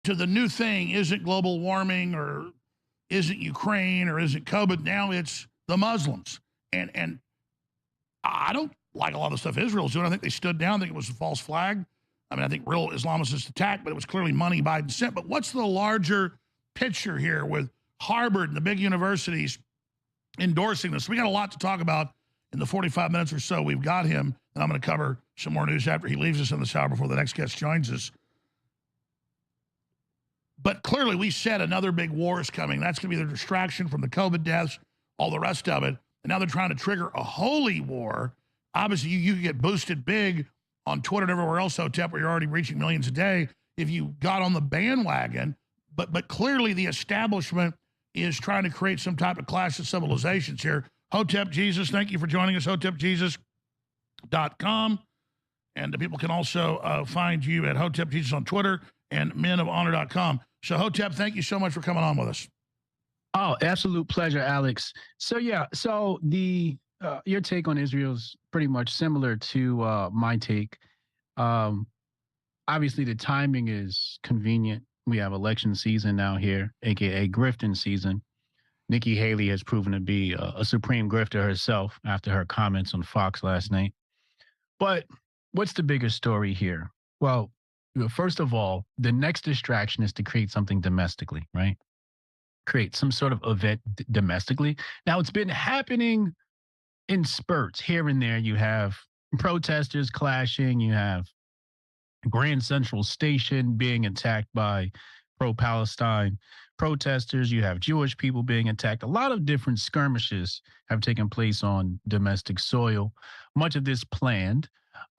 to the new thing isn't global warming or isn't Ukraine or isn't COVID. Now it's the Muslims. And I don't like a lot of the stuff Israel's doing. I think they stood down. I think it was a false flag. I mean, I think real Islamicists attacked, but it was clearly money Biden sent. But what's the larger picture here with Harvard and the big universities endorsing this? We got a lot to talk about in the 45 minutes or so we've got him, and I'm going to cover some more news after he leaves us in this hour before the next guest joins us. But clearly we said another big war is coming. That's going to be the distraction from the COVID deaths, all the rest of it. And now they're trying to trigger a holy war. Obviously, you get boosted big on Twitter and everywhere else, Hotep, where you're already reaching millions a day if you got on the bandwagon. But clearly the establishment is trying to create some type of clash of civilizations here. Hotep Jesus, thank you for joining us, hotepjesus.com. And people can also find you at Hotep Jesus on Twitter and menofhonor.com. So, Hotep, thank you so much for coming on with us. Oh, absolute pleasure, Alex. So, yeah, so your take on Israel is pretty much similar to my take. Obviously, the timing is convenient. We have election season now here, a.k.a. grifting season. Nikki Haley has proven to be a supreme grifter herself after her comments on Fox last night. But what's the bigger story here? Well, first of all, the next distraction is to create something domestically, right? Create some sort of event domestically. Now, it's been happening in spurts here and there. You have protesters clashing. You have Grand Central Station being attacked by pro-Palestine protesters. You have Jewish people being attacked. A lot of different skirmishes have taken place on domestic soil. Much of this planned,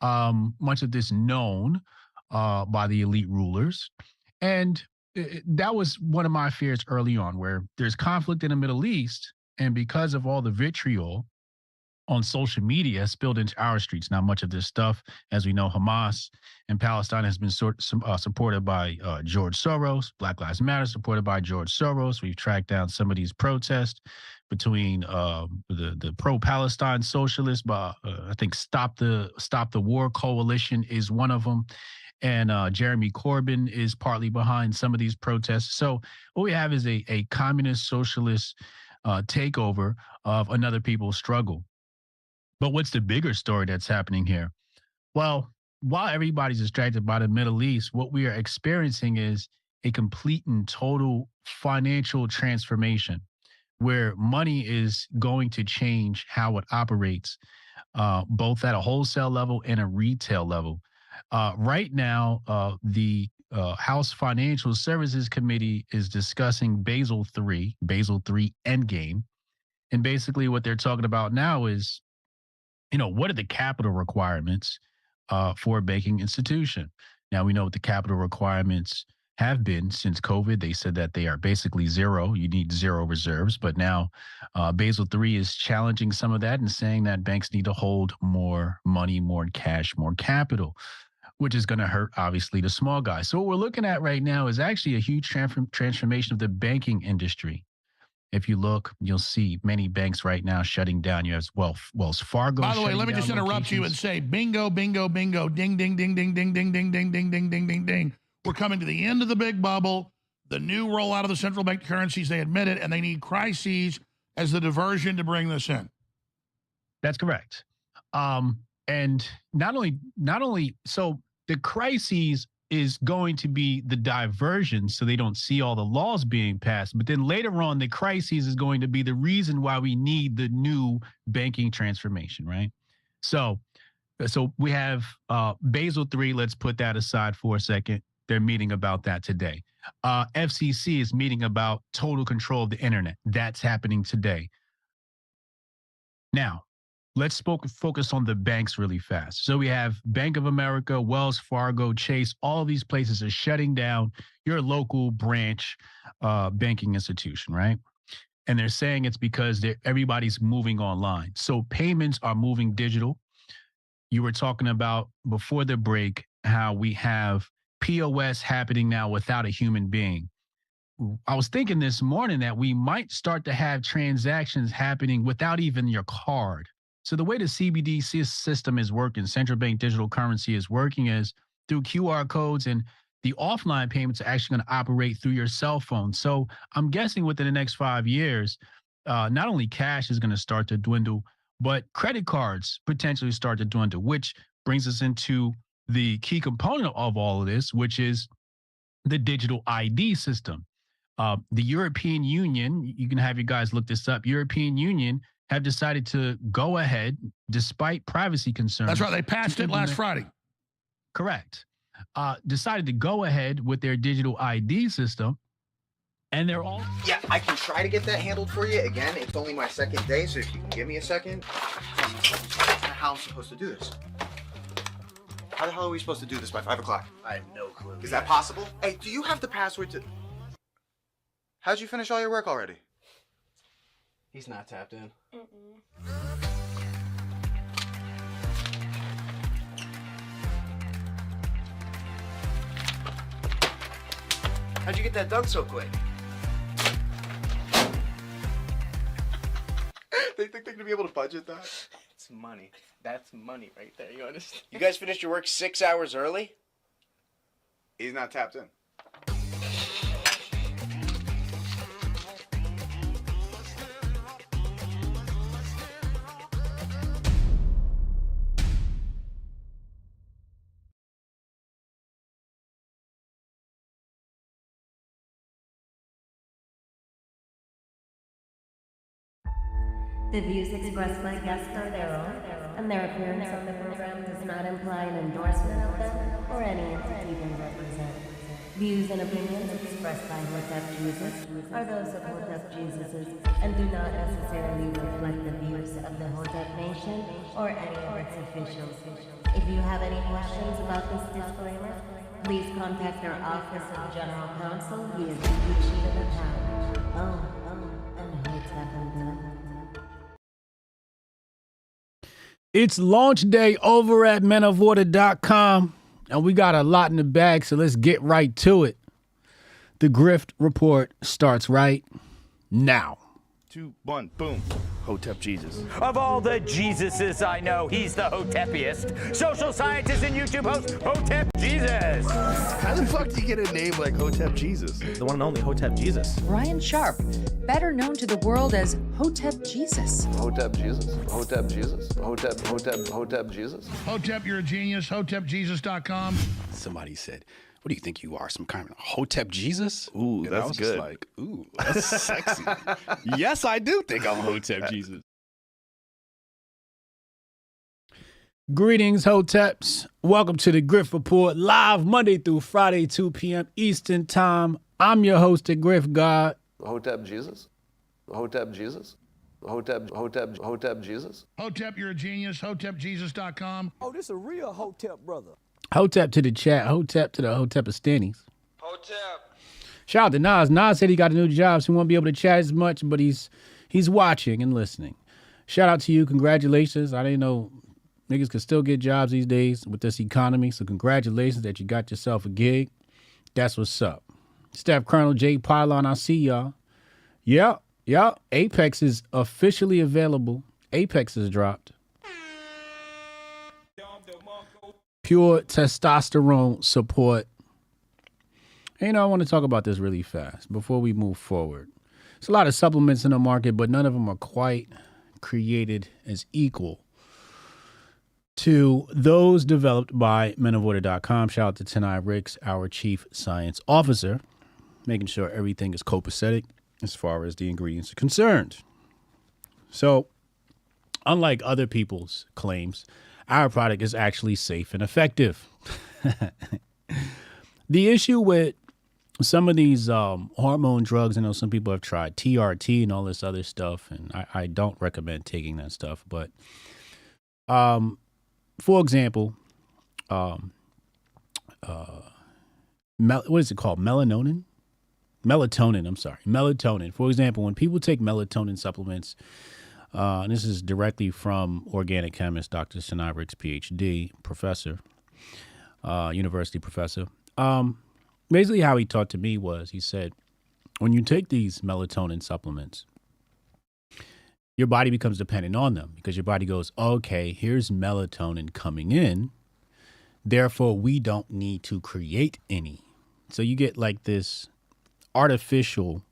much of this known by the elite rulers. And that was one of my fears early on, where there's conflict in the Middle East, and because of all the vitriol on social media spilled into our streets. Now, much of this stuff, as we know, Hamas and Palestine has been supported by George Soros. Black Lives Matter supported by George Soros. We've tracked down some of these protests between the pro-Palestine socialists, but I think Stop the War Coalition is one of them. And Jeremy Corbyn is partly behind some of these protests. So what we have is a communist socialist takeover of another people's struggle. But what's the bigger story that's happening here? Well, while everybody's distracted by the Middle East, what we are experiencing is a complete and total financial transformation where money is going to change how it operates, both at a wholesale level and a retail level. Right now, the House Financial Services Committee is discussing Basel III Endgame. And basically what they're talking about now is, what are the capital requirements for a banking institution? Now, we know what the capital requirements have been since COVID. They said that they are basically zero. You need zero reserves. But now Basel III is challenging some of that and saying that banks need to hold more money, more cash, more capital, which is going to hurt, obviously, the small guys. So what we're looking at right now is actually a huge transformation of the banking industry. If you look, you'll see many banks right now shutting down. You have Wells Fargo. By the way, let me just interrupt you and say bingo, bingo, bingo, ding, ding, ding, ding, ding, ding, ding, ding, ding, ding, ding, ding, ding. We're coming to the end of the big bubble, the new rollout of the central bank currencies. They admit it, and they need crises as the diversion to bring this in. That's correct. And not only so the crises is going to be the diversion so they don't see all the laws being passed. But then later on, the crisis is going to be the reason why we need the new banking transformation, right? So we have Basel III. Let's put that aside for a second. They're meeting about that today. FCC is meeting about total control of the internet. That's happening today. Now, let's focus on the banks really fast. So we have Bank of America, Wells Fargo, Chase. All of these places are shutting down your local branch banking institution, right? And they're saying it's because everybody's moving online. So payments are moving digital. You were talking about before the break how we have POS happening now without a human being. I was thinking this morning that we might start to have transactions happening without even your card. So the way the CBDC system is working, central bank digital currency is working, is through QR codes, and the offline payments are actually going to operate through your cell phone. So I'm guessing within the next 5 years, not only cash is going to start to dwindle, but credit cards potentially start to dwindle, which brings us into the key component of all of this, which is the digital ID system. The European Union, you can have you guys look this up, European Union have decided to go ahead, despite privacy concerns. That's right. They passed it last Friday. Correct. Decided to go ahead with their digital ID system. And they're all... Yeah, I can try to get that handled for you. Again, it's only my second day, so if you can give me a second. How I'm supposed to do this? How the hell are we supposed to do this by 5 o'clock? I have no clue. Is that possible? Hey, do you have the password to... How'd you finish all your work already? He's not tapped in. How'd you get that done so quick? They think they're gonna be able to budget that? It's money. That's money right there, you understand? You guys finished your work 6 hours early? He's not tapped in. The views expressed by guests are their own, and their appearance on the program does not imply an endorsement of them or any entity they represent. Views and opinions expressed by Hotep Jesus are those of Hotep Jesus's and do not necessarily reflect the views of the Hotep Nation or any of its officials. If you have any questions about this disclaimer, please contact our Office of General Counsel via the sheet of the pound. And Hotep and them. It's launch day over at menofwater.com, and we got a lot in the bag, so let's get right to it. The Grift Report starts right now. 2, 1, boom. Hotep Jesus. Of all the Jesuses I know, he's the Hotepiest. Social scientist and YouTube host, Hotep Jesus. How the fuck do you get a name like Hotep Jesus? The one and only Hotep Jesus. Ryan Sharp, better known to the world as Hotep Jesus. Hotep Jesus. Hotep Jesus. Hotep Jesus. Hotep, you're a genius. HotepJesus.com. Somebody said, what do you think you are, some kind of Hotep Jesus? Ooh, and that's I was good. Just like, ooh, that's sexy. Yes, I do think I'm Hotep Jesus. Greetings, Hoteps. Welcome to the Grift Report, live Monday through Friday, 2 p.m. Eastern Time. I'm your host, the Grift God. Hotep Jesus. Hotep Jesus. Hotep Jesus. Hotep, you're a genius. HotepJesus.com. Oh, this a real Hotep brother. Hotep to the chat. Hotep to the Hotepistanis. Hotep. Shout out to Nas. Nas said he got a new job, so he won't be able to chat as much, but he's watching and listening. Shout out to you. Congratulations. I didn't know niggas could still get jobs these days with this economy, so congratulations that you got yourself a gig. That's what's up. Staff Colonel J. Pylon, I see y'all. Yeah. Apex is officially available. Apex is dropped. Pure testosterone support. And I want to talk about this really fast before we move forward. There's a lot of supplements in the market, but none of them are quite created as equal to those developed by menofwater.com. Shout out to Tenai Ricks, our chief science officer, making sure everything is copacetic as far as the ingredients are concerned. So, unlike other people's claims, our product is actually safe and effective. The issue with some of these hormone drugs, I know some people have tried TRT and all this other stuff, and I don't recommend taking that stuff. But, for example, what is it called? Melatonin. For example, when people take melatonin supplements, and this is directly from organic chemist Dr. Tenai Ricks, PhD, professor, university professor. Basically how he taught to me was, he said, when you take these melatonin supplements, your body becomes dependent on them because your body goes, okay, here's melatonin coming in. Therefore, we don't need to create any. So you get like this artificial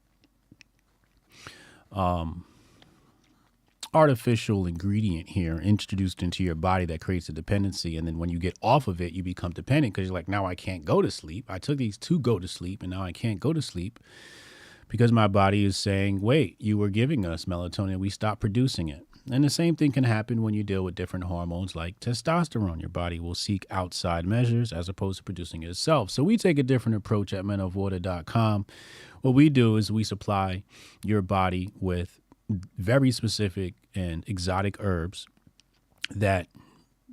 ingredient here introduced into your body that creates a dependency. And then when you get off of it, you become dependent because you're like, now I can't go to sleep. I took these to go to sleep and now I can't go to sleep because my body is saying, wait, you were giving us melatonin. We stopped producing it. And the same thing can happen when you deal with different hormones like testosterone. Your body will seek outside measures as opposed to producing it itself. So we take a different approach at menofwater.com. What we do is we supply your body with very specific and exotic herbs that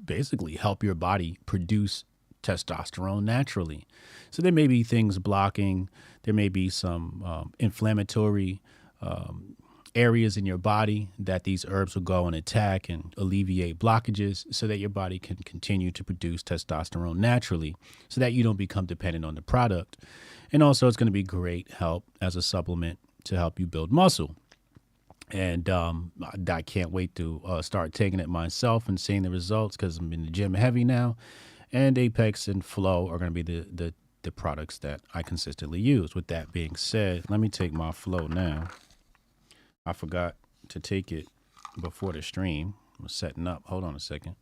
basically help your body produce testosterone naturally. So there may be things blocking, there may be some inflammatory areas in your body that these herbs will go and attack and alleviate blockages so that your body can continue to produce testosterone naturally so that you don't become dependent on the product. And also it's going to be great help as a supplement to help you build muscle. And I can't wait to start taking it myself and seeing the results because I'm in the gym heavy now. And Apex and Flow are going to be the products that I consistently use. With that being said, let me take my Flow now. I forgot to take it before the stream. I'm setting up. Hold on a second.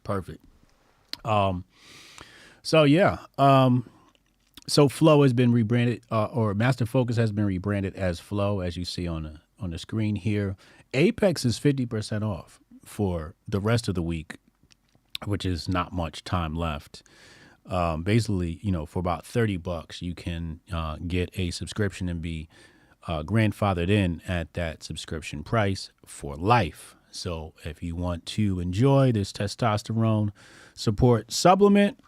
Perfect. So yeah, so Flow has been rebranded, or Master Focus has been rebranded as Flow, as you see on the screen here. Apex is 50% off for the rest of the week, which is not much time left. Basically, for about $30, you can get a subscription and be grandfathered in at that subscription price for life. So if you want to enjoy this testosterone support supplement,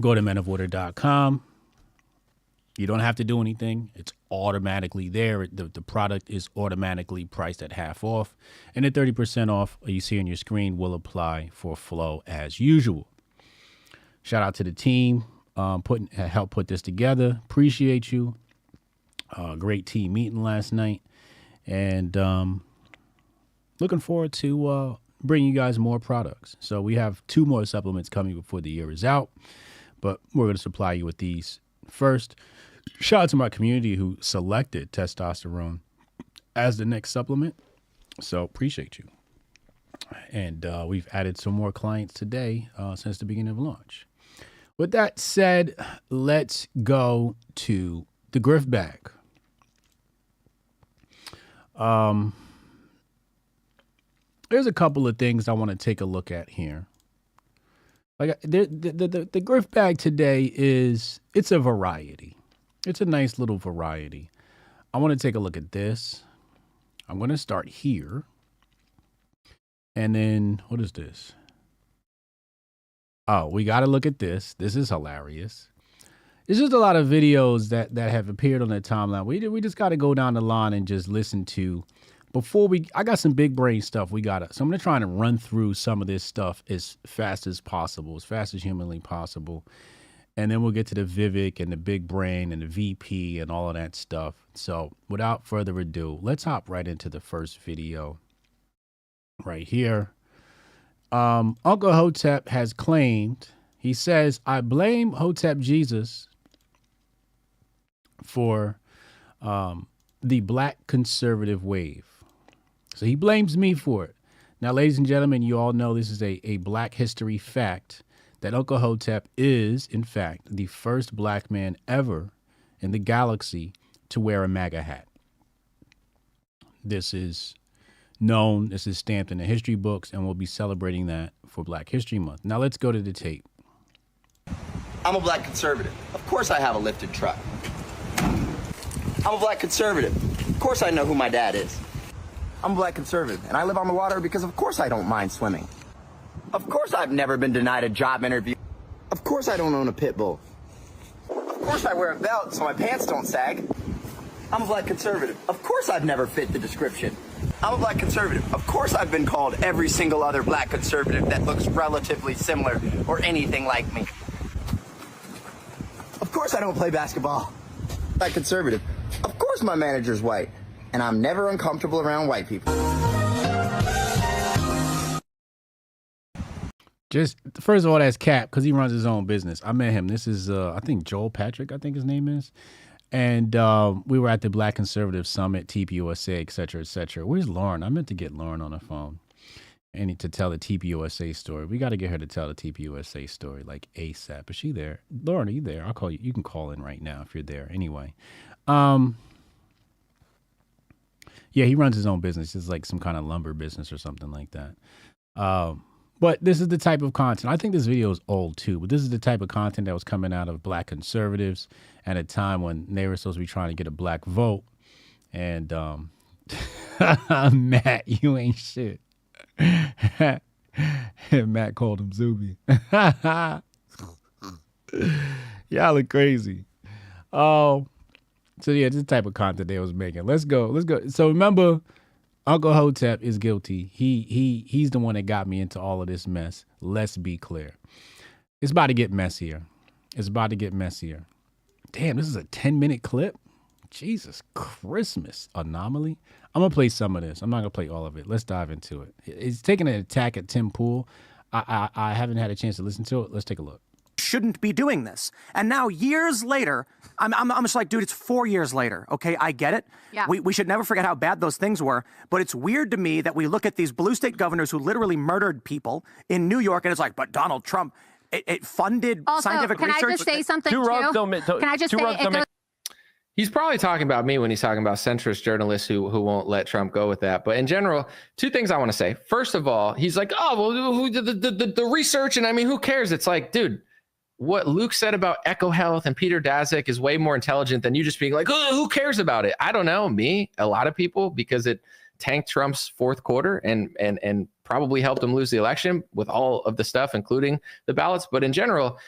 go to menofwater.com. You don't have to do anything. It's automatically there. The product is automatically priced at half off. And the 30% off you see on your screen will apply for Flow as usual. Shout out to the team help put this together. Appreciate you. Great team meeting last night. And looking forward to bringing you guys more products. So we have 2 more supplements coming before the year is out. But we're going to supply you with these first. Shout out to my community who selected testosterone as the next supplement. So appreciate you. And we've added some more clients today since the beginning of launch. With that said, let's go to the Grift bag. There's a couple of things I want to take a look at here. Like the Grift bag today it's a variety. It's a nice little variety. I want to take a look at this. I'm going to start here. And then what is this? Oh, we got to look at this. This is hilarious. There's just a lot of videos that have appeared on the timeline. We just got to go down the line and just listen to. I got some big brain stuff so I'm going to try and run through some of this stuff as fast as possible, as fast as humanly possible. And then we'll get to the Vivek and the big brain and the VP and all of that stuff. So without further ado, let's hop right into the first video right here. Uncle Hotep has claimed, he says, I blame Hotep Jesus for the black conservative wave. So he blames me for it. Now, ladies and gentlemen, you all know this is a black history fact that Uncle Hotep is, in fact, the first black man ever in the galaxy to wear a MAGA hat. This is known, this is stamped in the history books, and we'll be celebrating that for Black History Month. Now let's go to the tape. I'm a black conservative. Of course I have a lifted truck. I'm a black conservative. Of course I know who my dad is. I'm a black conservative, and I live on the water because of course I don't mind swimming. Of course I've never been denied a job interview. Of course I don't own a pit bull. Of course I wear a belt so my pants don't sag. I'm a black conservative. Of course I've never fit the description. I'm a black conservative. Of course I've been called every single other black conservative that looks relatively similar or anything like me. Of course I don't play basketball. Black conservative. Of course my manager's white. And I'm never uncomfortable around white people. Just first of all, that's Cap because he runs his own business. I met him. This is I think Joel Patrick, I think his name is. And we were at the Black Conservative Summit, TPUSA, et cetera, et cetera. Where's Lauren? I meant to get Lauren on the phone and to tell the TPUSA story. We got to get her to tell the TPUSA story like ASAP. Is she there? Lauren, are you there? I'll call you. You can call in right now if you're there. Anyway. Yeah, he runs his own business. It's like some kind of lumber business or something like that. But this is the type of content. I think this video is old too, but this is the type of content that was coming out of Black conservatives at a time when they were supposed to be trying to get a black vote. And Matt, you ain't shit. Matt called him Zuby. Y'all are crazy. Oh, so yeah, this is the type of content they was making. Let's go. So remember, Uncle Hotep is guilty. He's the one that got me into all of this mess. Let's be clear. It's about to get messier. Damn, this is a 10-minute clip? Jesus Christmas. Anomaly? I'm going to play some of this. I'm not going to play all of it. Let's dive into it. It's taking an attack at Tim Pool. I haven't had a chance to listen to it. Let's take a look. Shouldn't be doing this. And now years later, I'm just like, dude, it's 4 years later. Okay, I get it. Yeah. We should never forget how bad those things were. But it's weird to me that we look at these blue state governors who literally murdered people in New York, and it's like, but Donald Trump, it funded scientific research. Can I just say something too? Can I just say He's probably talking about me when he's talking about centrist journalists who won't let Trump go with that. But in general, two things I want to say. First of all, he's like, oh, well, the research, and I mean, who cares? It's like, dude, what Luke said about EcoHealth and Peter Daszak is way more intelligent than you just being like, oh, who cares about it? I don't know, me, a lot of people, because it tanked Trump's fourth quarter and probably helped him lose the election with all of the stuff, including the ballots. But in general,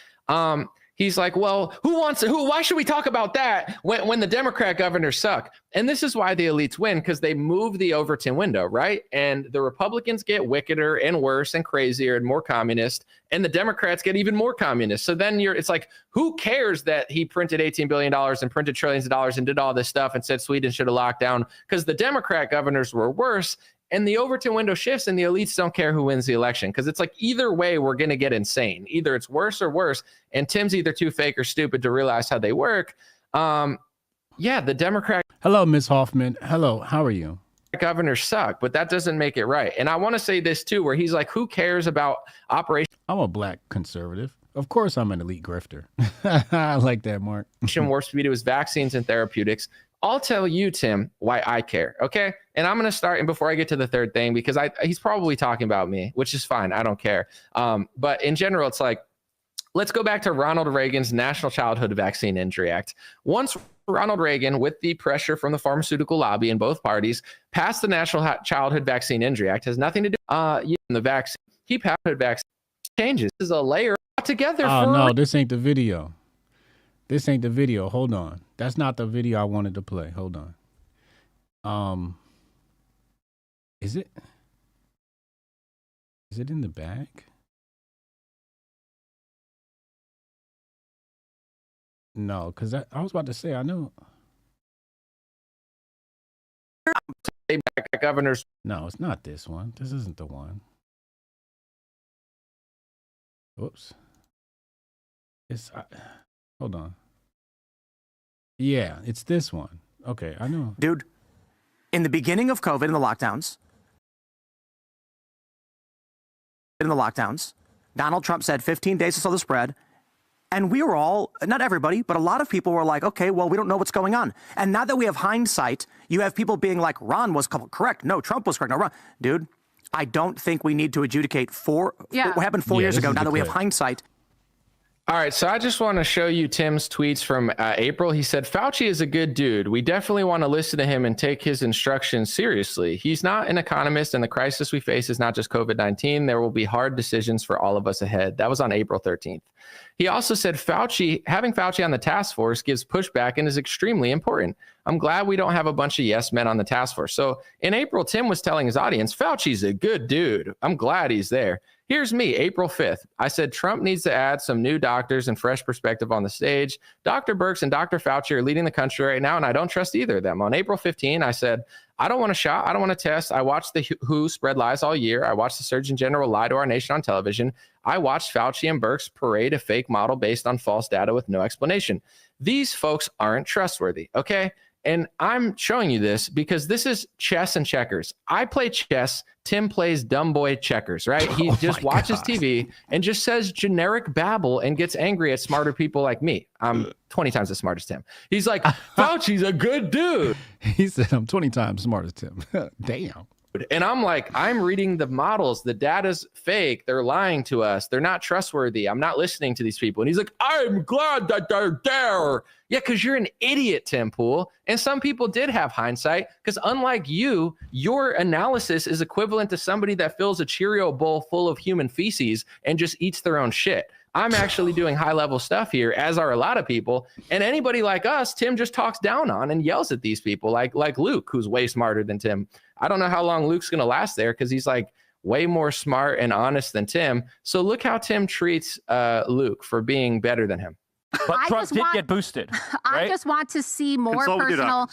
he's like, well, why should we talk about that when the Democrat governors suck? And this is why the elites win, because they move the Overton window, right? And the Republicans get wickeder and worse and crazier and more communist, and the Democrats get even more communist. So then it's like, who cares that he printed $18 billion and printed trillions of dollars and did all this stuff and said Sweden should have locked down, because the Democrat governors were worse. And the Overton window shifts, and the elites don't care who wins the election, because it's like either way, we're going to get insane. Either it's worse or worse. And Tim's either too fake or stupid to realize how they work. Yeah, the Democrat. Hello, Ms. Hoffman. Hello, how are you? Governors suck, but that doesn't make it right. And I want to say this too, where he's like, who cares about Operation? I'm a black conservative. Of course, I'm an elite grifter. I like that, Mark. Warp speed, it was vaccines and therapeutics. I'll tell you, Tim, why I care, okay? And I'm going to start, and before I get to the third thing, because he's probably talking about me, which is fine. I don't care. But in general, it's like, let's go back to Ronald Reagan's National Childhood Vaccine Injury Act. Once Ronald Reagan, with the pressure from the pharmaceutical lobby in both parties, passed the National Childhood Vaccine Injury Act. Has nothing to do with the vaccine. He passed vaccine changes. This is a layer together. Oh, no, this ain't the video. This ain't the video. Hold on. That's not the video I wanted to play. Hold on. Is it? Is it in the bag? No, because I was about to say, I know. Governors. No, it's not this one. This isn't the one. Whoops. It's... hold on. Yeah, it's this one. Okay, I know. Dude, in the beginning of COVID and the lockdowns, Donald Trump said 15 days to slow the spread. And we were all, not everybody, but a lot of people were like, okay, well, we don't know what's going on. And now that we have hindsight, you have people being like, Ron was correct. No, Trump was correct. No, Ron. Dude, I don't think we need to adjudicate what happened 4 years ago now that we have hindsight. All right, so I just want to show you Tim's tweets from April. He said, Fauci is a good dude. We definitely want to listen to him and take his instructions seriously. He's not an economist, and the crisis we face is not just COVID-19. There will be hard decisions for all of us ahead. That was on April 13th. He also said having Fauci on the task force gives pushback and is extremely important. I'm glad we don't have a bunch of yes men on the task force. So in April, Tim was telling his audience, Fauci's a good dude. I'm glad he's there. Here's me, April 5th. I said Trump needs to add some new doctors and fresh perspective on the stage. Dr. Birx and Dr. Fauci are leading the country right now, and I don't trust either of them. On April 15, I said, I don't want to shot. I don't want to test. I watched the WHO spread lies all year. I watched the Surgeon General lie to our nation on television. I watched Fauci and Birx parade a fake model based on false data with no explanation. These folks aren't trustworthy, okay? And I'm showing you this because this is chess and checkers. I play chess. Tim plays dumb boy checkers, right? He just watches TV and just says generic babble and gets angry at smarter people like me. I'm 20 times as smart as Tim. He's like, Fauci's a good dude. He said, I'm 20 times smarter than Tim. Damn. And I'm like, I'm reading the models. The data's fake. They're lying to us. They're not trustworthy. I'm not listening to these people. And he's like, I'm glad that they're there. Yeah, because you're an idiot, Tim Pool. And some people did have hindsight because unlike you, your analysis is equivalent to somebody that fills a Cheerio bowl full of human feces and just eats their own shit. I'm actually doing high level stuff here, as are a lot of people. And anybody like us, Tim just talks down on and yells at these people like Luke, who's way smarter than Tim. I don't know how long Luke's going to last there because he's like way more smart and honest than Tim. So look how Tim treats Luke for being better than him. But Trump did get boosted. Right? I just want to see more personal.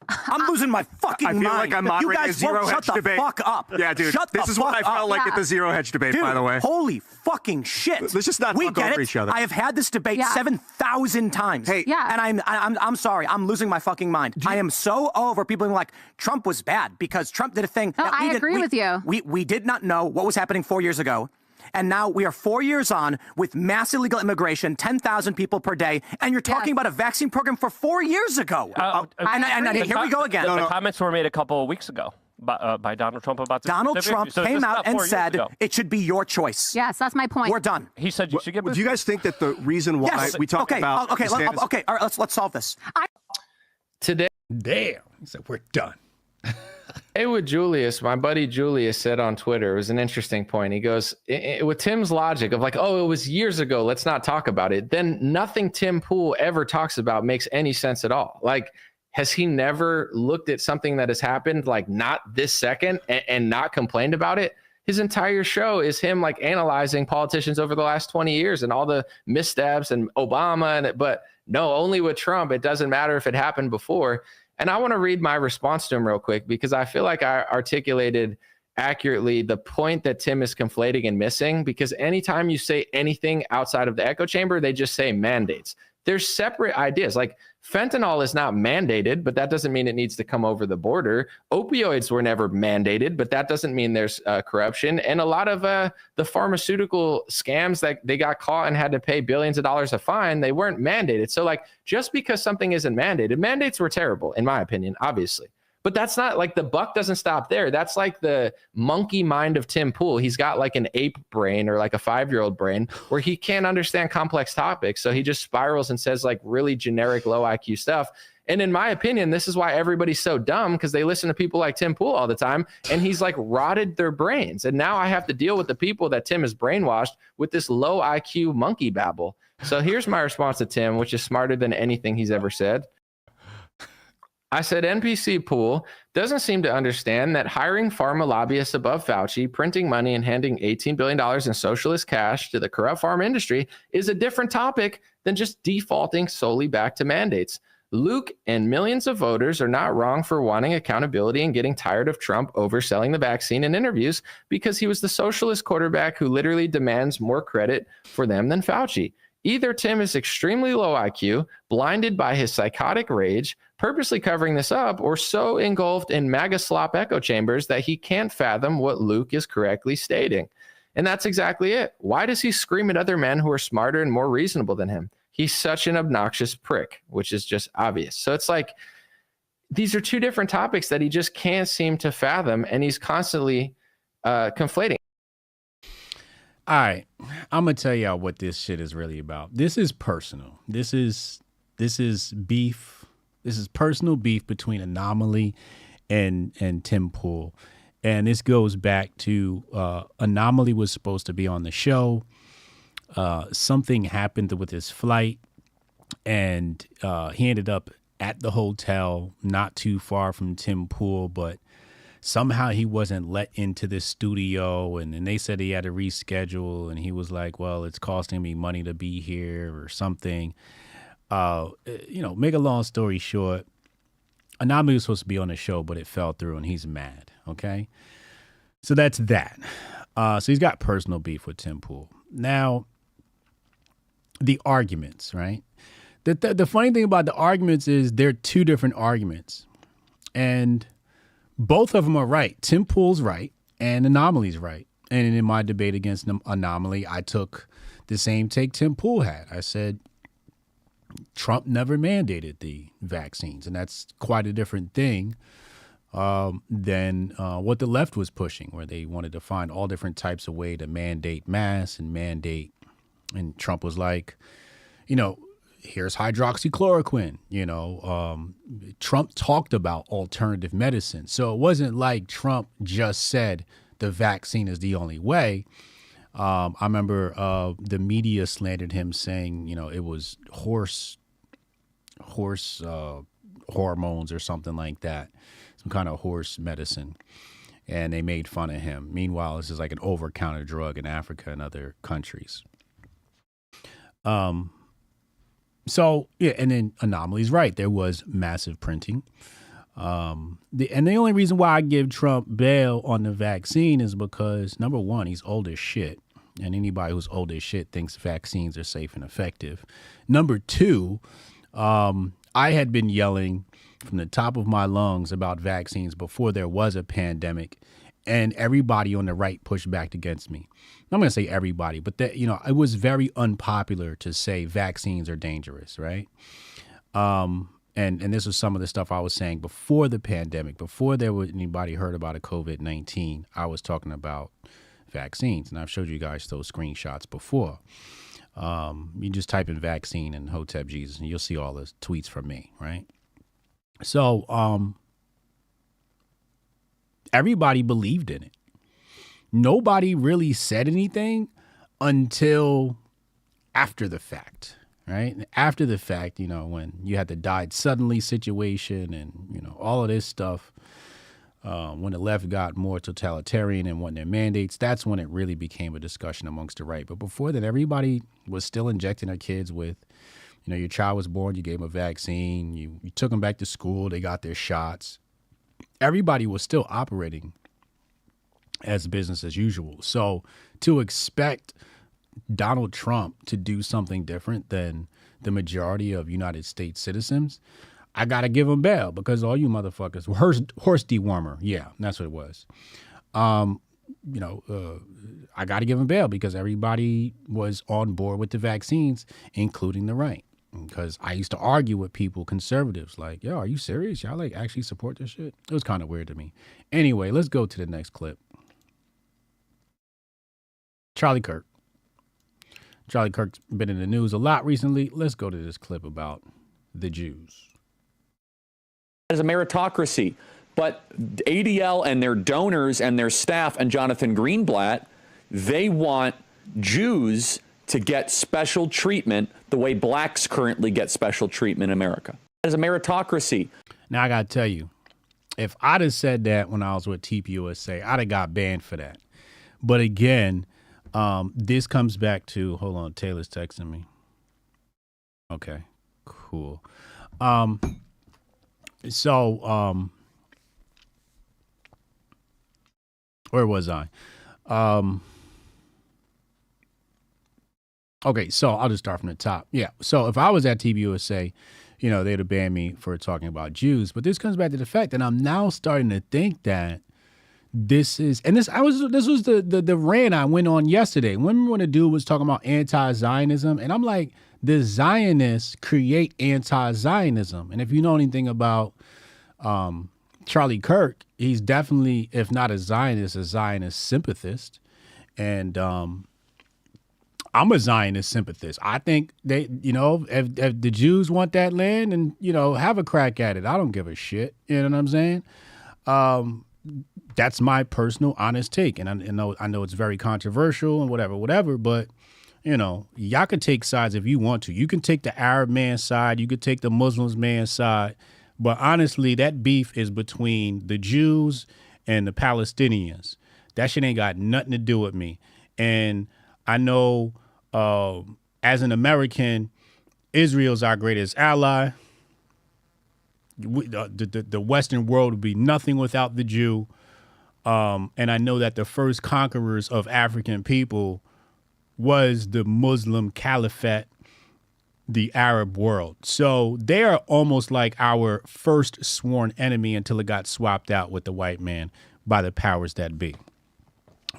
I'm losing my fucking mind. I feel like I'm moderating a zero hedge debate. Shut the fuck up. Yeah, dude. This is what I felt like at the zero hedge debate, dude, by the way. Holy fucking shit. Let's just not talk over each other. I have had this debate 7,000 times. Hey, and I'm sorry. I'm losing my fucking mind. I am so over people being like, Trump was bad because Trump did a thing. No, I agree with you. We did not know what was happening 4 years ago. And now we are 4 years on with mass illegal immigration, 10,000 people per day, and you're talking about a vaccine program for 4 years ago. And here we go again. The comments were made a couple of weeks ago by Donald Trump about this. Donald Trump came out and said it should be your choice. Yes, that's my point. We're done. He said you should get. Do you guys think that the reason why we talk about all right, let's solve this. Today, damn, he said we're done. Hey, with Julius, my buddy Julius said on Twitter, it was an interesting point. He goes, with Tim's logic of like, oh, it was years ago, let's not talk about it. Then nothing Tim Pool ever talks about makes any sense at all. Like, has he never looked at something that has happened, like not this second, and not complained about it? His entire show is him like analyzing politicians over the last 20 years and all the missteps and Obama. But no, only with Trump, it doesn't matter if it happened before. And I want to read my response to him real quick because I feel like I articulated accurately the point that Tim is conflating and missing, because anytime you say anything outside of the echo chamber, they just say mandates. There's separate ideas. Like fentanyl is not mandated, but that doesn't mean it needs to come over the border. Opioids were never mandated, but that doesn't mean there's corruption. And a lot of the pharmaceutical scams that they got caught and had to pay billions of dollars a fine, they weren't mandated. So like just because something isn't mandated, mandates were terrible, in my opinion, obviously. But that's not like the buck doesn't stop there. That's like the monkey mind of Tim Pool. He's got like an ape brain or like a 5-year-old brain where he can't understand complex topics. So he just spirals and says like really generic low IQ stuff. And in my opinion, this is why everybody's so dumb, because they listen to people like Tim Pool all the time and he's like rotted their brains. And now I have to deal with the people that Tim has brainwashed with this low IQ monkey babble. So here's my response to Tim, which is smarter than anything he's ever said. I said NPC Pool doesn't seem to understand that hiring pharma lobbyists above Fauci, printing money and handing $18 billion in socialist cash to the corrupt pharma industry is a different topic than just defaulting solely back to mandates. Luke and millions of voters are not wrong for wanting accountability and getting tired of Trump overselling the vaccine in interviews because he was the socialist quarterback who literally demands more credit for them than Fauci. Either Tim is extremely low IQ, blinded by his psychotic rage, purposely covering this up, or so engulfed in MAGA slop echo chambers that he can't fathom what Luke is correctly stating. And that's exactly it. Why does he scream at other men who are smarter and more reasonable than him? He's such an obnoxious prick, which is just obvious. So it's like, these are two different topics that he just can't seem to fathom, and he's constantly conflating. All right, I'm gonna tell y'all what this shit is really about. This is personal. This is beef. This is personal beef between Anomaly and Tim Pool, and this goes back to Anomaly was supposed to be on the show. Something happened with his flight, and he ended up at the hotel not too far from Tim Pool, but somehow he wasn't let into the studio, and then they said he had to reschedule, and he was like, well, it's costing me money to be here or something. Make a long story short, Anomaly was supposed to be on the show, but it fell through and he's mad. Okay. So that's that. So he's got personal beef with Tim Pool. Now, the arguments, right? The funny thing about the arguments is they're two different arguments. And both of them are right. Tim Pool's right and Anomaly's right. And in my debate against Anomaly, I took the same take Tim Pool had. I said, Trump never mandated the vaccines, and that's quite a different thing than what the left was pushing, where they wanted to find all different types of way to mandate masks and mandate. And Trump was like, here's hydroxychloroquine. Trump talked about alternative medicine. So it wasn't like Trump just said the vaccine is the only way. I remember the media slandered him saying, it was horse hormones or something like that, some kind of horse medicine, and they made fun of him. Meanwhile, this is like an over-counter drug in Africa and other countries. So yeah, and then Anomaly's right. There was massive printing. And the only reason why I give Trump bail on the vaccine is because, number one, he's old as shit. And anybody who's old as shit thinks vaccines are safe and effective. Number two, I had been yelling from the top of my lungs about vaccines before there was a pandemic, and everybody on the right pushed back against me. I'm going to say everybody, but it was very unpopular to say vaccines are dangerous, right? And this was some of the stuff I was saying before the pandemic, before there was anybody heard about a COVID-19. I was talking about vaccines, and I've showed you guys those screenshots before. You just type in vaccine and Hotep Jesus, and you'll see all the tweets from me, right? So everybody believed in it. Nobody really said anything until after the fact, right? After the fact, when you had the died suddenly situation and, all of this stuff, when the left got more totalitarian and wanted their mandates, that's when it really became a discussion amongst the right. But before that, everybody was still injecting their kids with, your child was born, you gave them a vaccine, you took them back to school, they got their shots. Everybody was still operating as business as usual. So to expect Donald Trump to do something different than the majority of United States citizens, I got to give him bail because all you motherfuckers, horse dewormer. Yeah, that's what it was. I got to give him bail because everybody was on board with the vaccines, including the right. Because I used to argue with people, conservatives, like, yo, are you serious? Y'all actually support this shit? It was kind of weird to me. Anyway, let's go to the next clip. Charlie Kirk. Charlie Kirk's been in the news a lot recently. Let's go to this clip about the Jews. As a meritocracy, but ADL and their donors and their staff and Jonathan Greenblatt, they want Jews to get special treatment the way blacks currently get special treatment in America. As a meritocracy. Now, I got to tell you, if I'd have said that when I was with TPUSA, I'd have got banned for that. But again, this comes back to, hold on, Taylor's texting me. Okay, cool. Where was I? Okay, so I'll just start from the top. Yeah, so if I was at TPUSA, they'd have banned me for talking about Jews. But this comes back to the fact that I'm now starting to think that this was the rant I went on yesterday. Remember when the dude was talking about anti-Zionism? And I'm like, the Zionists create anti-Zionism. And if you know anything about Charlie Kirk, he's definitely, if not a Zionist sympathist. And I'm a Zionist sympathist. I think they, if the Jews want that land and, have a crack at it, I don't give a shit. You know what I'm saying? That's my personal honest take. And I know it's very controversial and whatever, but y'all can take sides if you want to. You can take the Arab man's side. You could take the Muslims man's side. But honestly, that beef is between the Jews and the Palestinians. That shit ain't got nothing to do with me. And I know as an American, Israel's our greatest ally. the Western world would be nothing without the Jew. And I know that the first conquerors of African people was the Muslim Caliphate, the Arab world. So they are almost like our first sworn enemy until it got swapped out with the white man by the powers that be.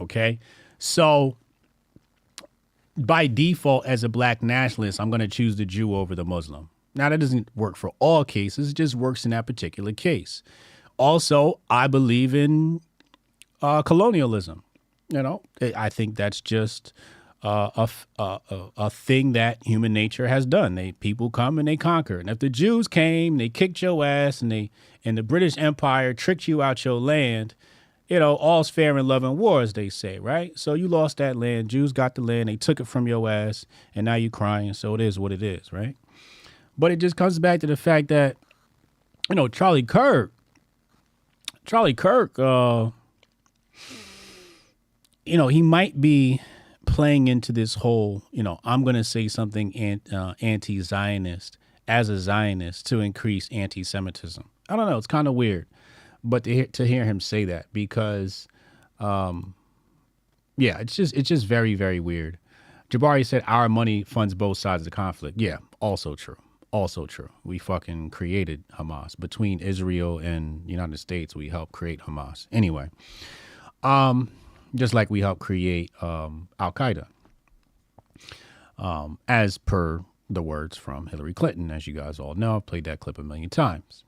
Okay? So by default, as a black nationalist, I'm going to choose the Jew over the Muslim. Now, that doesn't work for all cases. It just works in that particular case. Also, I believe in colonialism. You know, I think that's just a thing that human nature has done. People come and they conquer. And if the Jews came, they kicked your ass, and the British Empire tricked you out your land, you know, all's fair in love and war, as they say, right? So you lost that land. Jews got the land. They took it from your ass, and now you're crying. So it is what it is, right? But it just comes back to the fact that, you know, Charlie Kirk, you know, he might be playing into this whole, you know, I'm going to say something anti-Zionist as a Zionist to increase anti-Semitism. I don't know. It's kind of weird. But to hear him say that, because, yeah, it's just very, very weird. Jabari said our money funds both sides of the conflict. Yeah, also true. Also true. We fucking created Hamas. Between Israel and the United States, we helped create Hamas. Anyway, just like we helped create Al-Qaeda, as per the words from Hillary Clinton, as you guys all know. I've played that clip a million times.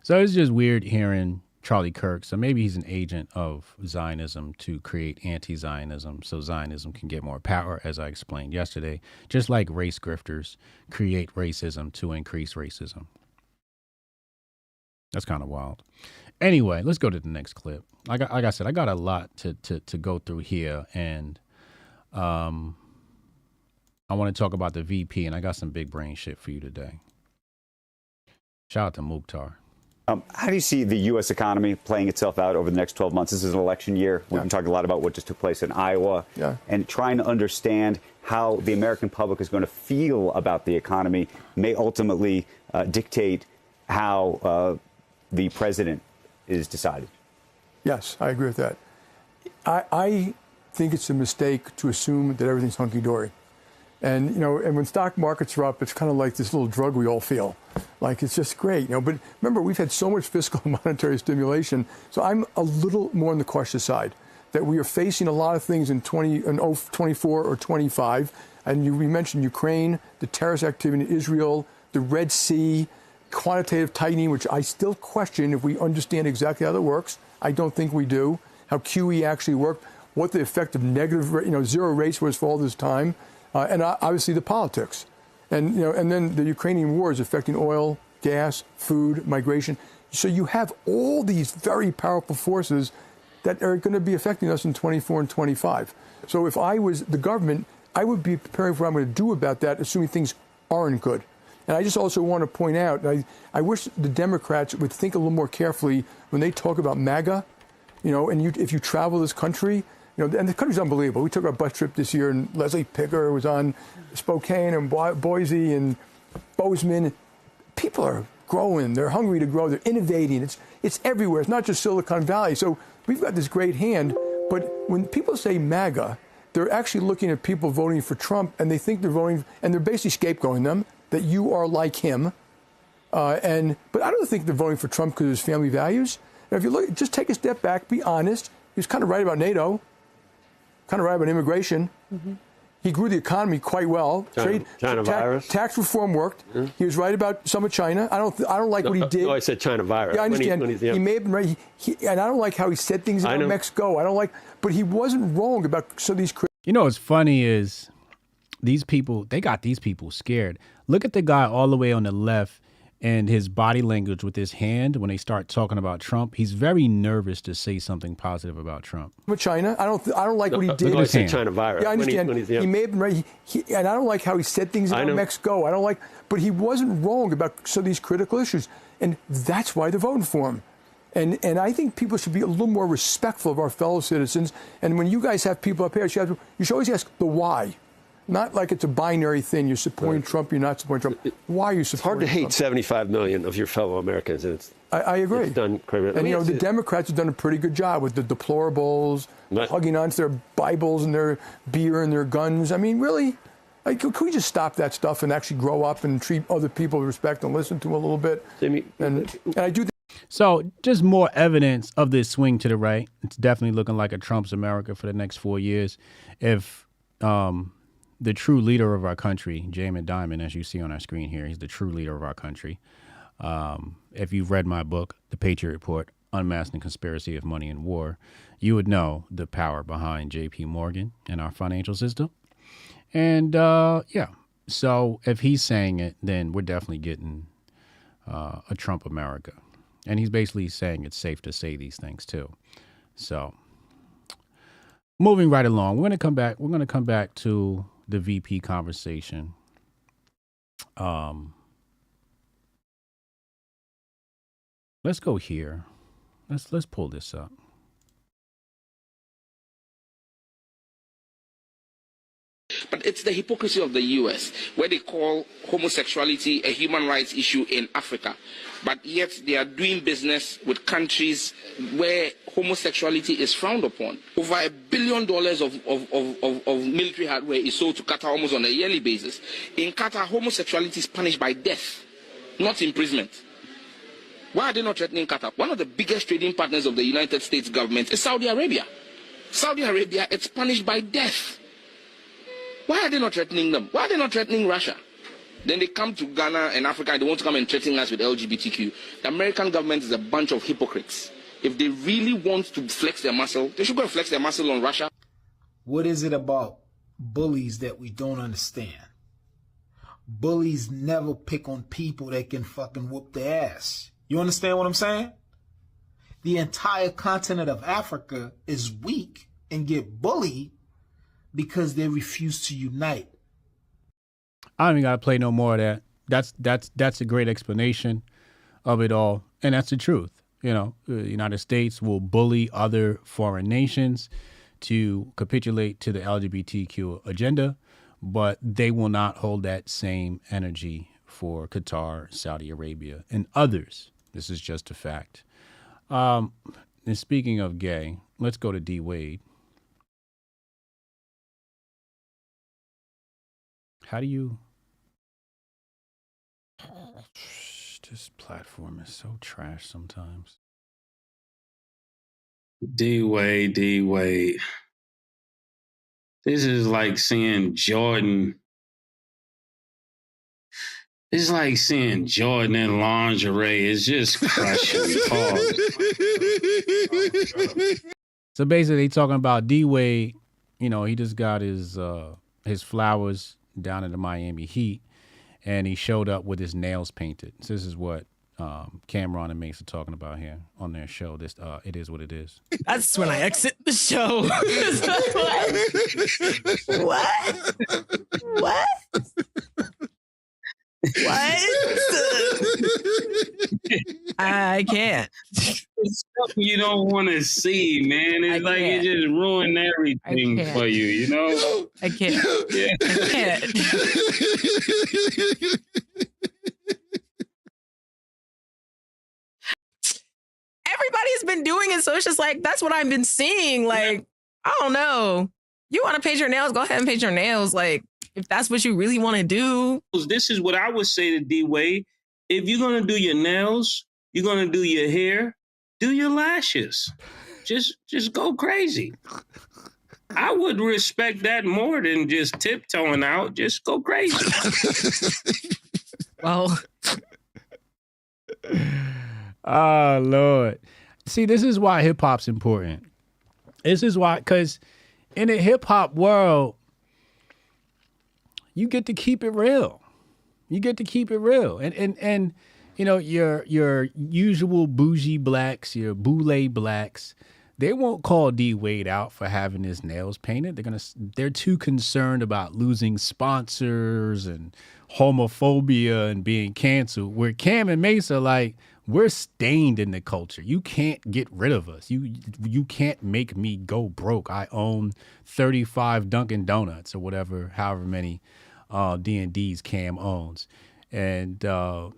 So it's just weird hearing Charlie Kirk. So maybe he's an agent of Zionism to create anti-Zionism so Zionism can get more power, as I explained yesterday, just like race grifters create racism to increase racism. That's kind of wild. Anyway, let's go to the next clip. Like I said, I got a lot to go through here, and I want to talk about the VP, and I got some big brain shit for you today. Shout out to Mukhtar. How do you see the U.S. economy playing itself out over the next 12 months? This is an election year. We've been talking a lot about what just took place in Iowa, and trying to understand how the American public is going to feel about the economy may ultimately dictate how the president is decided. Yes, I agree with that. I think it's a mistake to assume that everything's hunky-dory. And, you know, and when stock markets are up, it's kind of like this little drug we all feel. Like, it's just great, you know. But remember, we've had so much fiscal and monetary stimulation. So I'm a little more on the cautious side, that we are facing a lot of things in 24 or 25. And we mentioned Ukraine, the terrorist activity in Israel, the Red Sea, quantitative tightening, which I still question if we understand exactly how that works. I don't think we do. How QE actually worked, what the effect of negative, zero rates was for all this time. And obviously the politics, and and then the Ukrainian war is affecting oil, gas, food, migration. So you have all these very powerful forces that are going to be affecting us in 24 and 25. So if I was the government, I would be preparing for what I'm going to do about that, assuming things aren't good. And I just also want to point out, I wish the Democrats would think a little more carefully when they talk about MAGA, and if you travel this country. And the country's unbelievable. We took our bus trip this year, and Leslie Picker was on Spokane and Boise and Bozeman. People are growing. They're hungry to grow. They're innovating. It's everywhere. It's not just Silicon Valley. So we've got this great hand. But when people say MAGA, they're actually looking at people voting for Trump, and they think they're voting, and they're basically scapegoating them, that you are like him. But I don't think they're voting for Trump because of his family values. Now, if you look, just take a step back, be honest. He was kind of right about NATO. Kind of right about immigration. Mm-hmm. He grew the economy quite well. China virus. Tax reform worked. Mm-hmm. He was right about some of China. I don't like what he did. No, I said China virus. Yeah, I understand. He may have been right. And I don't like how he said things about Mexico. I don't like, but he wasn't wrong about some of these. What's funny is these people. They got these people scared. Look at the guy all the way on the left. And his body language with his hand when they start talking about Trump, he's very nervous to say something positive about Trump. With China, I don't like what he did. I said China virus. Yeah, I understand. He may have been right. And I don't like how he said things about Mexico. I don't like, but he wasn't wrong about some of these critical issues, and that's why they're voting for him. And I think people should be a little more respectful of our fellow citizens. And when you guys have people up here, you should always ask the why. not like it's a binary thing. You're supporting Trump, you're not supporting Trump. Why are you supporting It's hard to hate Trump? 75 million of your fellow Americans. And I agree. It's done crazy. And, you know, the Democrats have done a pretty good job with the deplorables, hugging onto their Bibles and their beer and their guns. I mean, really, like, can we just stop that stuff and actually grow up and treat other people with respect and listen to them a little bit? And I do think. So just more evidence of this swing to the right. It's definitely looking like a Trump's America for the next 4 years. If the true leader of our country, Jamin Diamond, as you see on our screen here, he's the true leader of our country. If you've read my book, The Patriot Report, Unmasking the Conspiracy of Money and War, you would know the power behind J.P. Morgan and our financial system. And yeah, so if he's saying it, then we're definitely getting a Trump America. And he's basically saying it's safe to say these things too. So moving right along, we're going to come back to the VP conversation. Let's go here. Let's pull this up. But it's the hypocrisy of the U.S., where they call homosexuality a human rights issue in Africa, but yet they are doing business with countries where homosexuality is frowned upon. Over $1 billion of military hardware is sold to Qatar almost on a yearly basis. In Qatar, homosexuality is punished by death, not imprisonment. Why are they not threatening Qatar? One of the biggest trading partners of the United States government is Saudi Arabia. Saudi Arabia, it's punished by death. Why are they not threatening them? Why are they not threatening Russia? Then they come to Ghana and Africa and they want to come and threaten us with LGBTQ. The American government is a bunch of hypocrites. If they really want to flex their muscle, they should go and flex their muscle on Russia. What is it about bullies that we don't understand? Bullies never pick on people that can fucking whoop their ass. You understand what I'm saying? The entire continent of Africa is weak and get bullied because they refuse to unite. I don't even got to play no more of that. That's a great explanation of it all. And that's the truth. You know, the United States will bully other foreign nations to capitulate to the LGBTQ agenda, but they will not hold that same energy for Qatar, Saudi Arabia, and others. This is just a fact. And speaking of gay, let's go to D. Wade. How do you... This platform is so trash sometimes. D. Wade. This is like seeing Jordan. It's like seeing Jordan in lingerie. It's just crushing. So basically, talking about D. Wade, you know, he just got his flowers down in the Miami Heat, and he showed up with his nails painted. So this is what Cameron and Mace are talking about here on their show. This It Is What It Is. That's when I exit the show. What? I can't. It's stuff you don't want to see, man. It's like it just ruined everything for you, you know? I can't. Yeah. I can't. Everybody's been doing it, so it's just like, that's what I've been seeing. Like, I don't know. You want to paint your nails? Go ahead and paint your nails. Like, if that's what you really want to do. This is what I would say to D. Wade. If you're going to do your nails, you're going to do your hair, do your lashes. Just go crazy. I would respect that more than just tiptoeing out. Just go crazy. Well. Oh, Lord. See, this is why hip hop's important. This is why, because in the hip hop world, you get to keep it real. You get to keep it real. And you know, your usual bougie blacks, your boule blacks, they won't call D. Wade out for having his nails painted. They're too concerned about losing sponsors and homophobia and being canceled. Where Cam and Mace are like, we're stained in the culture. You can't get rid of us. You can't make me go broke. I own 35 Dunkin' Donuts or whatever, however many D&D's Cam owns. And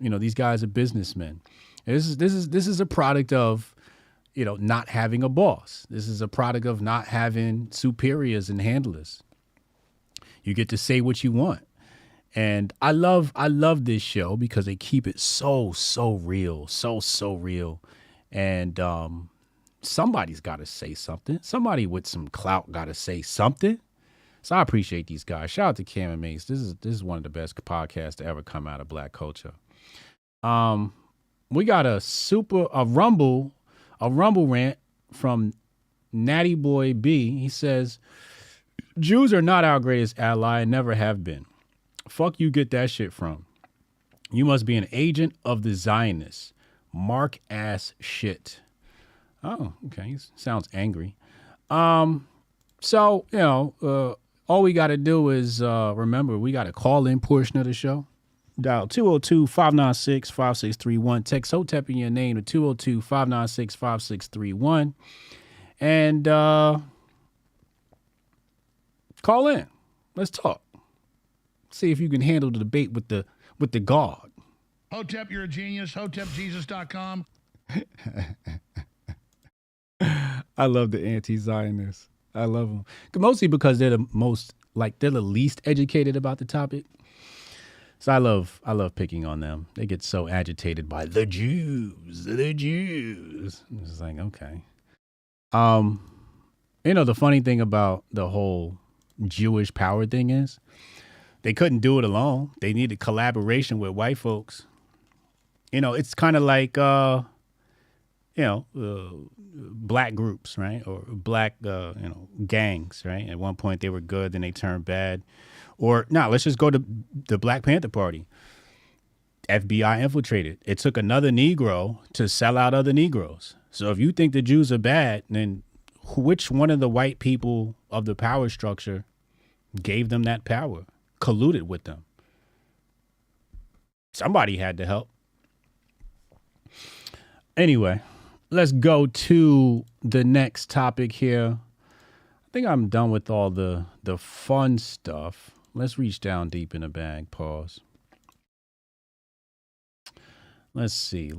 these guys are businessmen. This is a product of not having a boss. This is a product of not having superiors and handlers. You get to say what you want. And I love this show because they keep it so real, so real. And somebody's got to say something. Somebody with some clout got to say something. So I appreciate these guys. Shout out to Cam and Mace. This is one of the best podcasts to ever come out of Black culture. We got a rumble rant from Natty Boy B. He says, Jews are not our greatest ally and never have been. Fuck you get that shit from. You must be an agent of the Zionists. Mark ass shit. Oh, okay. He sounds angry. So, all we got to do is remember, we got a call-in portion of the show. Dial 202-596-5631. Text Hotep in your name to 202-596-5631. And call in. Let's talk. See if you can handle the debate with the God. Hotep, you're a genius. HotepJesus.com. I love the anti-Zionists. I love them. Mostly because they're they're the least educated about the topic. So I love picking on them. They get so agitated by the Jews. The Jews. It's just like, okay. The funny thing about the whole Jewish power thing is they couldn't do it alone. They needed collaboration with white folks. It's kind of like, black groups, right? Or black, gangs, right? At one point they were good, then they turned bad. Or, let's just go to the Black Panther Party. FBI infiltrated. It took another Negro to sell out other Negroes. So if you think the Jews are bad, then which one of the white people of the power structure gave them that power? Colluded with them. Somebody had to help. Anyway, let's go to the next topic here. I think I'm done with all the fun stuff. Let's reach down deep in the bag. Pause. Let's see.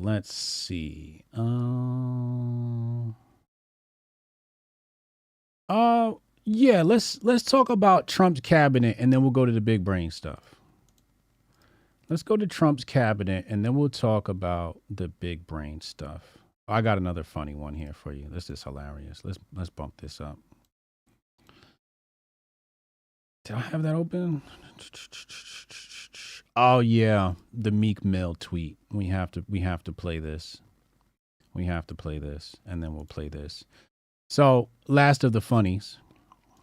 Yeah, let's talk about Trump's cabinet and then we'll go to the big brain stuff. Let's go to Trump's cabinet and then we'll talk about the big brain stuff. I got another funny one here for you. This is hilarious. Let's bump this up. Did I have that open? Oh yeah, the Meek Mill tweet. We have to play this. We have to play this and then we'll play this. So, last of the funnies.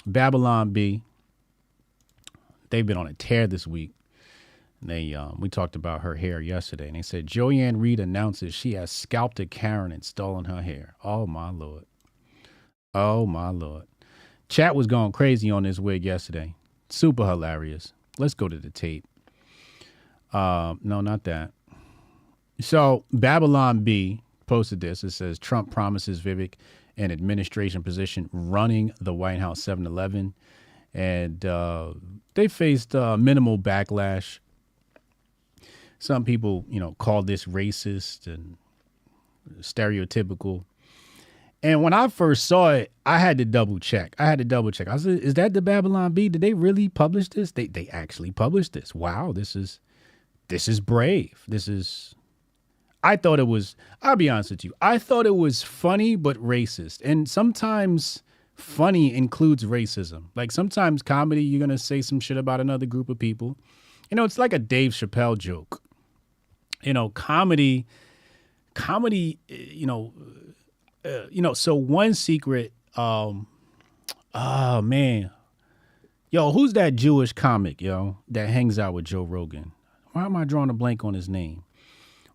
Babylon B, they've been on a tear this week. We talked about her hair yesterday, and they said Joanne Reed announces she has scalped a Karen and stolen her hair. Oh my Lord. Oh my Lord. Chat was going crazy on this wig yesterday. Super hilarious. Let's go to the tape. No, not that. So Babylon B posted this. It says Trump promises Vivek an administration position running the White House 7-Eleven. And they faced minimal backlash. Some people, called this racist and stereotypical. And when I first saw it, I had to double check. I said, is that the Babylon Bee? Did they really publish this? They actually published this. Wow, this is brave. I thought it was, I'll be honest with you, I thought it was funny but racist. And sometimes funny includes racism. Like sometimes comedy, you're going to say some shit about another group of people. It's like a Dave Chappelle joke. Comedy, so one secret, oh man, who's that Jewish comic, that hangs out with Joe Rogan? Why am I drawing a blank on his name?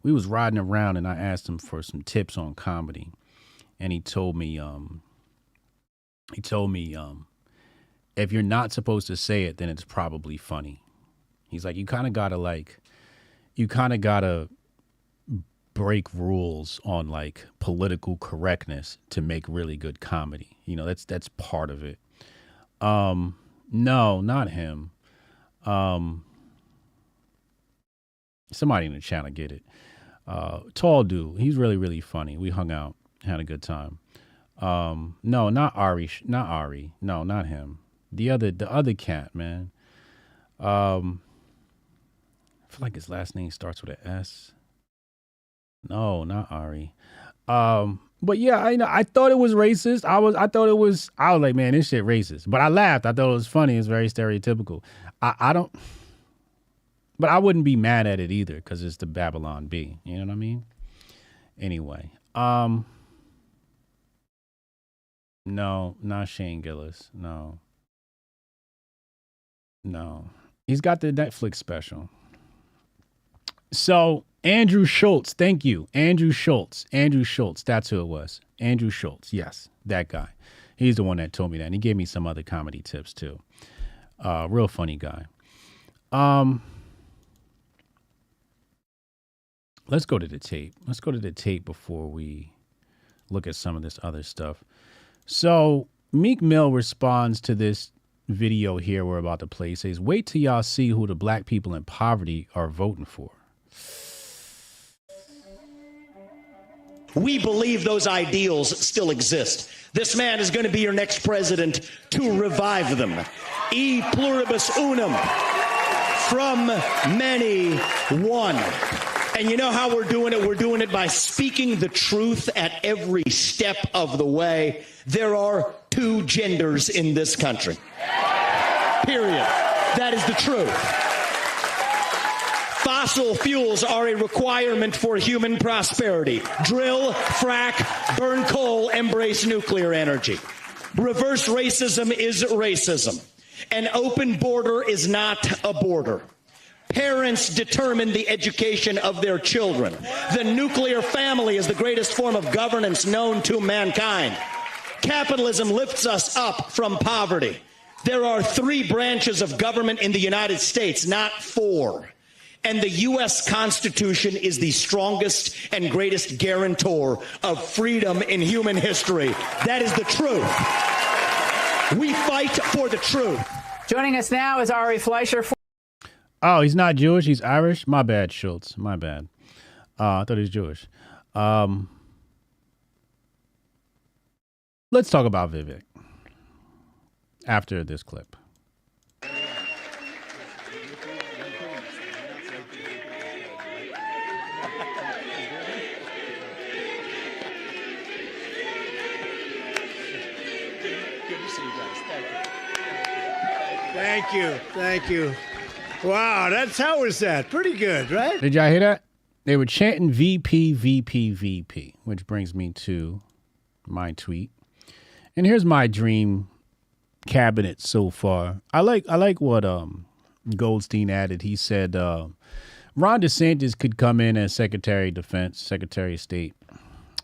We was riding around and I asked him for some tips on comedy. And he told me, if you're not supposed to say it, then it's probably funny. He's like, you kind of gotta break rules on like political correctness to make really good comedy. You know, that's part of it. No, not him. Somebody in the channel get it. Tall dude. He's really, really funny. We hung out, had a good time. No, not Ari. Not Ari. No, not him. The other cat, man. I feel like his last name starts with an S. No, not Ari. But yeah, I thought it was racist. I was like, man, this shit racist. But I laughed. I thought it was funny. It's very stereotypical. I don't, but I wouldn't be mad at it either because it's the Babylon Bee. You know what I mean? Anyway, no, not Shane Gillis. No. He's got the Netflix special. So Andrew Schultz, thank you. Andrew Schultz, that's who it was. Andrew Schultz, yes, that guy. He's the one that told me that. And he gave me some other comedy tips too. Real funny guy. Let's go to the tape. Let's go to the tape before we look at some of this other stuff. So Meek Mill responds to this video here we're about to play. He says, wait till y'all see who the black people in poverty are voting for. We believe those ideals still exist. This man is going to be your next president to revive them. E pluribus unum. From many, one. And you know how we're doing it? We're doing it by speaking the truth at every step of the way. There are two genders in this country. Period. That is the truth. Fossil fuels are a requirement for human prosperity. Drill, frack, burn coal, embrace nuclear energy. Reverse racism is racism. An open border is not a border. Parents determine the education of their children. The nuclear family is the greatest form of governance known to mankind. Capitalism lifts us up from poverty. There are 3 branches of government in the United States, not 4. And the U.S. Constitution is the strongest and greatest guarantor of freedom in human history. That is the truth. We fight for the truth. Joining us now is Ari Fleischer. Oh, he's not Jewish. He's Irish. My bad, Schultz. My bad. I thought he was Jewish. Let's talk about Vivek after this clip. Thank you. Wow, how was that? Pretty good, right? Did y'all hear that? They were chanting VP, VP, VP, which brings me to my tweet. And here's my dream cabinet so far. I like what Goldstein added. He said Ron DeSantis could come in as Secretary of Defense, Secretary of State.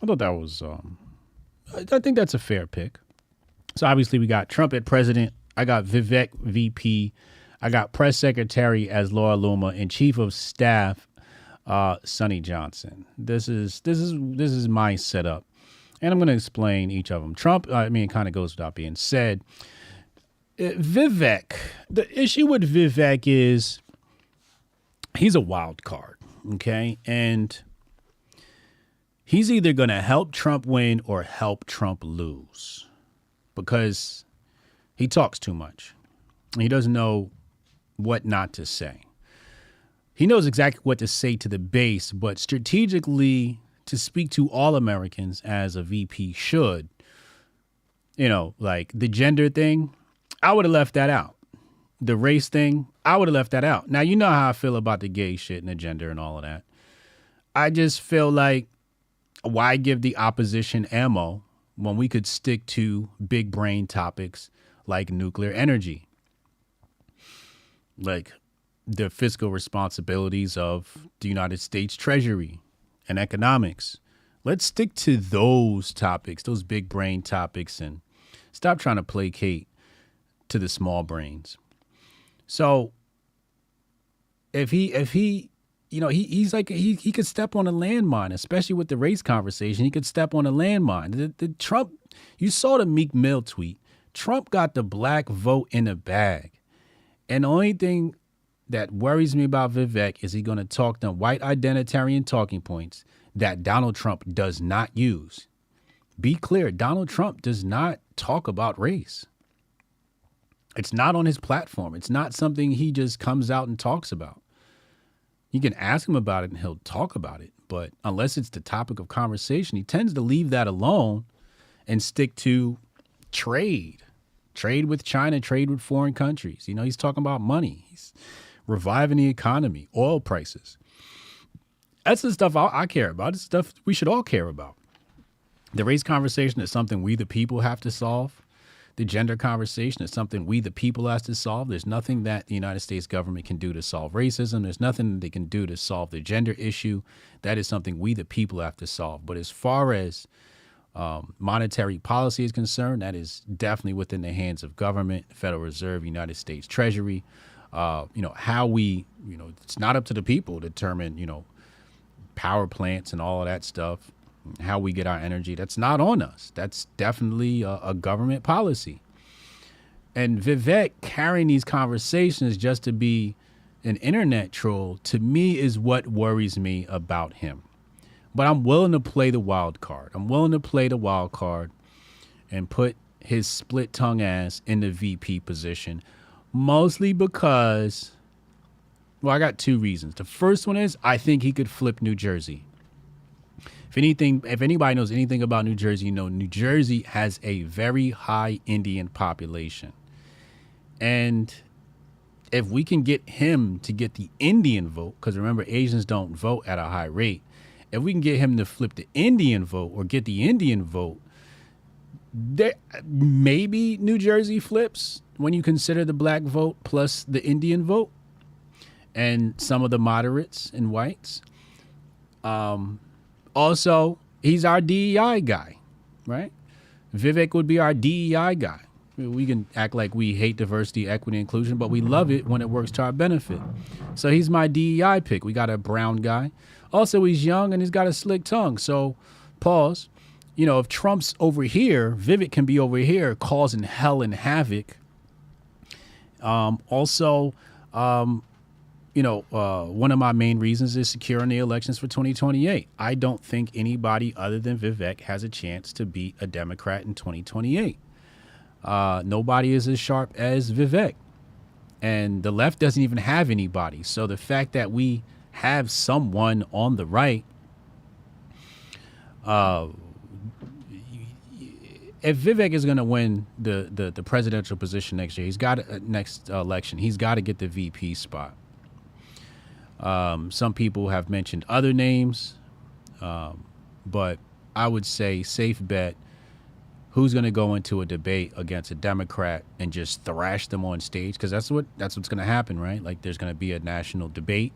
I thought that was I think that's a fair pick. So obviously we got Trump at president. I got Vivek VP. I got press secretary as Laura Loomer and chief of staff Sonny Johnson. This is my setup, and I'm going to explain each of them. Trump, it kind of goes without being said. Vivek, the issue with Vivek is he's a wild card, okay, and he's either going to help Trump win or help Trump lose because he talks too much. He doesn't know what not to say. He knows exactly what to say to the base, but strategically to speak to all Americans as a VP should, like the gender thing, I would have left that out. The race thing, I would have left that out. Now, you know how I feel about the gay shit and the gender and all of that. I just feel like, why give the opposition ammo when we could stick to big brain topics like nuclear energy, like the fiscal responsibilities of the United States Treasury and economics. Let's stick to those topics, those big brain topics, and stop trying to placate to the small brains. So if he you know, he's like, he could step on a landmine, especially with the race conversation. He could step on a landmine. The Trump, you saw the Meek Mill tweet. Trump got the black vote in the bag. And the only thing that worries me about Vivek is he going to talk them white identitarian talking points that Donald Trump does not use. Be clear, Donald Trump does not talk about race. It's not on his platform. It's not something he just comes out and talks about. You can ask him about it and he'll talk about it. But unless it's the topic of conversation, he tends to leave that alone and stick to trade with China, trade with foreign countries. You know, he's talking about money. He's reviving the economy, oil prices. That's the stuff I care about. It's stuff we should all care about. The race conversation is something we, the people, have to solve. The gender conversation is something we, the people, have to solve. There's nothing that the United States government can do to solve racism. There's nothing that they can do to solve the gender issue. That is something we, the people, have to solve. But as far as monetary policy is concerned, that is definitely within the hands of government, Federal Reserve, United States Treasury. You know, how we, you know, it's not up to the people to determine, you know, power plants and all of that stuff. How we get our energy, that's not on us. That's definitely a government policy. And Vivek carrying these conversations just to be an internet troll, to me, is what worries me about him. But I'm willing to play the wild card. I'm willing to play the wild card and put his split tongue ass in the VP position, mostly because, well, I got two reasons. The first one is I think he could flip New Jersey. If anybody knows anything about New Jersey, you know New Jersey has a very high Indian population. And if we can get him to get the Indian vote, because remember, Asians don't vote at a high rate. If we can get him to flip the Indian vote or get the Indian vote, maybe New Jersey flips when you consider the black vote plus the Indian vote and some of the moderates and whites. Also, he's our DEI guy, right? Vivek would be our DEI guy. We can act like we hate diversity, equity, inclusion, but we love it when it works to our benefit. So he's my DEI pick. We got a brown guy. Also, he's young and he's got a slick tongue. So, pause. You know, if Trump's over here, Vivek can be over here causing hell and havoc. One of my main reasons is securing the elections for 2028. I don't think anybody other than Vivek has a chance to beat a Democrat in 2028. Nobody is as sharp as Vivek. And the left doesn't even have anybody. So the fact that we have someone on the right, if Vivek is going to win the presidential position next year, next election, he's got to get the VP spot. Some people have mentioned other names, but I would say safe bet, who's going to go into a debate against a Democrat and just thrash them on stage? Because that's what's going to happen, right? Like there's going to be a national debate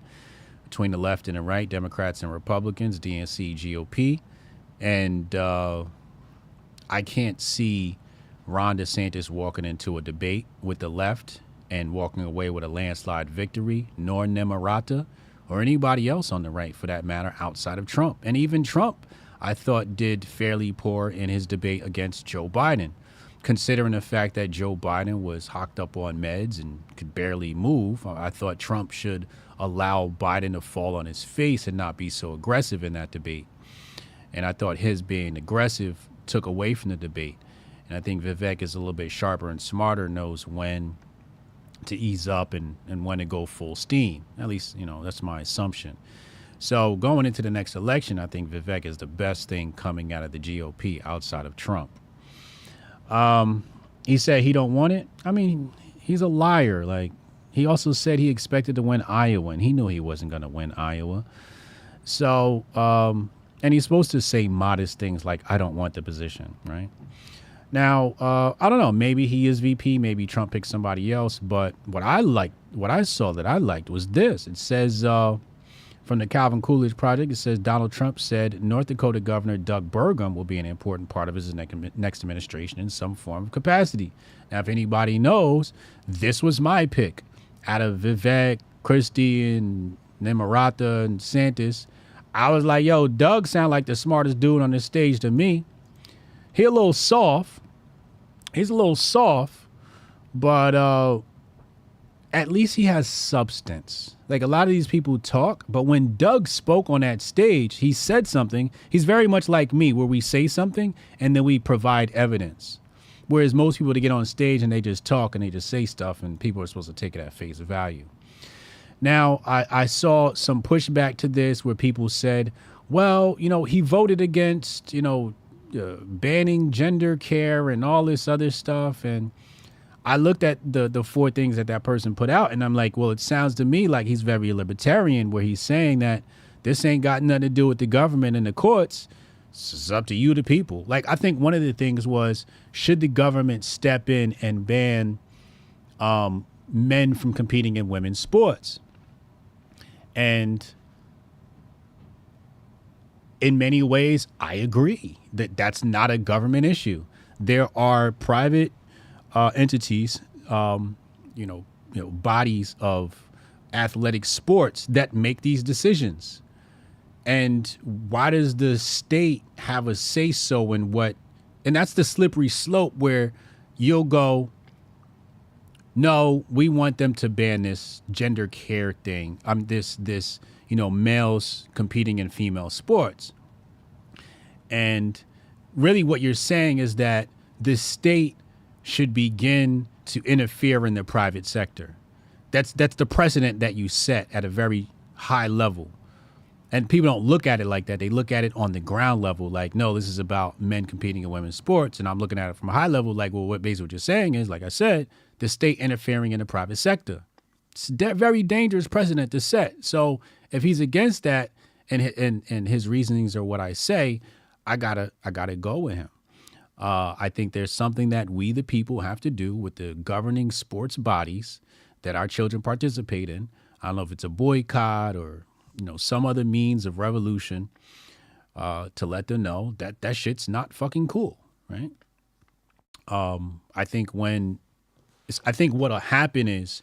between the left and the right, Democrats and Republicans, DNC, GOP. And I can't see Ron DeSantis walking into a debate with the left and walking away with a landslide victory, nor Nemarata or anybody else on the right, for that matter, outside of Trump. And even Trump, I thought, did fairly poor in his debate against Joe Biden, considering the fact that Joe Biden was hocked up on meds and could barely move. I thought Trump should allow Biden to fall on his face and not be so aggressive in that debate. And I thought his being aggressive took away from the debate. And I think Vivek is a little bit sharper and smarter, knows when to ease up and when to go full steam. At least, you know, that's my assumption. So going into the next election, I think Vivek is the best thing coming out of the GOP outside of Trump. He said he don't want it. I mean, he's a liar. Like, he also said he expected to win Iowa, and he knew he wasn't going to win Iowa. So, and he's supposed to say modest things like, I don't want the position, right? Now, I don't know, maybe he is VP, maybe Trump picked somebody else, but what I saw that I liked was this. It says, from the Calvin Coolidge Project, it says Donald Trump said North Dakota Governor Doug Burgum will be an important part of his next administration in some form of capacity. Now, if anybody knows, this was my pick. Out of Vivek, Christie, and and then Maratha and DeSantis, I was like, yo, Doug sound like the smartest dude on this stage to me. He a little soft. He's a little soft, but at least he has substance. Like, a lot of these people talk, but when Doug spoke on that stage, he said something. He's very much like me, where we say something and then we provide evidence. Whereas most people, they get on stage and they just talk and they just say stuff, and people are supposed to take it at face value. Now, I saw some pushback to this where people said, well, you know, he voted against, you know, banning gender care and all this other stuff. And I looked at the 4 things that person put out, and I'm like, well, it sounds to me like he's very libertarian, where he's saying that this ain't got nothing to do with the government and the courts. It's up to you, the people. Like, I think one of the things was, should the government step in and ban men from competing in women's sports? And in many ways, I agree that that's not a government issue. There are private entities, bodies of athletic sports that make these decisions. And why does the state have a say-so in what? And that's the slippery slope where you'll go, no, we want them to ban this gender care thing. This males competing in female sports. And really what you're saying is that the state should begin to interfere in the private sector. That's the precedent that you set at a very high level. And people don't look at it like that. They look at it on the ground level, like, no, this is about men competing in women's sports. And I'm looking at it from a high level, like, well, basically what you're saying is, like I said, the state interfering in the private sector. It's a very dangerous precedent to set. So if he's against that and his reasonings are what I say, I gotta go with him. I think there's something that we, the people, have to do with the governing sports bodies that our children participate in. I don't know if it's a boycott or, some other means of revolution, to let them know that that shit's not fucking cool, right? I think what'll happen is,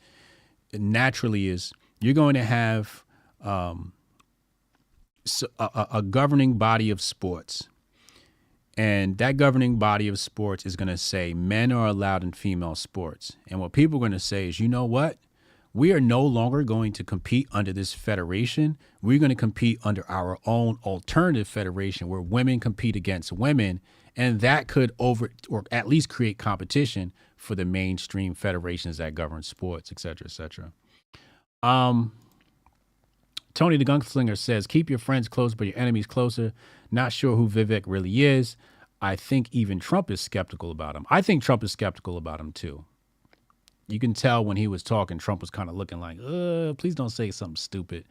naturally, is you're going to have a governing body of sports. And that governing body of sports is going to say men are allowed in female sports. And what people are going to say is, you know what? We are no longer going to compete under this federation. We're going to compete under our own alternative federation where women compete against women. And that could or at least create competition for the mainstream federations that govern sports, et cetera, et cetera. Tony the Gunslinger says, keep your friends close, but your enemies closer. Not sure who Vivek really is. I think even Trump is skeptical about him. I think Trump is skeptical about him, too. You can tell when he was talking, Trump was kind of looking like, please don't say something stupid.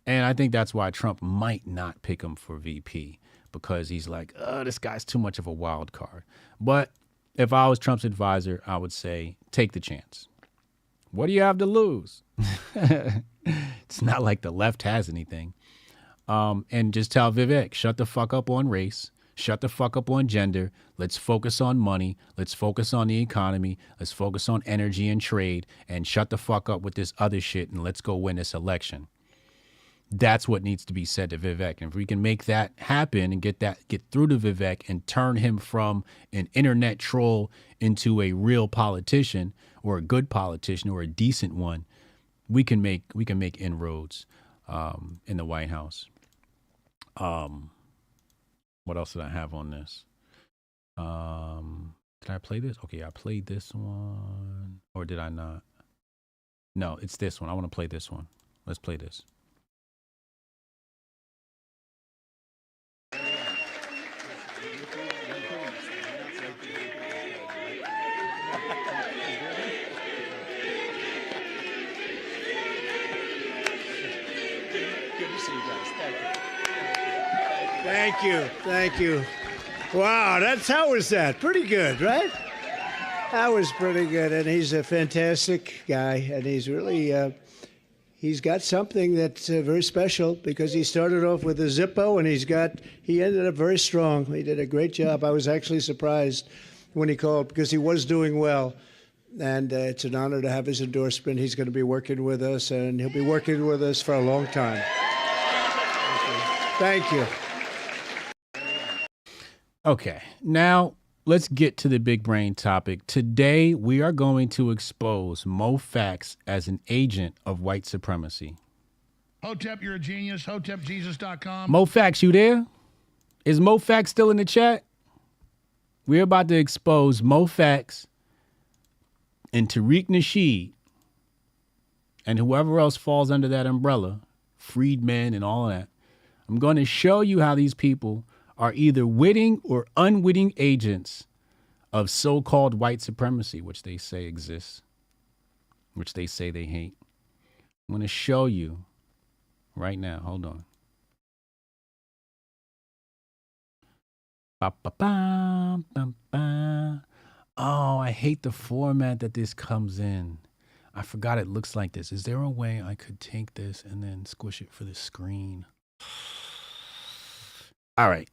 And I think that's why Trump might not pick him for VP, because he's like, this guy's too much of a wild card. But if I was Trump's advisor, I would say, take the chance. What do you have to lose? It's not like the left has anything. And just tell Vivek, shut the fuck up on race. Shut the fuck up on gender. Let's focus on money. Let's focus on the economy. Let's focus on energy and trade, and shut the fuck up with this other shit, and let's go win this election. That's what needs to be said to Vivek. And if we can make that happen and get through to Vivek and turn him from an internet troll into a real politician, or a good politician, or a decent one, we can make inroads in the White House. What else did I have on this? Did I play this? Okay, I played this one. Or did I not? No, it's this one. I want to play this one. Let's play this. Thank you. Wow, how was that? Pretty good, right? That was pretty good, and he's a fantastic guy, and he's really, he's got something that's very special, because he started off with a Zippo, and he ended up very strong. He did a great job. I was actually surprised when he called, because he was doing well. And it's an honor to have his endorsement. He's going to be working with us, and he'll be working with us for a long time. Thank you. Okay, now let's get to the big brain topic. Today, we are going to expose Mo Fax as an agent of white supremacy. Hotep, you're a genius. HotepJesus.com. Mo Fax, you there? Is Mo Fax still in the chat? We're about to expose Mo Fax and Tariq Nasheed and whoever else falls under that umbrella, freedmen and all of that. I'm going to show you how these people are either witting or unwitting agents of so-called white supremacy, which they say exists, which they say they hate. I'm going to show you right now. Hold on. Oh, I hate the format that this comes in. I forgot it looks like this. Is there a way I could take this and then squish it for the screen? All right.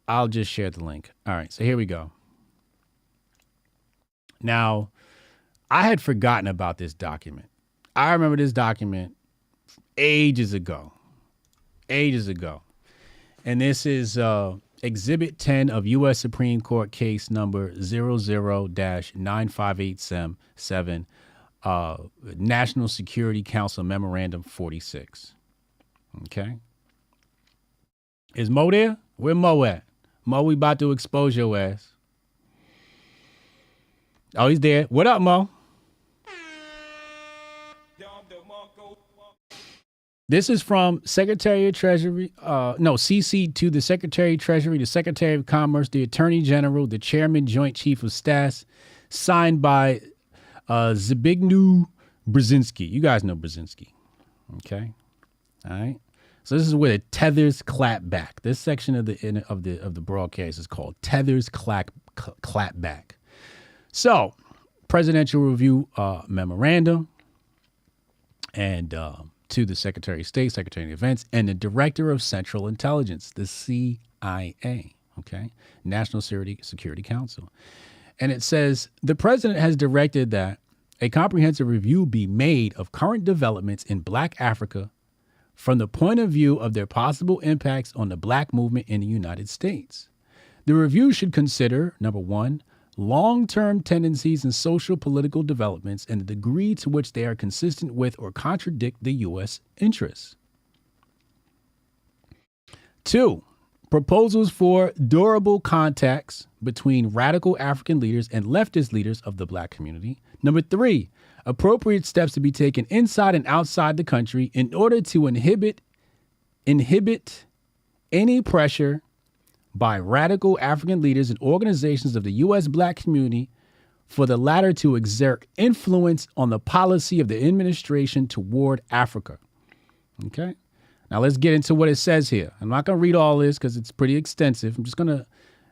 I'll just share the link. All right. So here we go. Now, I had forgotten about this document. I remember this document ages ago. And this is Exhibit 10 of U.S. Supreme Court case number 00-95877, National Security Council Memorandum 46. Okay. Is Mo there? Where Mo at? Mo, we about to expose your ass. Oh, he's there. What up, Mo? This is from Secretary of Treasury, CC to the Secretary of Treasury, the Secretary of Commerce, the Attorney General, the Chairman, Joint Chief of Staff, signed by Zbigniew Brzezinski. You guys know Brzezinski. Okay. All right. So this is where the tethers clap back. This section of the broadcast is called Tethers clap back. So, Presidential Review Memorandum, and to the Secretary of State, Secretary of Defense, and the Director of Central Intelligence, the CIA, okay, National Security Council. And it says, the president has directed that a comprehensive review be made of current developments in Black Africa from the point of view of their possible impacts on the Black movement in the United States. The review should consider, number one, long-term tendencies in social political developments and the degree to which they are consistent with or contradict the U.S. interests. 2, proposals for durable contacts between radical African leaders and leftist leaders of the Black community. Number 3, appropriate steps to be taken inside and outside the country in order to inhibit any pressure by radical African leaders and organizations of the U.S. Black community for the latter to exert influence on the policy of the administration toward Africa. Okay. Now let's get into what it says here. I'm not going to read all this because it's pretty extensive. I'm just going to,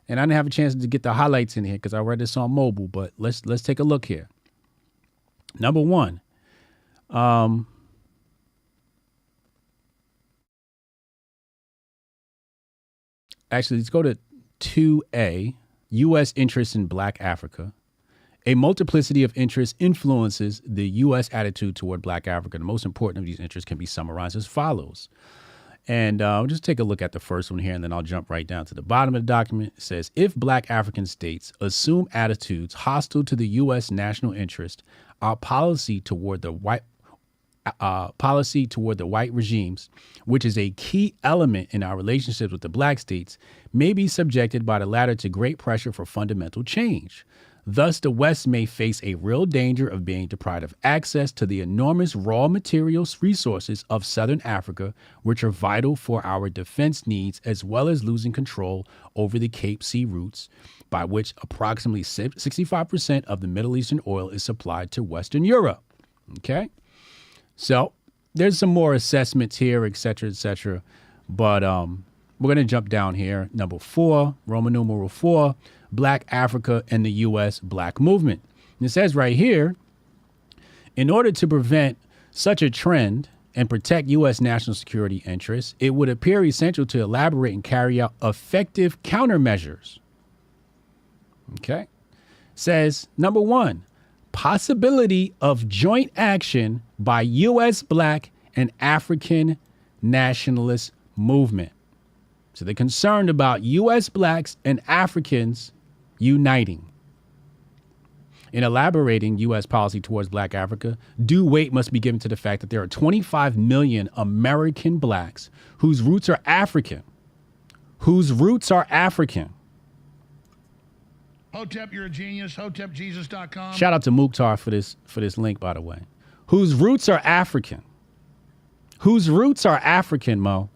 and I didn't have a chance to get the highlights in here because I read this on mobile, but let's take a look here. Number 1, actually, let's go to 2A, U.S. interests in Black Africa. A multiplicity of interests influences the U.S. attitude toward Black Africa. The most important of these interests can be summarized as follows. And I'll just take a look at the first one here, and then I'll jump right down to the bottom of the document. It says, if Black African states assume attitudes hostile to the U.S. national interest, our policy toward the white regimes, which is a key element in our relationships with the Black states, may be subjected by the latter to great pressure for fundamental change. Thus, the West may face a real danger of being deprived of access to the enormous raw materials resources of Southern Africa, which are vital for our defense needs, as well as losing control over the Cape Sea routes, by which approximately 65% of the Middle Eastern oil is supplied to Western Europe. Okay? So there's some more assessments here, et cetera, but we're going to jump down here. Number 4, Roman numeral 4, Black Africa and the U.S. Black movement. And it says right here, in order to prevent such a trend and protect U.S. national security interests, it would appear essential to elaborate and carry out effective countermeasures. Okay. Says, number 1, possibility of joint action by U.S. Black and African nationalist movement. So they're concerned about U.S. Blacks and Africans uniting. In elaborating U.S. policy towards Black Africa, due weight must be given to the fact that there are 25 million American Blacks whose roots are African. Hotep, you're a genius. HotepJesus.com. Shout out to Mukhtar for this link, by the way. Whose roots are African. Mo.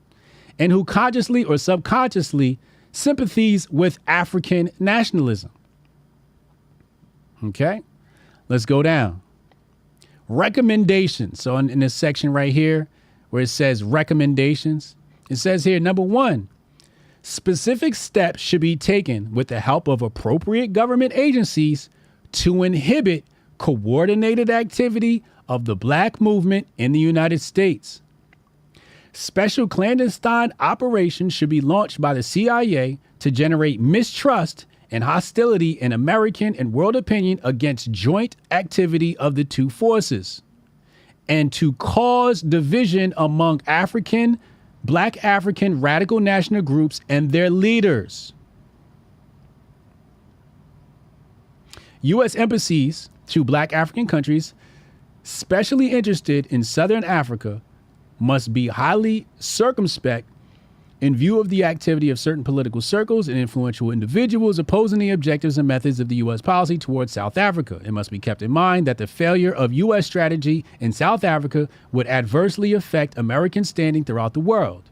And who consciously or subconsciously sympathies with African nationalism. Okay, let's go down. Recommendations. So in this section right here, where it says recommendations, it says here, number 1, specific steps should be taken with the help of appropriate government agencies to inhibit coordinated activity of the Black movement in the United States. Special clandestine operations should be launched by the CIA to generate mistrust and hostility in American and world opinion against joint activity of the two forces, and to cause division among Black African radical national groups and their leaders. U.S. embassies to Black African countries specially interested in Southern Africa must be highly circumspect in view of the activity of certain political circles and influential individuals opposing the objectives and methods of the U.S. policy towards South Africa. It must be kept in mind that the failure of U.S. strategy in South Africa would adversely affect American standing throughout the world.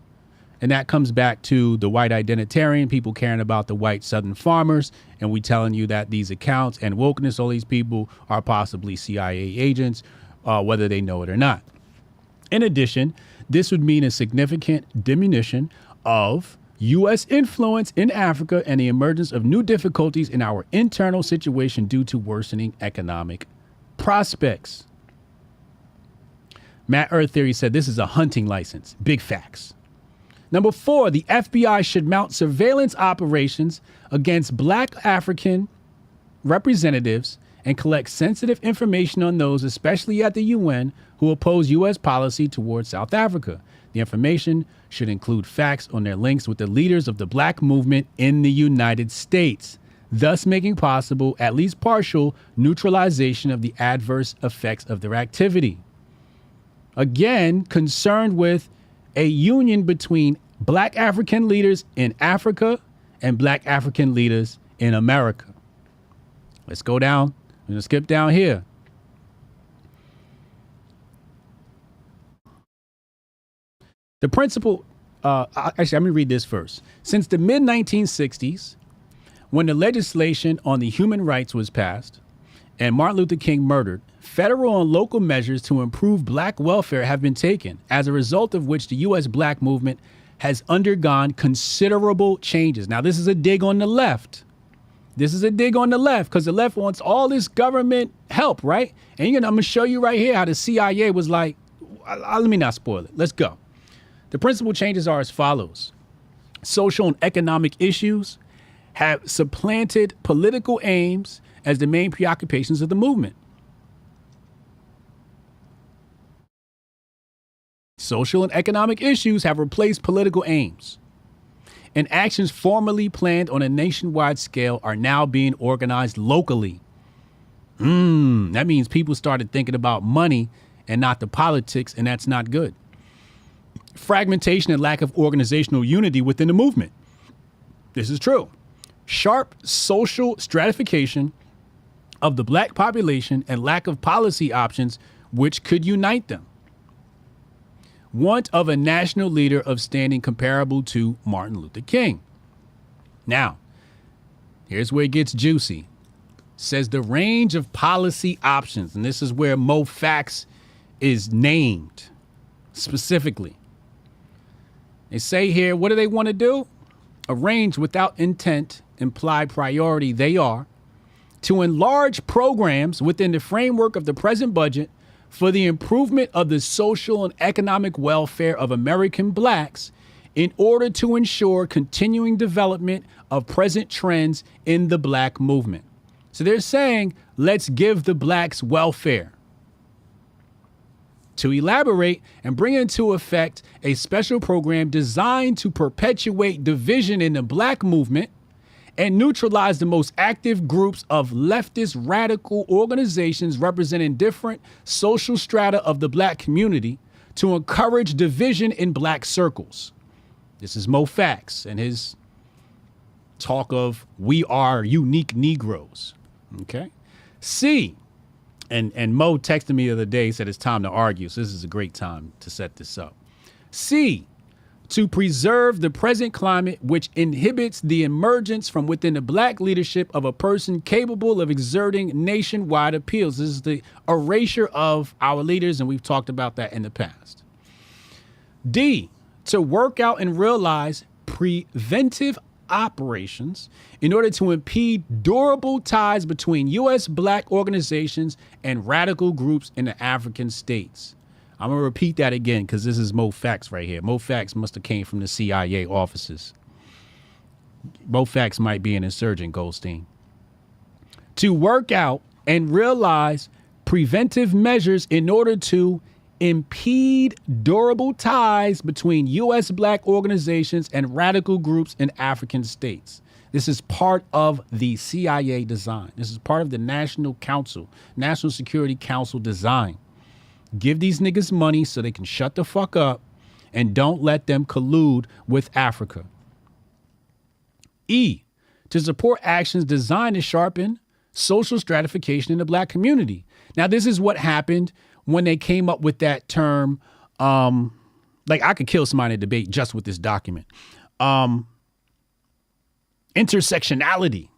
And that comes back to the white identitarian, people caring about the white Southern farmers, and we telling you that these accounts and wokeness, all these people are possibly CIA agents, whether they know it or not. In addition, this would mean a significant diminution of U.S. influence in Africa and the emergence of new difficulties in our internal situation due to worsening economic prospects. Matt Earth Theory said this is a hunting license. Big facts. Number 4, the FBI should mount surveillance operations against Black African representatives and collect sensitive information on those, especially at the UN, who oppose U.S. policy towards South Africa. The information should include facts on their links with the leaders of the Black movement in the United States, thus making possible at least partial neutralization of the adverse effects of their activity. Again, concerned with a union between Black African leaders in Africa and Black African leaders in America. Let's go down. I'm going to skip down here. The principle, actually, let me read this first. Since the mid-1960s, when the legislation on the human rights was passed and Martin Luther King murdered, federal and local measures to improve Black welfare have been taken, as a result of which the U.S. Black movement has undergone considerable changes. Now, this is a dig on the left. This is a dig on the left because the left wants all this government help, right? And I'm going to show you right here how the CIA was like, let me not spoil it. Let's go. The principal changes are as follows. Social and economic issues have supplanted political aims as the main preoccupations of the movement. Social and economic issues have replaced political aims, and actions formerly planned on a nationwide scale are now being organized locally. That means people started thinking about money and not the politics, and that's not good. Fragmentation and lack of organizational unity within the movement. This is true. Sharp social stratification of the Black population and lack of policy options which could unite them. Want of a national leader of standing comparable to Martin Luther King. Now, here's where it gets juicy. Says the range of policy options, and this is where Mo Facts is named specifically. They say here, what do they want to do? Arrange without intent, implied priority, they are to enlarge programs within the framework of the present budget for the improvement of the social and economic welfare of American Blacks in order to ensure continuing development of present trends in the Black movement. So they're saying let's give the blacks welfare. To elaborate and bring into effect a special program designed to perpetuate division in the black movement and neutralize the most active groups of leftist radical organizations representing different social strata of the black community to encourage division in black circles. This is Mo Fax and his talk of we are unique Negroes. Okay. C, and Mo texted me the other day, said it's time to argue. So this is a great time to set this up. C, to preserve the present climate which inhibits the emergence from within the black leadership of a person capable of exerting nationwide appeals. This is the erasure of our leaders, and we've talked about that in the past. D, to work out and realize preventive operations in order to impede durable ties between U.S. black organizations and radical groups in the African states. I'm going to repeat that again because this is Mo Fax right here. Mo Fax must have came from the CIA offices. Mo Fax might be an insurgent, Goldstein. To work out and realize preventive measures in order to impede durable ties between U.S. black organizations and radical groups in African states. This is part of the CIA design. This is part of the National Security Council design. Give these niggas money so they can shut the fuck up and don't let them collude with Africa. E, to support actions designed to sharpen social stratification in the black community. Now, this is what happened when they came up with that term. Like I could kill somebody in a debate just with this document. Intersectionality.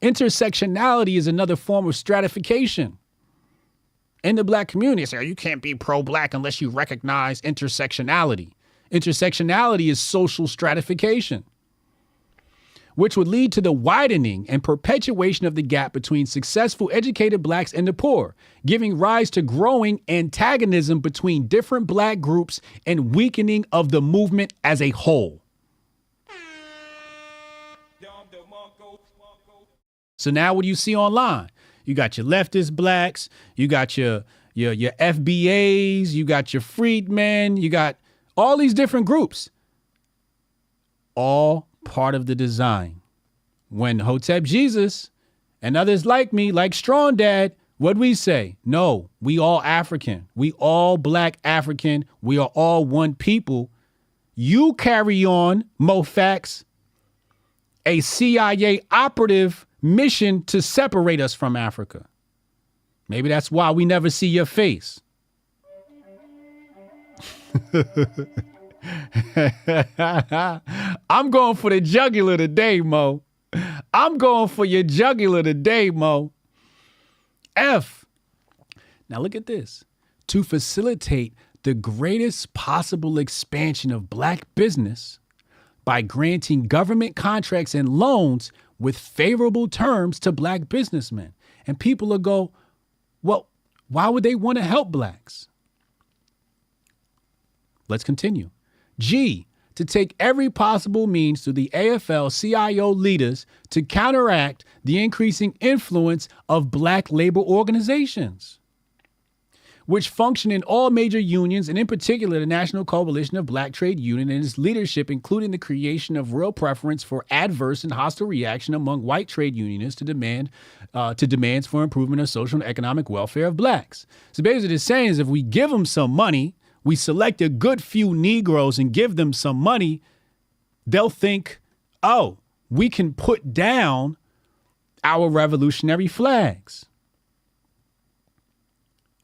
Intersectionality is another form of stratification in the black community. So you can't be pro-black unless you recognize intersectionality. Intersectionality is social stratification, which would lead to the widening and perpetuation of the gap between successful educated blacks and the poor, giving rise to growing antagonism between different black groups and weakening of the movement as a whole. So now what do you see online? You got your leftist blacks, you got your FBAs, you got your freedmen, you got all these different groups. All part of the design. When Hotep Jesus and others like me, like Strong Dad, what'd we say? No, we all African. We all black African. We are all one people. You carry on, Mo Fax, a CIA operative mission to separate us from Africa. Maybe that's why we never see your face. I'm going for the jugular today, Mo. I'm going for your jugular today, Mo. F. Now look at this. To facilitate the greatest possible expansion of black business by granting government contracts and loans with favorable terms to black businessmen. And people will go, well, why would they want to help blacks? Let's continue. G, to take every possible means through the AFL-CIO leaders to counteract the increasing influence of black labor organizations, which function in all major unions, and in particular the National Coalition of Black Trade Union and its leadership, including the creation of real preference for adverse and hostile reaction among white trade unionists to demands for improvement of social and economic welfare of blacks. So basically what it's saying is if we give them some money, we select a good few Negroes and give them some money, they'll think, oh, we can put down our revolutionary flags.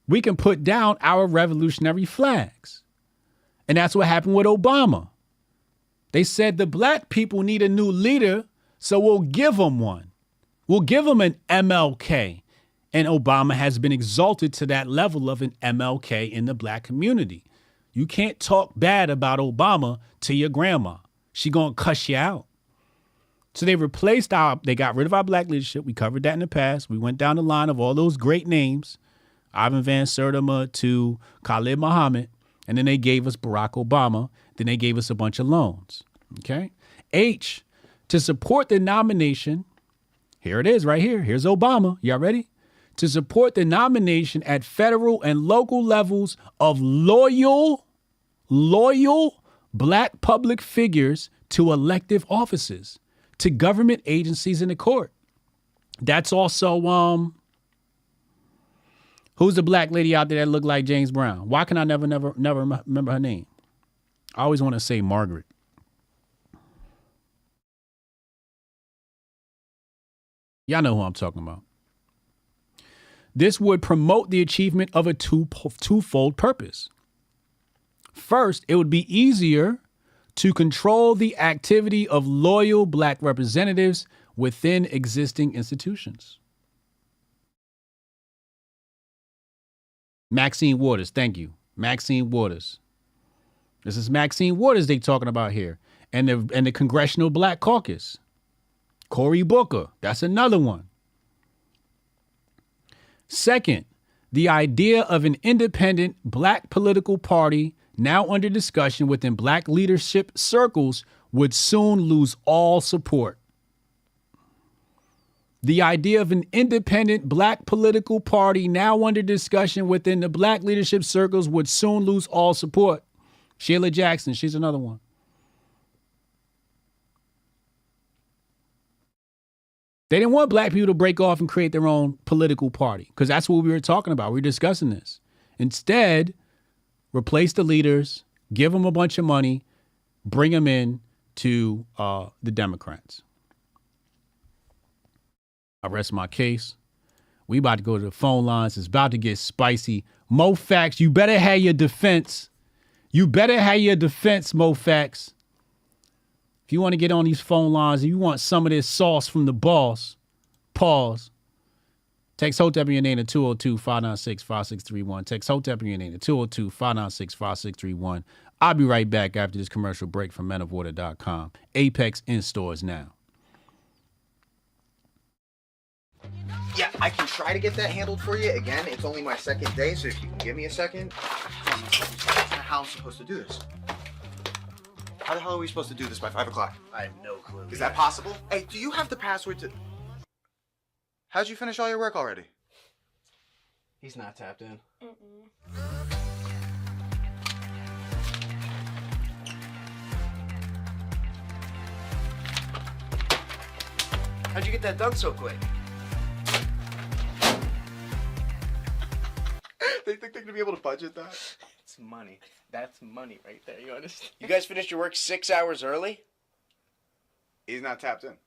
We can put down our revolutionary flags. And that's what happened with Obama. They said the black people need a new leader, so we'll give them one. We'll give them an MLK. And Obama has been exalted to that level of an MLK in the black community. You can't talk bad about Obama to your grandma. She gonna cuss you out. So they got rid of our black leadership. We covered that in the past. We went down the line of all those great names. Ivan Van Sertima to Khalid Muhammad, and then they gave us Barack Obama. Then they gave us a bunch of loans. Okay. H, to support the nomination. Here it is right here. Here's Obama. Y'all ready? to support the nomination at federal and local levels of loyal black public figures to elective offices, to government agencies and the court. That's also, who's the black lady out there that looked like James Brown? Why can I never remember her name? I always want to say Margaret. Y'all know who I'm talking about. This would promote the achievement of a twofold purpose. First, it would be easier to control the activity of loyal black representatives within existing institutions. Maxine Waters, thank you. Maxine Waters. This is Maxine Waters they talking about here. And the Congressional Black Caucus. Cory Booker, that's another one. Second, the idea of an independent black political party now under discussion within black leadership circles would soon lose all support. The idea of an independent black political party now under discussion within the black leadership circles would soon lose all support. Sheila Jackson, she's another one. They didn't want black people to break off and create their own political party because that's what we were talking about. We were discussing this. Instead, replace the leaders, give them a bunch of money, bring them in to the Democrats. I rest my case. We about to go to the phone lines. It's about to get spicy. Mo Facts, you better have your defense. You better have your defense, Mo Facts. If you want to get on these phone lines and you want some of this sauce from the boss, pause. Text Hotep in your name to 202-596-5631. Text Hotep in your name to 202-596-5631. I'll be right back after this commercial break from menofwater.com. Apex in stores now. Yeah, I can try to get that handled for you. Again, it's only my second day, so if you can give me a second. How am I supposed to do this? How the hell are we supposed to do this by 5 o'clock? I have no clue. Is that possible? Hey, do you have the password to... How'd you finish all your work already? He's not tapped in. How'd you get that done so quick? They think they're gonna be able to budget that? It's money. That's money right there, you understand? You guys finished your work 6 hours early? He's not tapped in.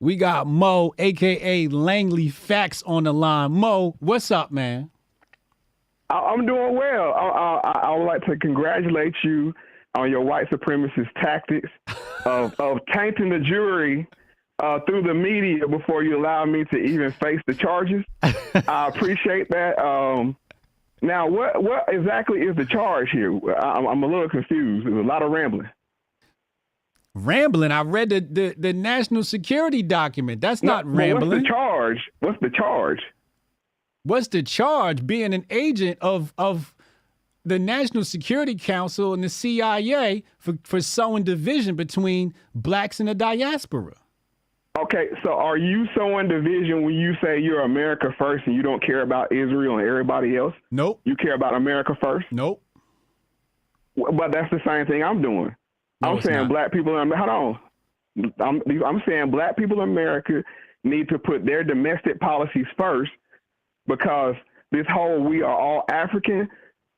We got Mo, a.k.a. Langley Facts on the line. Mo, what's up, man? I'm doing well. I would like to congratulate you on your white supremacist tactics of tainting the jury through the media before you allow me to even face the charges. I appreciate that. Now, what exactly is the charge here? I'm a little confused. There's a lot of rambling. Rambling? I read the national security document. That's not rambling. What's the charge? What's the charge? What's the charge? Being an agent of the National Security Council and the CIA for sowing division between blacks and the diaspora. Okay, so are you sowing division when you say you're America first and you don't care about Israel and everybody else? Nope. You care about America first? Nope. But that's the same thing I'm doing. No, I'm saying not. black people in hold on. I'm saying black people in America need to put their domestic policies first, because this whole we are all African,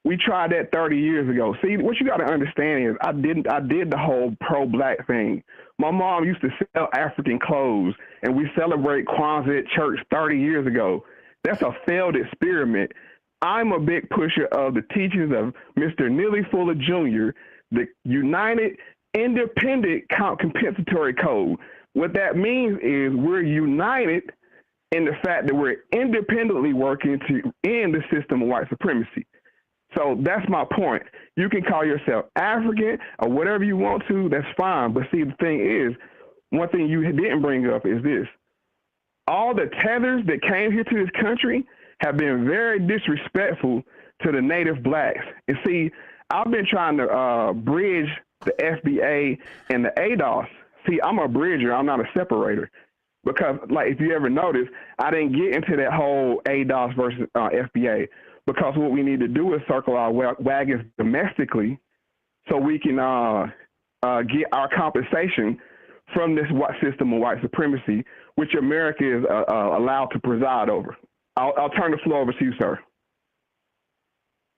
we tried that 30 years ago. See, what you got to understand is I did the whole pro-black thing. My mom used to sell African clothes, and we celebrate Kwanzaa at church 30 years ago. That's a failed experiment. I'm a big pusher of the teachings of Mr. Neely Fuller Jr., the United Independent Compensatory Code. What that means is we're united in the fact that we're independently working to end the system of white supremacy. So that's my point. You can call yourself African or whatever you want to, that's fine. But see, the thing is, one thing you didn't bring up is this. All the tethers that came here to this country, have been very disrespectful to the native blacks. And see, I've been trying to bridge the FBA and the ADOS. See, I'm a bridger. I'm not a separator. Because, like, if you ever notice, I didn't get into that whole ADOS versus FBA, because what we need to do is circle our wagons domestically so we can get our compensation from this system of white supremacy, which America is allowed to preside over. I'll turn the floor over to you, sir.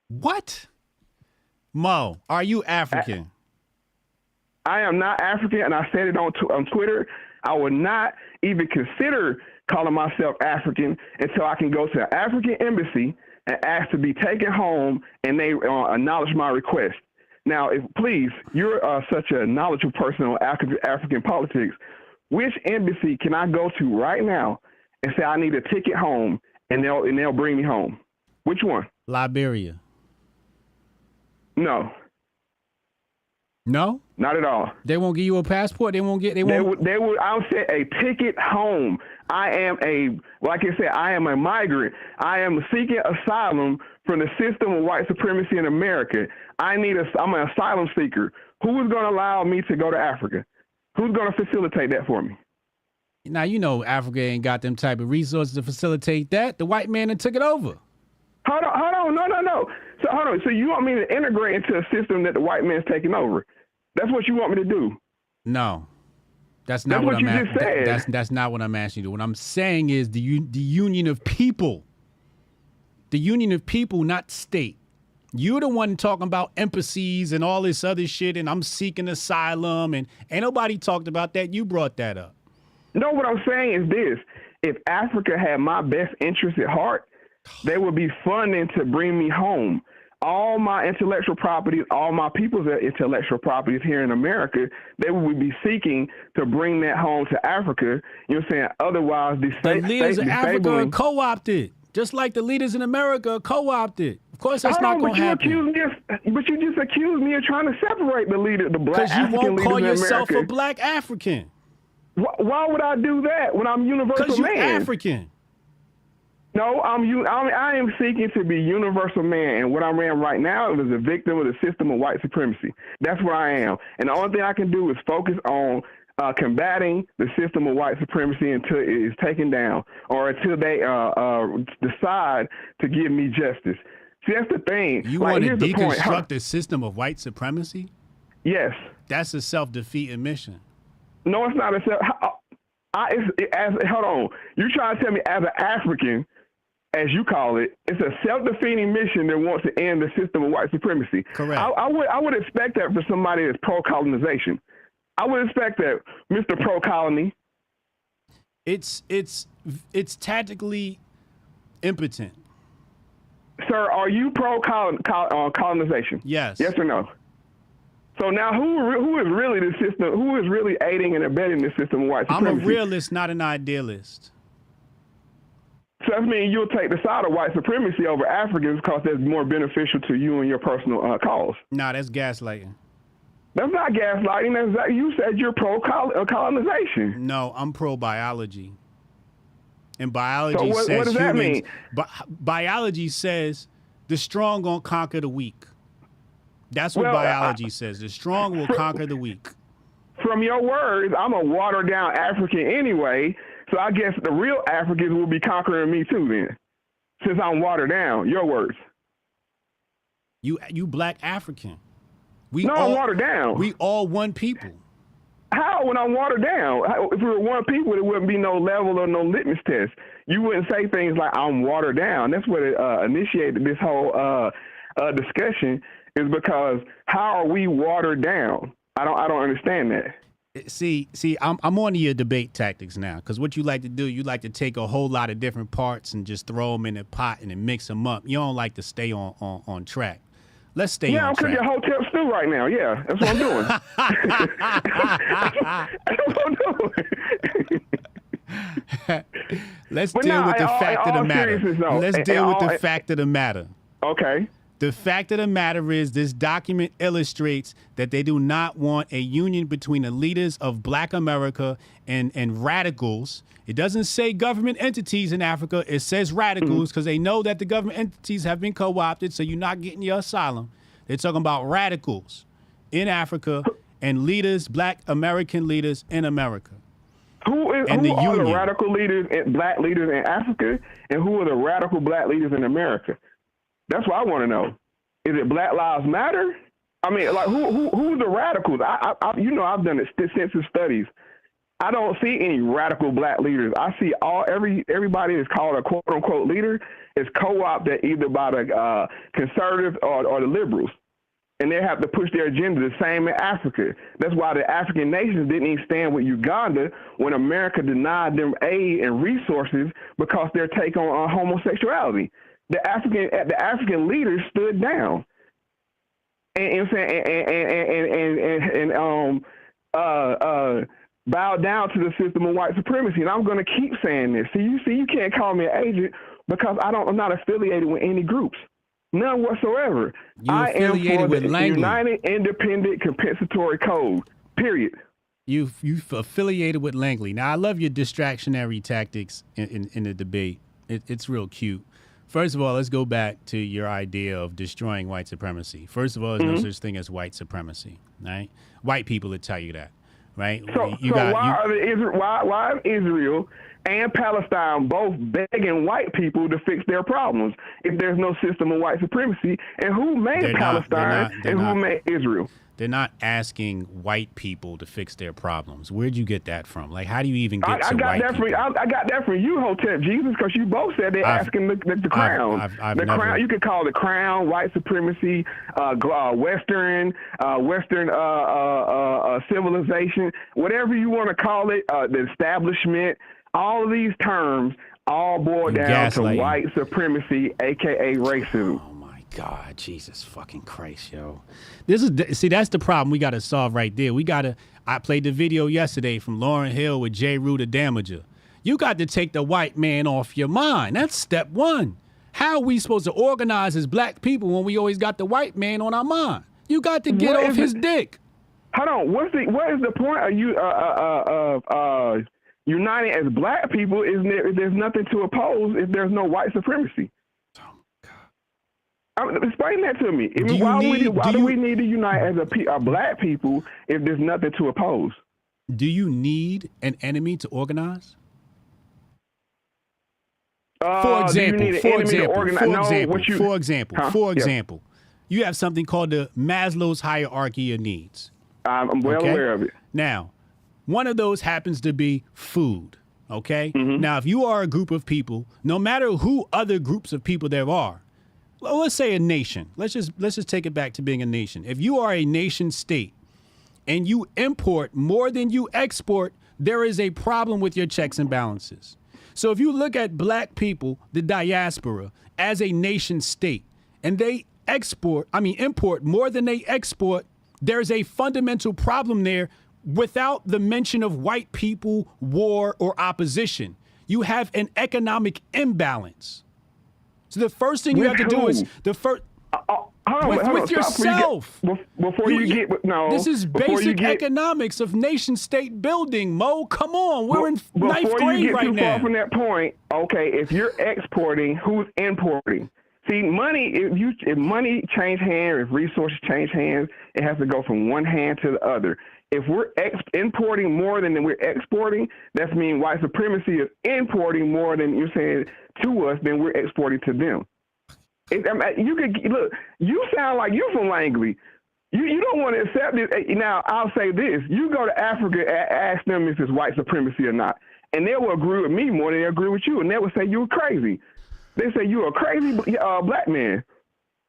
What? Mo, are you African? I am not African, and I said it on Twitter. I would not even consider calling myself African until I can go to an African embassy and ask to be taken home, and they acknowledge my request. Now, please, you're such a knowledgeable person on African politics. Which embassy can I go to right now and say I need a ticket home, and they'll bring me home? Which one? Liberia. No. No? Not at all. They won't give you a passport? They won't. They would. I'll say a ticket home. I am like I said, I am a migrant. I am seeking asylum from the system of white supremacy in America. I'm an asylum seeker. Who is going to allow me to go to Africa? Who's going to facilitate that for me? Now, you know Africa ain't got them type of resources to facilitate that. The white man that took it over. Hold on. No. So hold on. So you want me to integrate into a system that the white man's taking over? That's what you want me to do? No. That's not what I'm asking. That's not what I'm asking you to do. What I'm saying is the union of people. The union of people, not state. You're the one talking about embassies and all this other shit, and I'm seeking asylum, and ain't nobody talked about that. You brought that up. No, what I'm saying is this. If Africa had my best interest at heart, they would be funding to bring me home. All my intellectual property, all my people's intellectual properties here in America, they would be seeking to bring that home to Africa. You know what I'm saying? Otherwise, the leaders of Africa are co-opted, just like the leaders in America are co-opted. Of course, that's not going to happen. But you just accused me of trying to separate the black African leaders in America. Because you won't call yourself a black African. Why would I do that when I'm universal man? Because you're African. No, I am seeking to be universal man, and what I am right now is a victim of the system of white supremacy. That's what I am, and the only thing I can do is focus on combating the system of white supremacy until it is taken down, or until they decide to give me justice. See, that's the thing. You want to deconstruct the system of white supremacy? Yes. That's a self-defeating mission. No, it's not a hold on. You're trying to tell me as an African, as you call it, it's a self-defeating mission that wants to end the system of white supremacy. Correct. I would expect that for somebody that's pro-colonization. I would expect that, Mr. Pro-colony. It's tactically impotent. Sir, are you pro-colonization? Yes. Yes or no? So now who is really the system? Who is really aiding and abetting the system of white supremacy? I'm a realist, not an idealist. So that means you'll take the side of white supremacy over Africans because that's more beneficial to you and your personal cause. Nah, that's gaslighting. That's not gaslighting. You said you're pro-colonization. No, I'm pro-biology. And biology says what does that mean? Biology says the strong gonna conquer the weak. That's what biology says. The strong will conquer the weak. From your words, I'm a watered-down African anyway, so I guess the real Africans will be conquering me too then, since I'm watered down. Your words. You black African. I'm watered down. We all one people. How when I'm watered down? If we were one people, there wouldn't be no level or no litmus test. You wouldn't say things like I'm watered down. That's what initiated this whole discussion. Is because how are we watered down? I don't understand that. See, I'm on to your debate tactics now, because what you like to do, you like to take a whole lot of different parts and just throw them in a pot and then mix them up. You don't like to stay on track. Let's stay on track. Yeah, I'm cooking Hotep stew right now. Yeah, that's what I'm doing. That's what I'm doing. Let's deal with the fact of the matter. Let's deal with the fact of the matter. Okay. The fact of the matter is this document illustrates that they do not want a union between the leaders of Black America and radicals. It doesn't say government entities in Africa. It says radicals because they know that the government entities have been co-opted, so you're not getting your asylum. They're talking about radicals in Africa and leaders, Black American leaders in America. Who are the radical leaders, Black leaders in Africa, and who are the radical Black leaders in America? That's what I want to know. Is it Black Lives Matter? I mean, like who's the radicals? I've done extensive studies. I don't see any radical Black leaders. I see everybody that's called a quote unquote leader is co-opted either by the conservatives or the liberals, and they have to push their agenda the same in Africa. That's why the African nations didn't even stand with Uganda when America denied them aid and resources because their take on homosexuality. The African leaders stood down and bowed down to the system of white supremacy. And I'm going to keep saying this. You can't call me an agent because I'm not affiliated with any groups, none whatsoever. I am for the United Independent Compensatory Code. Period. You've affiliated with Langley. Now I love your distractionary tactics in the debate. It's real cute. First of all, let's go back to your idea of destroying white supremacy. First of all, there's no such thing as white supremacy, right? White people would tell you that, right? Why is Israel and Palestine both begging white people to fix their problems if there's no system of white supremacy? And who made Palestine and who made Israel? They're not asking white people to fix their problems. Where'd you get that from? Like, how do you even get to white people? I got that from you, Hotep Jesus, because you both said they're asking the crown. Crown. You could call the crown white supremacy, Western civilization, whatever you want to call it, the establishment. All of these terms all boil down to white supremacy, aka racism. God, Jesus fucking Christ, yo. That's the problem we got to solve right there. I played the video yesterday from Lauryn Hill with J. Rue the Damager. You got to take the white man off your mind. That's step one. How are we supposed to organize as Black people when we always got the white man on our mind? You got to get off his dick. Hold on. What is the point of you uniting as Black people? If there's nothing to oppose if there's no white supremacy? Explain that to me. Why do we need to unite as a Black people if there's nothing to oppose? Do you need an enemy to organize? For example, you have something called the Maslow's hierarchy of needs. I'm well aware of it. Now, one of those happens to be food. Okay. Now, if you are a group of people, no matter who other groups of people there are, let's say a nation. Let's just take it back to being a nation. If you are a nation state and you import more than you export, there is a problem with your checks and balances. So if you look at Black people, the diaspora, as a nation state, and they import more than they export, there's a fundamental problem there without the mention of white people, war, or opposition. You have an economic imbalance. So the first thing you have to do is with yourself. This is basic economics of nation state building, Mo. Come on, we're in ninth grade right now. Before you get too far from that point, okay, if you're exporting, who's importing? See, money, if money change hands, if resources change hands, it has to go from one hand to the other. If we're importing more than we're exporting, that means white supremacy is importing more than you're saying to us than we're exporting to them. You sound like you're from Langley. You don't want to accept this. Now, I'll say this. You go to Africa and ask them if it's white supremacy or not, and they will agree with me more than they agree with you, and they will say you're crazy. They say you're a crazy Black man.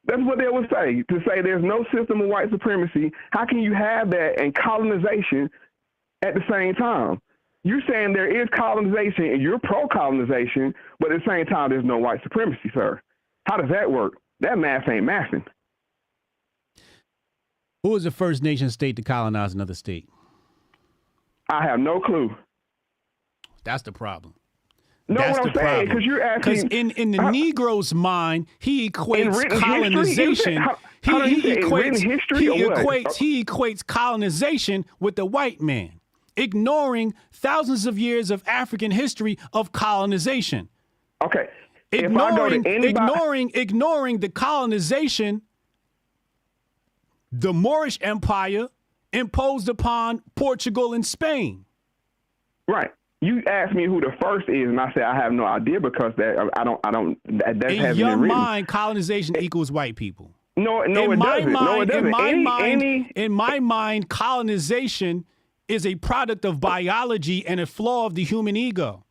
That's what they would say, to say there's no system of white supremacy. How can you have that and colonization at the same time? You're saying there is colonization and you're pro-colonization, but at the same time, there's no white supremacy, sir. How does that work? That math ain't mathing. Who was the first nation state to colonize another state? I have no clue. That's the problem. No, That's what I'm the saying, problem. because you're asking. Because in the Negro's mind, he equates written colonization. He equates colonization with the white man, ignoring thousands of years of African history of colonization. Okay. Ignoring the colonization the Moorish Empire imposed upon Portugal and Spain. Right. You asked me who the first is, and I said I have no idea because that hasn't been written. In your mind, colonization equals white people. No, it doesn't. In my mind, colonization is a product of biology and a flaw of the human ego.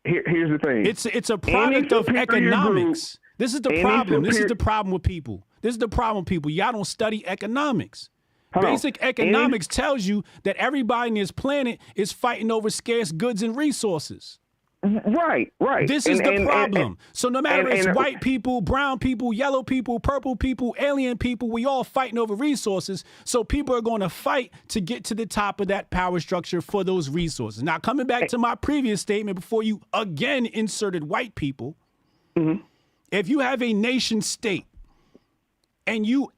Here's the thing. It's a product of economics. This is the problem. This is the problem with people. This is the problem with people. Y'all don't study economics. Basic economics tells you that everybody on this planet is fighting over scarce goods and resources. Right. This is the problem. So no matter if it's white people, brown people, yellow people, purple people, alien people, we all fighting over resources. So people are going to fight to get to the top of that power structure for those resources. Now, coming back to my previous statement before you again inserted white people, if you have a nation state and you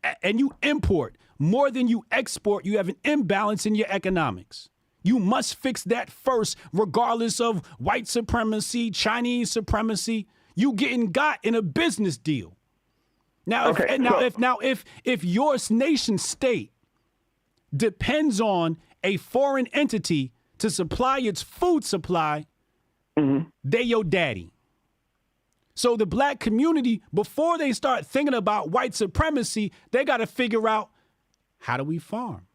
import more than you export, you have an imbalance in your economics. You must fix that first, regardless of white supremacy, Chinese supremacy. You getting got in a business deal. Now, if your nation state depends on a foreign entity to supply its food supply, they your daddy. So the black community, before they start thinking about white supremacy, they got to figure out, how do we farm?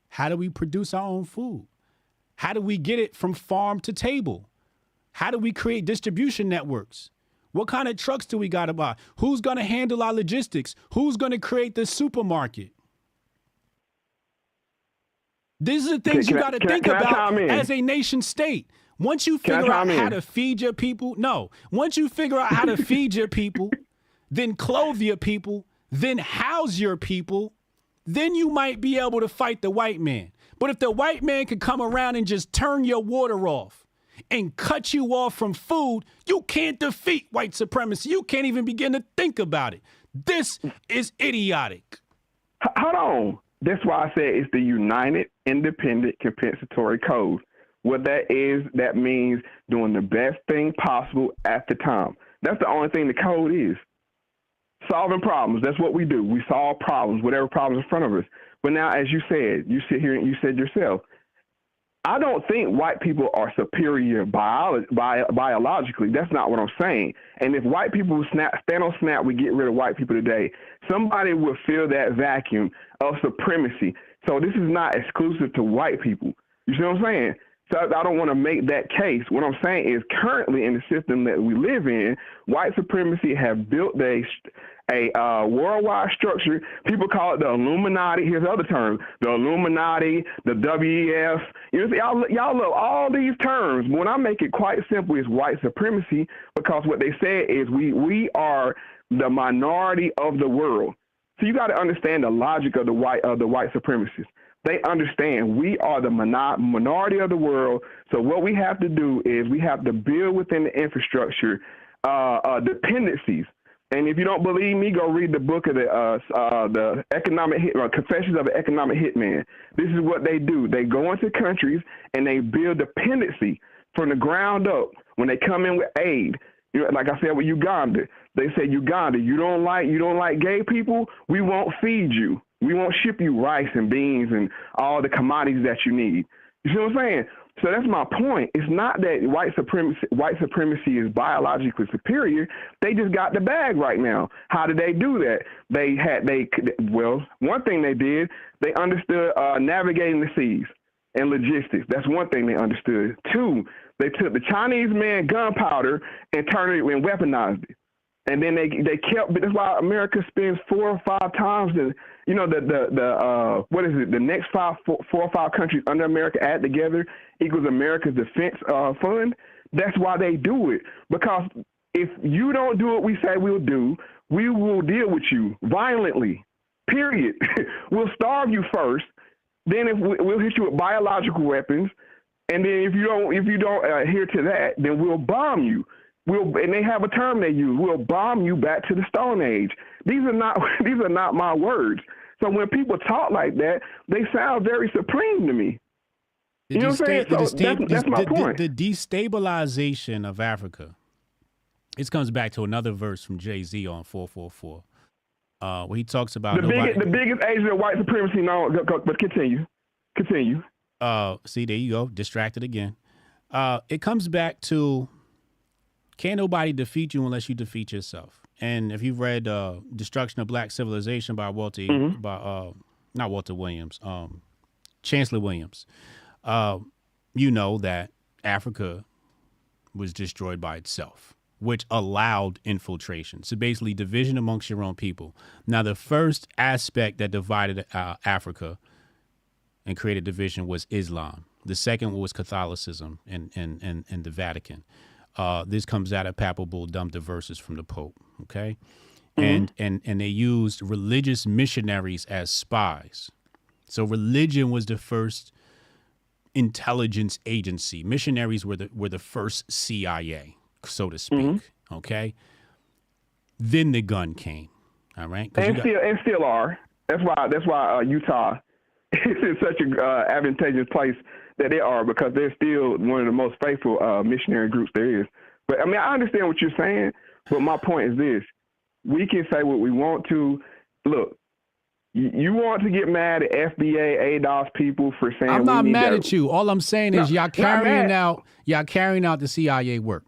How do we produce our own food? How do we get it from farm to table? How do we create distribution networks? What kind of trucks do we got to buy? Who's going to handle our logistics? Who's going to create the supermarket? These are the things you got to think about as a nation state. Once you figure out how to feed your people, once you figure out how to feed your people, then clothe your people, then house your people, then you might be able to fight the white man. But if the white man could come around and just turn your water off and cut you off from food, you can't defeat white supremacy. You can't even begin to think about it. This is idiotic. Hold on. That's why I said it's the United Independent Compensatory Code. What that is, that means doing the best thing possible at the time. That's the only thing the code is. Solving problems. That's what we do. We solve problems, whatever problems in front of us. But now, as you said, you sit here and you said yourself, I don't think white people are superior biologically. That's not what I'm saying. And if white people stand on snap, we get rid of white people today, somebody will fill that vacuum of supremacy. So this is not exclusive to white people. You see what I'm saying? So I don't want to make that case. What I'm saying is currently in the system that we live in, white supremacy have built a worldwide structure. People call it the Illuminati. Here's the other term: the Illuminati, the WEF. You know, y'all love all these terms. But when I make it quite simple, it's white supremacy, because what they say is we are the minority of the world. So you got to understand the logic of the white supremacists. They understand we are the minority of the world. So what we have to do is we have to build within the infrastructure dependencies. And if you don't believe me, go read the book of the economic Confessions of an Economic Hitman. This is what they do. They go into countries and they build dependency from the ground up. When they come in with aid, you know, like I said with Uganda, they say, Uganda, you don't like gay people, we won't feed you. We won't ship you rice and beans and all the commodities that you need. You see what I'm saying? So that's my point. It's not that white supremacy is biologically superior. They just got the bag right now. How did they do that? One thing they did, they understood navigating the seas and logistics. That's one thing they understood. Two, they took the Chinese man gunpowder and turned it and weaponized it. And then they kept. That's why America spends 4 or 5 times the the next 4 or 5 countries under America add together equals America's defense fund. That's why they do it, because if you don't do what we say we'll do, we will deal with you violently. Period. We'll starve you first. Then we'll hit you with biological weapons. And then if you don't adhere to that, then we'll bomb you. And they have a term they use. We'll bomb you back to the Stone Age. These are not my words. So when people talk like that, they sound very supreme to me. You know what I'm saying? So that's my point. The destabilization of Africa. This comes back to another verse from Jay-Z on 444, where he talks about the biggest agent of white supremacy. No, but continue. See, there you go. Distracted again. It comes back to, can't nobody defeat you unless you defeat yourself. And if you've read Destruction of Black Civilization by not Walter Williams, Chancellor Williams, you know that Africa was destroyed by itself, which allowed infiltration. So basically division amongst your own people. Now, the first aspect that divided Africa and created division was Islam. The second was Catholicism and the Vatican. This comes out of Papal Bull Dum Diversus from the Pope, okay? And they used religious missionaries as spies. So religion was the first intelligence agency. Missionaries were the first CIA, so to speak, okay? Then the gun came, all right? And still are. That's why Utah is in such an advantageous place that they are, because they're still one of the most faithful missionary groups there is. But I mean, I understand what you're saying, but my point is this: we can say what we want to. Look, you want to get mad at FBA, ADOS people for saying I'm not mad at you. All I'm saying is y'all carrying out the CIA work,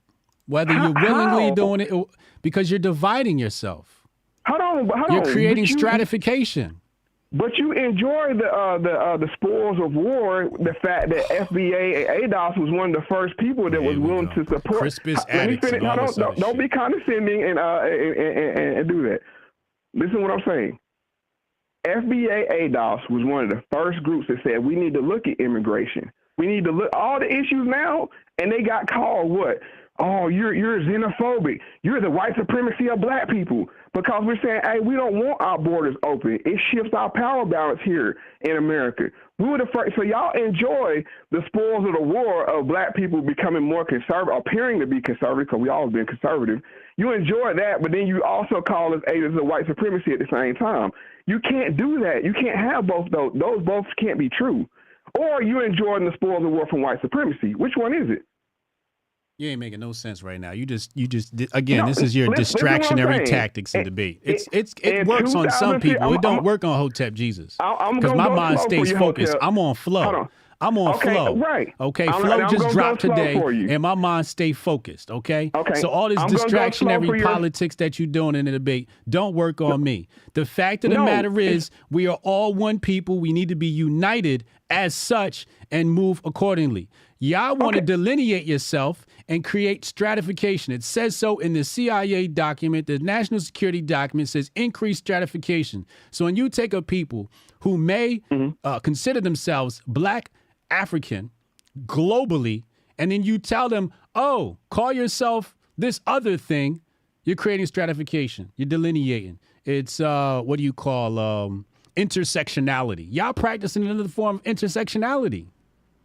whether you're willingly doing it because you're dividing yourself. Hold on. You're creating stratification. But you enjoy the spoils of war, the fact that FBA and ADOS was one of the first people that was willing to support. Crispus Let me finish. Don't be condescending and do that. Listen to what I'm saying. FBA ADOS was one of the first groups that said we need to look at immigration. We need to look all the issues now, and they got called what? Oh, you're xenophobic. You're the white supremacy of black people. Because we're saying, hey, we don't want our borders open. It shifts our power balance here in America. We were the first. So y'all enjoy the spoils of the war of black people becoming more conservative, appearing to be conservative, because we all have been conservative. You enjoy that, but then you also call us agents of white supremacy at the same time. You can't do that. You can't have both those. Those both can't be true. Or you enjoying the spoils of war from white supremacy. Which one is it? You ain't making no sense right now. You just again, this is your distractionary tactics in debate. It works on some people. It don't work on Hotep Jesus. Because my mind stays focused. I'm on flow. I'm on flow. Right. Okay. Flow just dropped today, and my mind stay focused. Okay. So all this distractionary politics that you're doing in the debate don't work on me. The fact of the matter is, we are all one people. We need to be united as such and move accordingly. Y'all want to delineate yourself and create stratification. It says so in the CIA document. The national security document says increased stratification. So when you take a people who may consider themselves black African globally, and then you tell them, oh, call yourself this other thing, you're creating stratification. You're delineating. It's what do you call intersectionality. Y'all practicing another form of intersectionality.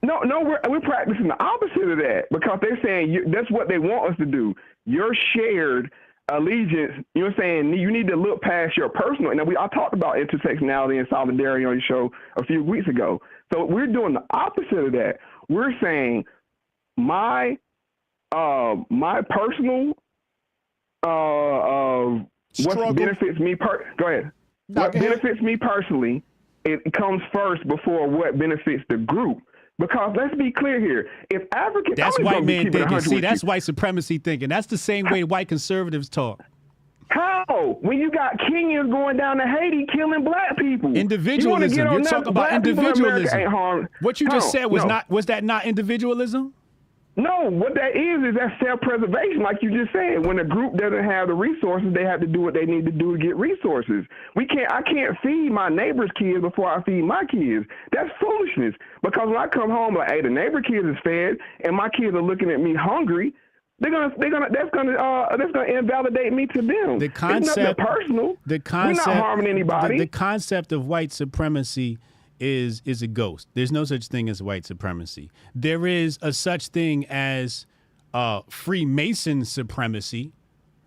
No, we're practicing the opposite of that, because they're saying that's what they want us to do. Your shared allegiance, you know what I'm saying? You need to look past your personal. Now, I talked about intersectionality and solidarity on your show a few weeks ago. So we're doing the opposite of that. We're saying my personal what benefits me go ahead. What benefits me personally, it comes first before what benefits the group. Because let's be clear here, if African... That's white man thinking. See, that's white supremacy thinking. That's the same way white conservatives talk. How? When you got Kenyans going down to Haiti killing black people. Individualism. You're talking about individualism. What you just said was that not individualism? No, what that is that self-preservation, like you just said. When a group doesn't have the resources, they have to do what they need to do to get resources. I can't feed my neighbor's kids before I feed my kids. That's foolishness. Because when I come home, like, hey, the neighbor kids is fed, and my kids are looking at me hungry, that's gonna invalidate me to them. It's nothing personal. The concept, we're not harming anybody. The concept of white supremacy is a ghost. There's no such thing as white supremacy. There is a such thing as Freemason supremacy.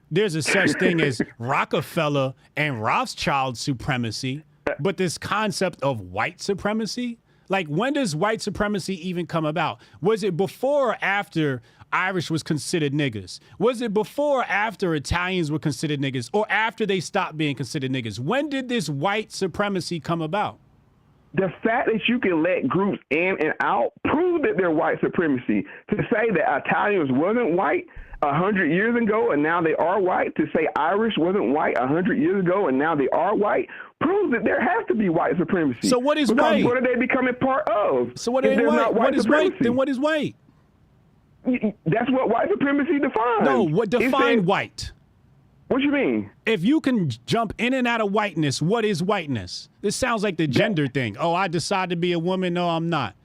There's a such thing as Rockefeller and Rothschild supremacy. But this concept of white supremacy, like when does white supremacy even come about? Was it before or after Irish was considered niggas? Was it before or after Italians were considered niggas, or after they stopped being considered niggas? When did this white supremacy come about? The fact that you can let groups in and out prove that they're white supremacy. To say that Italians wasn't white 100 years ago and now they are white, to say Irish wasn't white 100 years ago and now they are white, proves that there has to be white supremacy. So what is because white? What are they becoming part of? So what is white? What is white? Then what is white? That's what white supremacy defines. No, what define white? What you mean? If you can jump in and out of whiteness, what is whiteness? This sounds like the gender thing. Oh, I decide to be a woman. No, I'm not.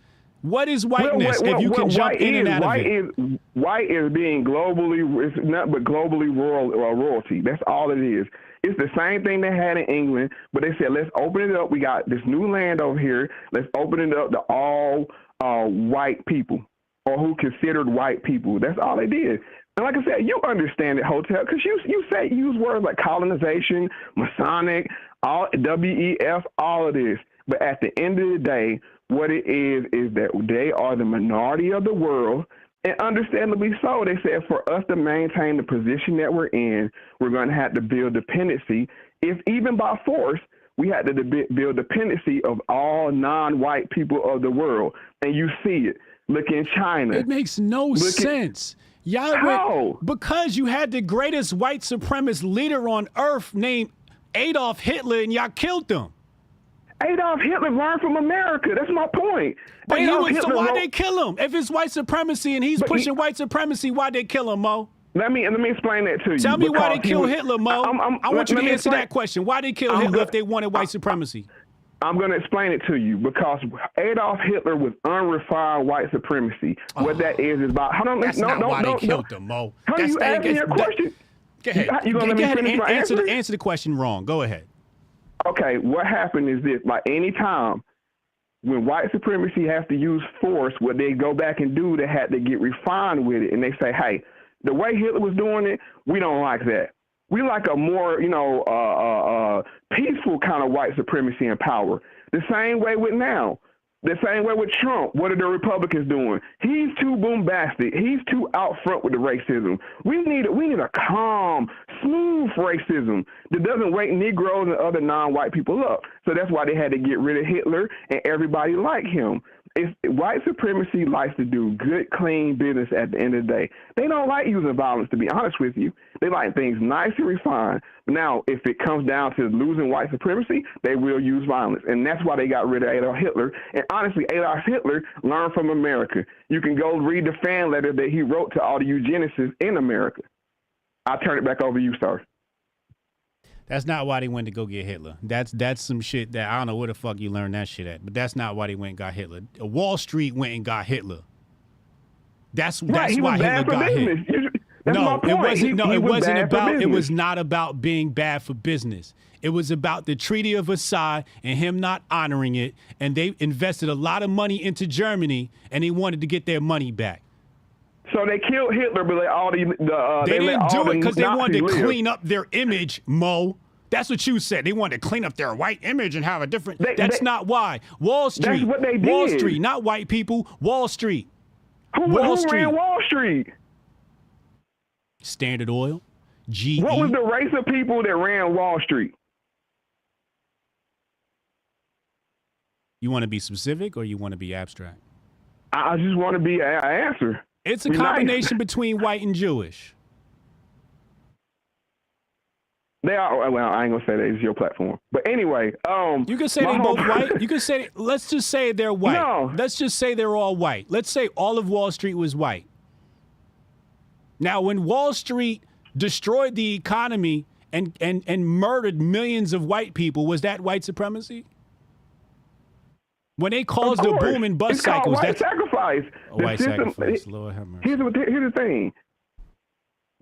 What is whiteness if you can jump in and out of it? White is being globally, it's not but globally royalty. That's all it is. It's the same thing they had in England, but they said, let's open it up. We got this new land over here. Let's open it up to all white people, or who considered white people. That's all they did. And like I said, you understand it, Hotep, because you use words like colonization, Masonic, all WEF, all of this. But at the end of the day, what it is that they are the minority of the world, and understandably so. They said for us to maintain the position that we're in, we're going to have to build dependency. If even by force, we had to build dependency of all non-white people of the world. And you see it. Look in China. It makes no sense. Y'all because you had the greatest white supremacist leader on earth named Adolf Hitler, and y'all killed him. Adolf Hitler learned from America. That's my point. But so why'd they kill him? If it's white supremacy and he's pushing white supremacy, why'd they kill him, Mo? Let me explain that to you. Tell me why they killed Hitler, Mo. I want you to answer that question. Why they kill Hitler if they wanted white supremacy? I'm going to explain it to you because Adolf Hitler was unrefined white supremacy. What that is about. That's not why they killed him, Mo. How you asking your question? Go ahead. You going to let me finish my answer? Answer the question wrong. Go ahead. Okay, what happened is this. Like any time when white supremacy has to use force, what they go back and do, they had to get refined with it. And they say, hey, the way Hitler was doing it, we don't like that. We like a more, peaceful kind of white supremacy and power. The same way with now. The same way with Trump. What are the Republicans doing? He's too bombastic. He's too out front with the racism. We need a calm, smooth racism that doesn't wake Negroes and other non-white people up. So that's why they had to get rid of Hitler and everybody like him. White supremacy likes to do good, clean business at the end of the day. They don't like using violence, to be honest with you. They like things nice and refined. Now, if it comes down to losing white supremacy, they will use violence. And that's why they got rid of Adolf Hitler. And honestly, Adolf Hitler learned from America. You can go read the fan letter that he wrote to all the eugenicists in America. I'll turn it back over to you, sir. That's not why they went to go get Hitler. That's some shit that I don't know where the fuck you learned that shit at. But that's not why they went and got Hitler. Wall Street went and got Hitler. That's why Hitler got Hitler. No, it wasn't. No, it wasn't about. It was not about being bad for business. It was about the Treaty of Versailles and him not honoring it. And they invested a lot of money into Germany, and they wanted to get their money back. So they killed Hitler, but they didn't do it because they wanted to clean up their image, Mo. That's what you said. They wanted to clean up their white image and have a different. That's not why. Wall Street. That's what they did. Wall Street, not white people. Wall Street. Who ran Wall Street? Standard Oil. GE. What was the race of people that ran Wall Street? You want to be specific or you want to be abstract? I just want to be an answer. It's a combination between white and Jewish. They are. Well, I ain't gonna say that. It's your platform. But anyway, you can say they both white. You can say. Let's just say they're white. No. Let's just say they're all white. Let's say all of Wall Street was white. Now, when Wall Street destroyed the economy and murdered millions of white people, was that white supremacy? When they caused the boom in bus cycles, that's sacrifice. White sacrifice. Lord have mercy. Here's the thing.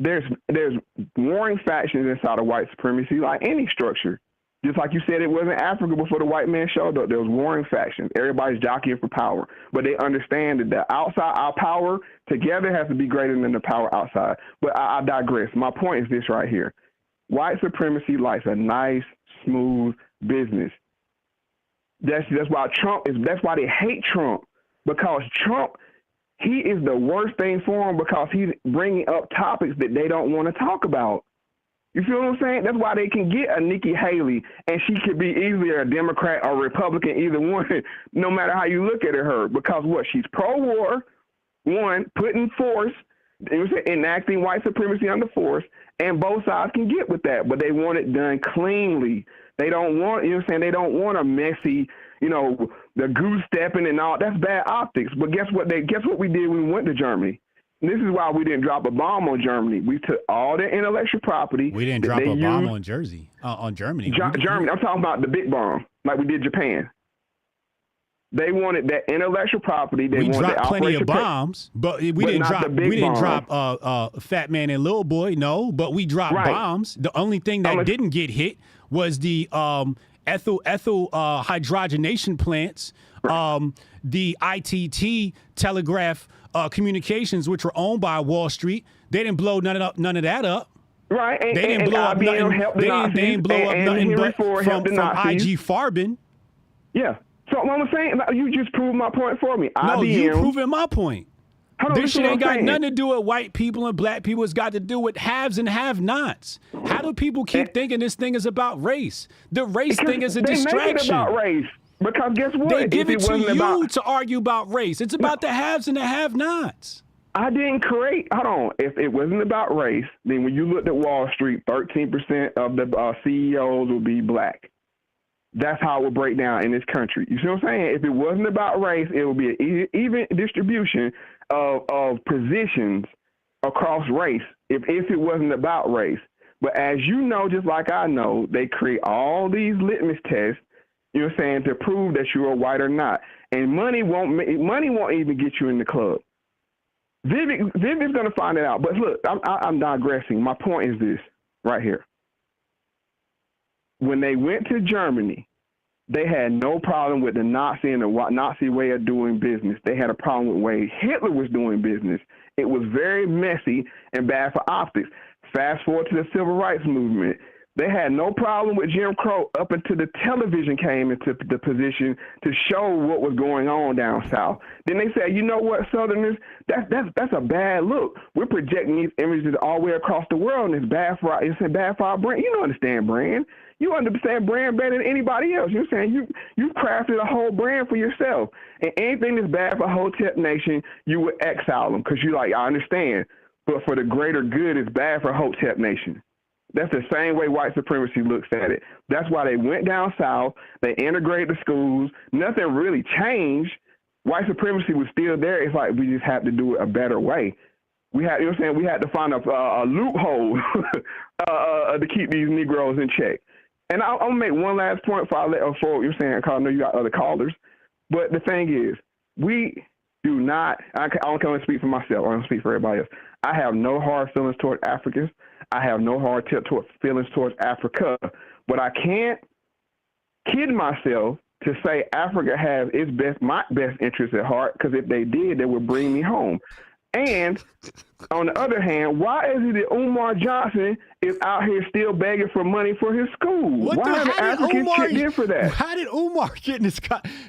There's warring factions inside of white supremacy, like any structure. Just like you said, it wasn't Africa before the white man showed up. There was warring factions. Everybody's jockeying for power. But they understand that the outside, our power together has to be greater than the power outside. But I digress. My point is this right here. White supremacy likes a nice, smooth business. That's why that's why they hate Trump. Because Trump, he is the worst thing for them because he's bringing up topics that they don't want to talk about. You feel what I'm saying? That's why they can get a Nikki Haley, and she could be easily a Democrat or Republican, either one, no matter how you look at her. Because what? She's pro-war, one, putting force, enacting white supremacy under force, and both sides can get with that, but they want it done cleanly. They don't want, you know what I'm saying? They don't want a messy, you know, the goose stepping and all. That's bad optics. But guess what we did when we went to Germany? This is why we didn't drop a bomb on Germany. We took all their intellectual property. We didn't drop a bomb on Germany. Germany. I'm talking about the big bomb, like we did Japan. They wanted that intellectual property. We dropped plenty of bombs, but we didn't drop Fat Man and Little Boy. No, but we dropped bombs. The only thing that didn't get hit was the ethyl hydrogenation plants, the ITT telegraph communications, which were owned by Wall Street. They didn't blow none of that up. Right. They didn't blow up nothing. They didn't blow up nothing but from IG Farben. Yeah. So what I'm saying, you just proved my point for me. No, you proving my point. This shit ain't got nothing to do with white people and black people. It's got to do with haves and have-nots. How do people keep thinking this thing is about race? The race thing is a distraction. They make it about race. Because guess what? They give it to you to argue about race. It's about the haves and the have-nots. I didn't create. Hold on. If it wasn't about race, then when you looked at Wall Street, 13% of the CEOs would be black. That's how it would break down in this country. You see what I'm saying? If it wasn't about race, it would be an even distribution of positions across race. If it wasn't about race, but as you know, just like I know, they create all these litmus tests. You know what I'm saying, to prove that you are white or not. And money won't even get you in the club. Vivek's going to find it out. But look, I'm digressing. My point is this right here. When they went to Germany, they had no problem with the Nazi and the Nazi way of doing business. They had a problem with the way Hitler was doing business. It was very messy and bad for optics. Fast forward to the Civil Rights Movement. They had no problem with Jim Crow up until the television came into the position to show what was going on down south. Then they said, you know what, Southerners, that's a bad look. We're projecting these images all the way across the world, and it's bad for our brand. You don't understand brand. You understand brand better than anybody else. You're saying you've crafted a whole brand for yourself. And anything that's bad for Hotep Nation, you would exile them because you're like, I understand. But for the greater good, it's bad for Hotep Nation. That's the same way white supremacy looks at it. That's why they went down south. They integrated the schools. Nothing really changed. White supremacy was still there. It's like we just had to do it a better way. We had, you know what I'm saying? We had to find a loophole to keep these Negroes in check. And I'll make one last point before I let you're saying, because I know you got other callers. But the thing is, we do not. I don't come and speak for myself. I don't speak for everybody else. I have no hard feelings toward Africans. I have no hard feelings towards Africa, but I can't kid myself to say Africa has my best interest at heart, because if they did, they would bring me home. And on the other hand, why is it that Umar Johnson is out here still begging for money for his school? Why are the Africans kicked in for that? How did Umar get in this?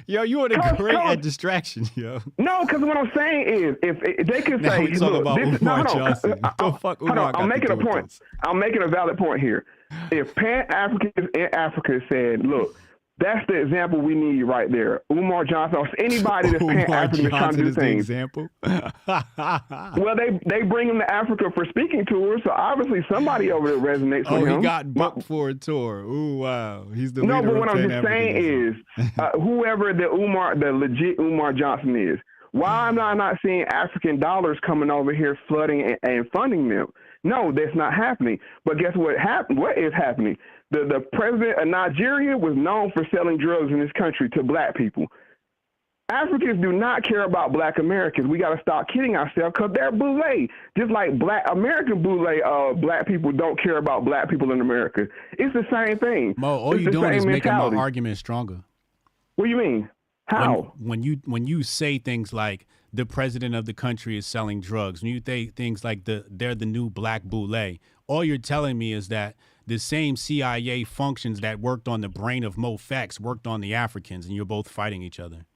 Yo, you are the great at distraction, yo. No, because what I'm saying is, if they can say, we talk about Umar Johnson. Fuck Umar. I'm making a point. I'm making a valid point here. If Pan-Africans in Africa said, look, that's the example we need right there. Umar Johnson, or anybody that's Pan-African trying to do things. The example? Well, they bring him to Africa for speaking tours, so obviously somebody over there resonates with him. Oh, he got booked for a tour. Ooh, wow. He's the leader No, but what of I'm just saying is, whoever the legit Umar Johnson is, why am I not seeing African dollars coming over here flooding and funding them? No, that's not happening. But guess what happened? What is happening? The president of Nigeria was known for selling drugs in this country to black people. Africans do not care about black Americans. We got to stop kidding ourselves because they're boule. Just like black American boule, black people don't care about black people in America. It's the same thing. Mo, all you're doing is making my argument stronger. What do you mean? How? When you say things like the president of the country is selling drugs, when you say things like they're the new black boule, all you're telling me is that the same CIA functions that worked on the brain of Mo Fax worked on the Africans, and you're both fighting each other.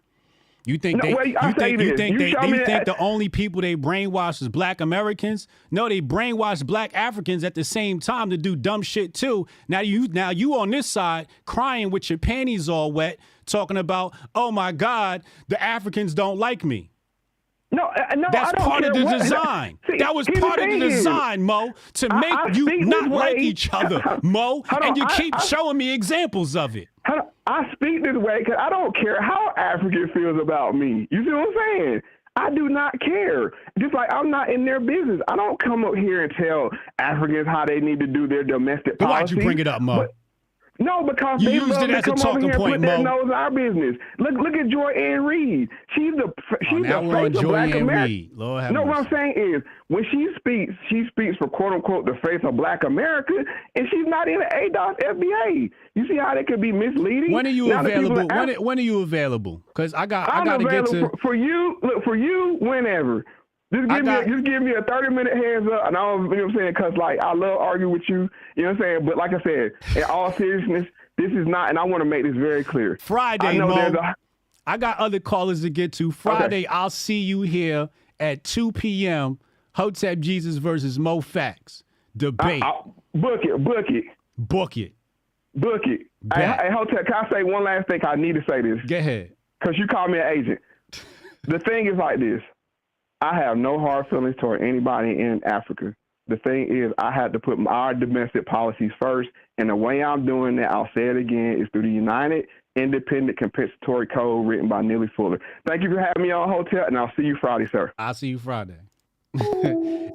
You think the only people they brainwash is black Americans? No, they brainwash black Africans at the same time to do dumb shit too. Now you on this side crying with your panties all wet, talking about, oh my God, the Africans don't like me. No, that's part of the design. That was part of the design, Mo, to make you not like each other, Mo. And you keep showing me examples of it. I speak this way because I don't care how African feels about me. You see what I'm saying? I do not care. Just like I'm not in their business. I don't come up here and tell Africans how they need to do their domestic policy. Why'd you bring it up, Mo? No, because you they used love it to as a come over talking here and point, put their Mo. nose in our business. Look at Dwyane Wade. She's the face of black America. No, what I'm saying is when she speaks for quote unquote the face of black America, and she's not in the ADOS FBA. You see how that could be misleading? When are you available? When are you available? Because I got to get to for you. Look, for you, whenever. Just give me a 30-minute heads up, and I don't, you know what I'm saying? Because, like, I love arguing with you, you know what I'm saying? But like I said, in all seriousness, this is not, and I want to make this very clear. Friday, Mo, I got other callers to get to. Friday, okay. I'll see you here at 2 p.m., Hotep Jesus versus Mo Fax. Debate. Book it. Hey, Hotep, can I say one last thing? I need to say this. Go ahead. Because you call me an agent. The thing is like this. I have no hard feelings toward anybody in Africa. The thing is, I had to put our domestic policies first, and the way I'm doing that, I'll say it again, is through the United Independent Compensatory Code written by Neely Fuller. Thank you for having me on Hotel, and I'll see you Friday, sir. I'll see you Friday.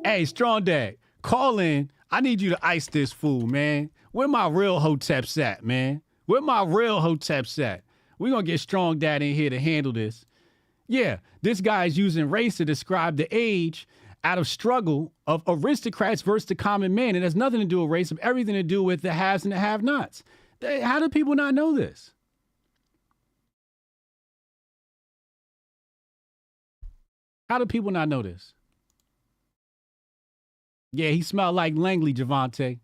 Hey, Strong Dad, call in. I need you to ice this fool, man. Where my real Hoteps at, man? Where my real Hoteps at? We're going to get Strong Dad in here to handle this. Yeah, this guy is using race to describe the age out of struggle of aristocrats versus the common man. It has nothing to do with race, but everything to do with the haves and the have-nots. How do people not know this? How do people not know this? Yeah, he smelled like Langley, Javante.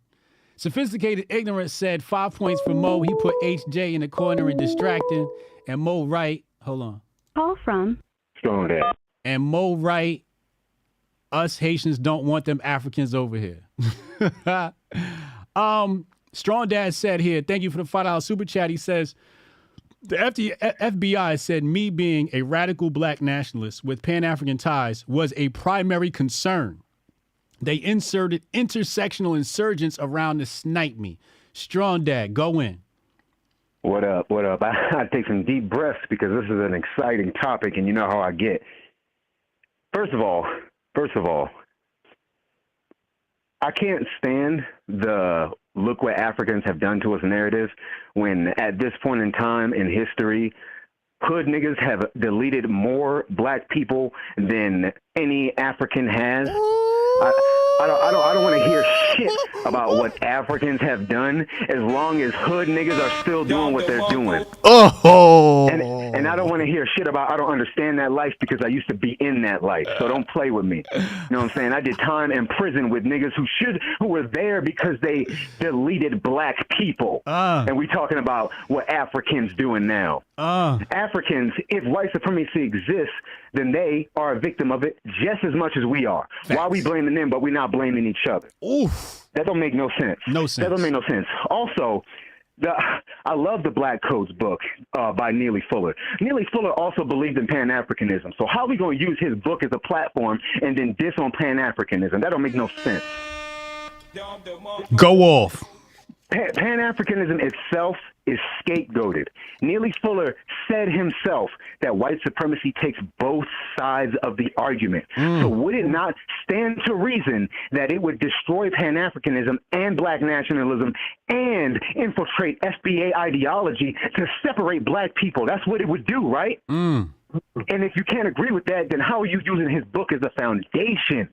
Sophisticated Ignorance said 5 points for Mo. He put HJ in the corner and distracting. And Mo Wright, hold on. Call from Strong Dad. And Mo Wright, us Haitians don't want them Africans over here. Strong Dad said here, thank you for the $5 super chat. He says, the FBI said me being a radical black nationalist with Pan-African ties was a primary concern. They inserted intersectional insurgents around to snipe me. Strong Dad, go in. What up? I take some deep breaths because this is an exciting topic, and you know how I get. First of all, I can't stand the look what Africans have done to us narrative when at this point in time in history, hood niggas have deleted more black people than any African has. I don't want to hear shit about what Africans have done as long as hood niggas are still doing what they're doing. Oh. And I don't want to hear shit about I don't understand that life because I used to be in that life. So don't play with me. You know what I'm saying? I did time in prison with niggas who were there because they deleted black people. And we talking about what Africans doing now. Africans, if white supremacy exists, then they are a victim of it just as much as we are. Facts. Why are we blaming them, but we're not blaming each other? Oof. That don't make no sense. That don't make no sense. Also, I love the Black Codes book by Neely Fuller. Neely Fuller also believed in Pan-Africanism. So how are we going to use his book as a platform and then diss on Pan-Africanism? That don't make no sense. Go off. Pan-Africanism itself is scapegoated. Neely Fuller said himself that white supremacy takes both sides of the argument. So would it not stand to reason that it would destroy Pan-Africanism and black nationalism and infiltrate FBA ideology to separate black people? That's what it would do, right? And if you can't agree with that, then how are you using his book as a foundation?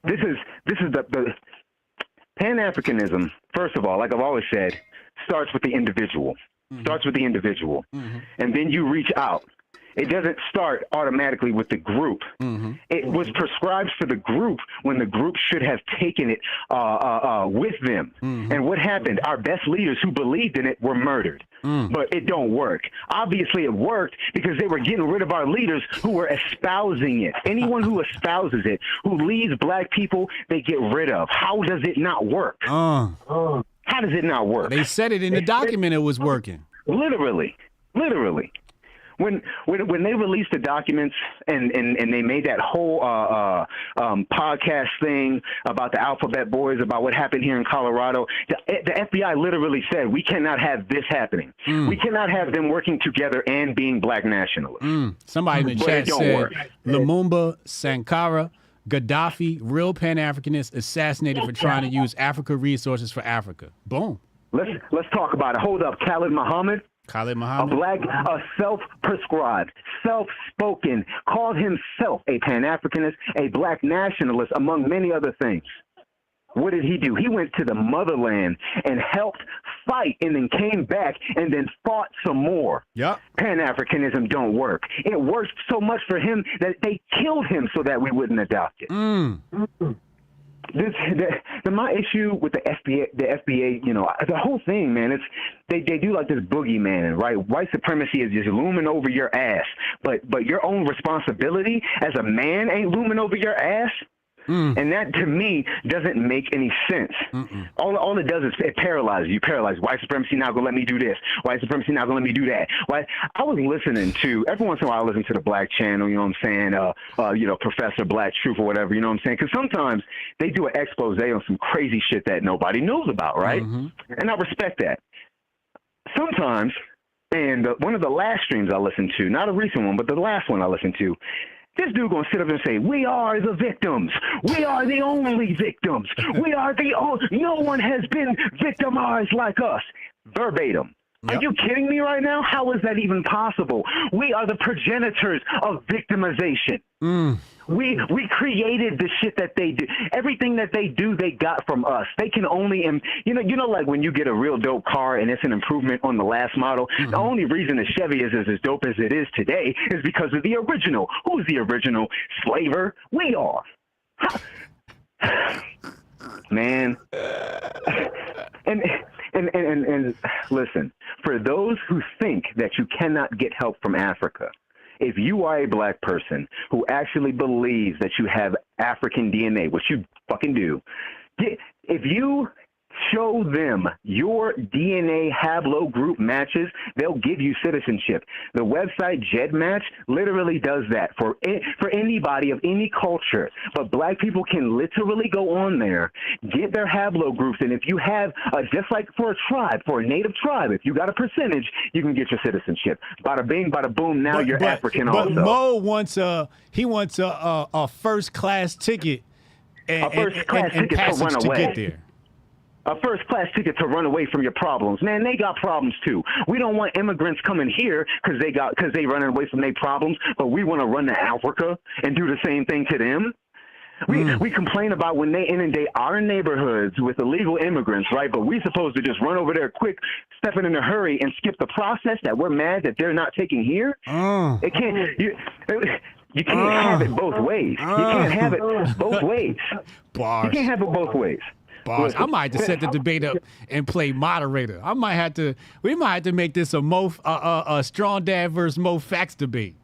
This is the Pan-Africanism, first of all, like I've always said, starts with the individual. Starts with the individual. And then you reach out. It doesn't start automatically with the group. It was prescribed for the group when the group should have taken it with them. And what happened? Our best leaders who believed in it were murdered. But it don't work. Obviously, it worked because they were getting rid of our leaders who were espousing it. Anyone who espouses it, who leads black people, they get rid of. How does it not work? How does it not work? They said it in the document it was working. Literally. When they released the documents and they made that whole podcast thing about the Alphabet Boys, about what happened here in Colorado, the FBI literally said, we cannot have this happening. We cannot have them working together and being black nationalists. Somebody in the chat said, Lumumba, Sankara, Gaddafi, real Pan-Africanists assassinated for trying to use Africa resources for Africa. Boom. Let's talk about it. Hold up. Khalid Muhammad. A self-prescribed, self-spoken, called himself a Pan-Africanist, a black nationalist, among many other things. What did he do? He went to the motherland and helped fight and then came back and then fought some more. Pan-Africanism don't work. It worked so much for him that they killed him so that we wouldn't adopt it. My issue with the FBA, you know, the whole thing, man, it's they do like this boogeyman, right? White supremacy is just looming over your ass, but your own responsibility as a man ain't looming over your ass. And that, to me, doesn't make any sense. All it does is it paralyzes you. White supremacy not gonna let me do this. White supremacy not gonna let me do that. I was listening to, every once in a while I listen to the Black Channel, you know what I'm saying? You know, Professor Black Truth or whatever, you know what I'm saying? Because sometimes they do an expose on some crazy shit that nobody knows about, right? And I respect that. Sometimes, and one of the last streams I listened to, not a recent one, but the last one I listened to, this dude gonna sit up and say, we are the victims. We are the only victims. We are the only, no one has been victimized like us. Verbatim. Are you kidding me right now? How is that even possible? We are the progenitors of victimization. We created the shit that they do. Everything that they do, they got from us. They can only, you know, like when you get a real dope car and it's an improvement on the last model. The only reason the Chevy is as dope as it is today is because of the original. Who's the original slaver? We are. Man. And listen, for those who think that you cannot get help from Africa, if you are a black person who actually believes that you have African DNA, which you fucking do, if you show them your DNA haplogroup matches, they'll give you citizenship. The website GEDmatch literally does that for anybody of any culture. But black people can literally go on there, get their haplogroups, and if you have, just like for a tribe, for a native tribe, if you got a percentage, you can get your citizenship. Bada bing, bada boom, now you're African also. But Mo wants a first-class ticket and passage to get there. A first-class ticket to run away from your problems. Man, they got problems too. We don't want immigrants coming here because they running away from their problems, but we want to run to Africa and do the same thing to them. We complain about when they inundate our neighborhoods with illegal immigrants, right? But we supposed to just run over there quick, stepping in a hurry, and skip the process that we're mad that they're not taking here. It can't. You can't have it both ways. You can't have it both ways. Bars. You can't have it both ways. Bars. I might have to set the debate up and play moderator. We might have to make this a Strong Dad versus Mo Facts debate.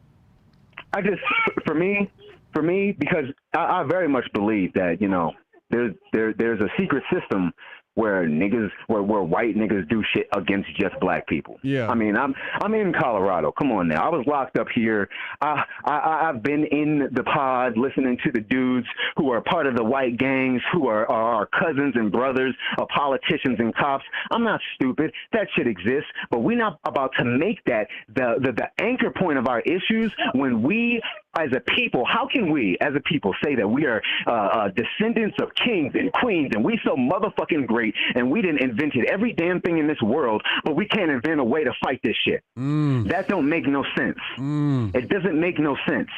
For me, because I very much believe that, you know, there's a secret system where white niggas do shit against just black people. Yeah. I mean, I'm in Colorado. Come on now. I was locked up here. I've been in the pod listening to the dudes who are part of the white gangs, who are our cousins and brothers of politicians and cops. I'm not stupid. That shit exists, but we're not about to make that the anchor point of our issues when we as a people, how can we, as a people, say that we are descendants of kings and queens and we so motherfucking great and we didn't invented every damn thing in this world, but we can't invent a way to fight this shit? That don't make no sense. It doesn't make no sense.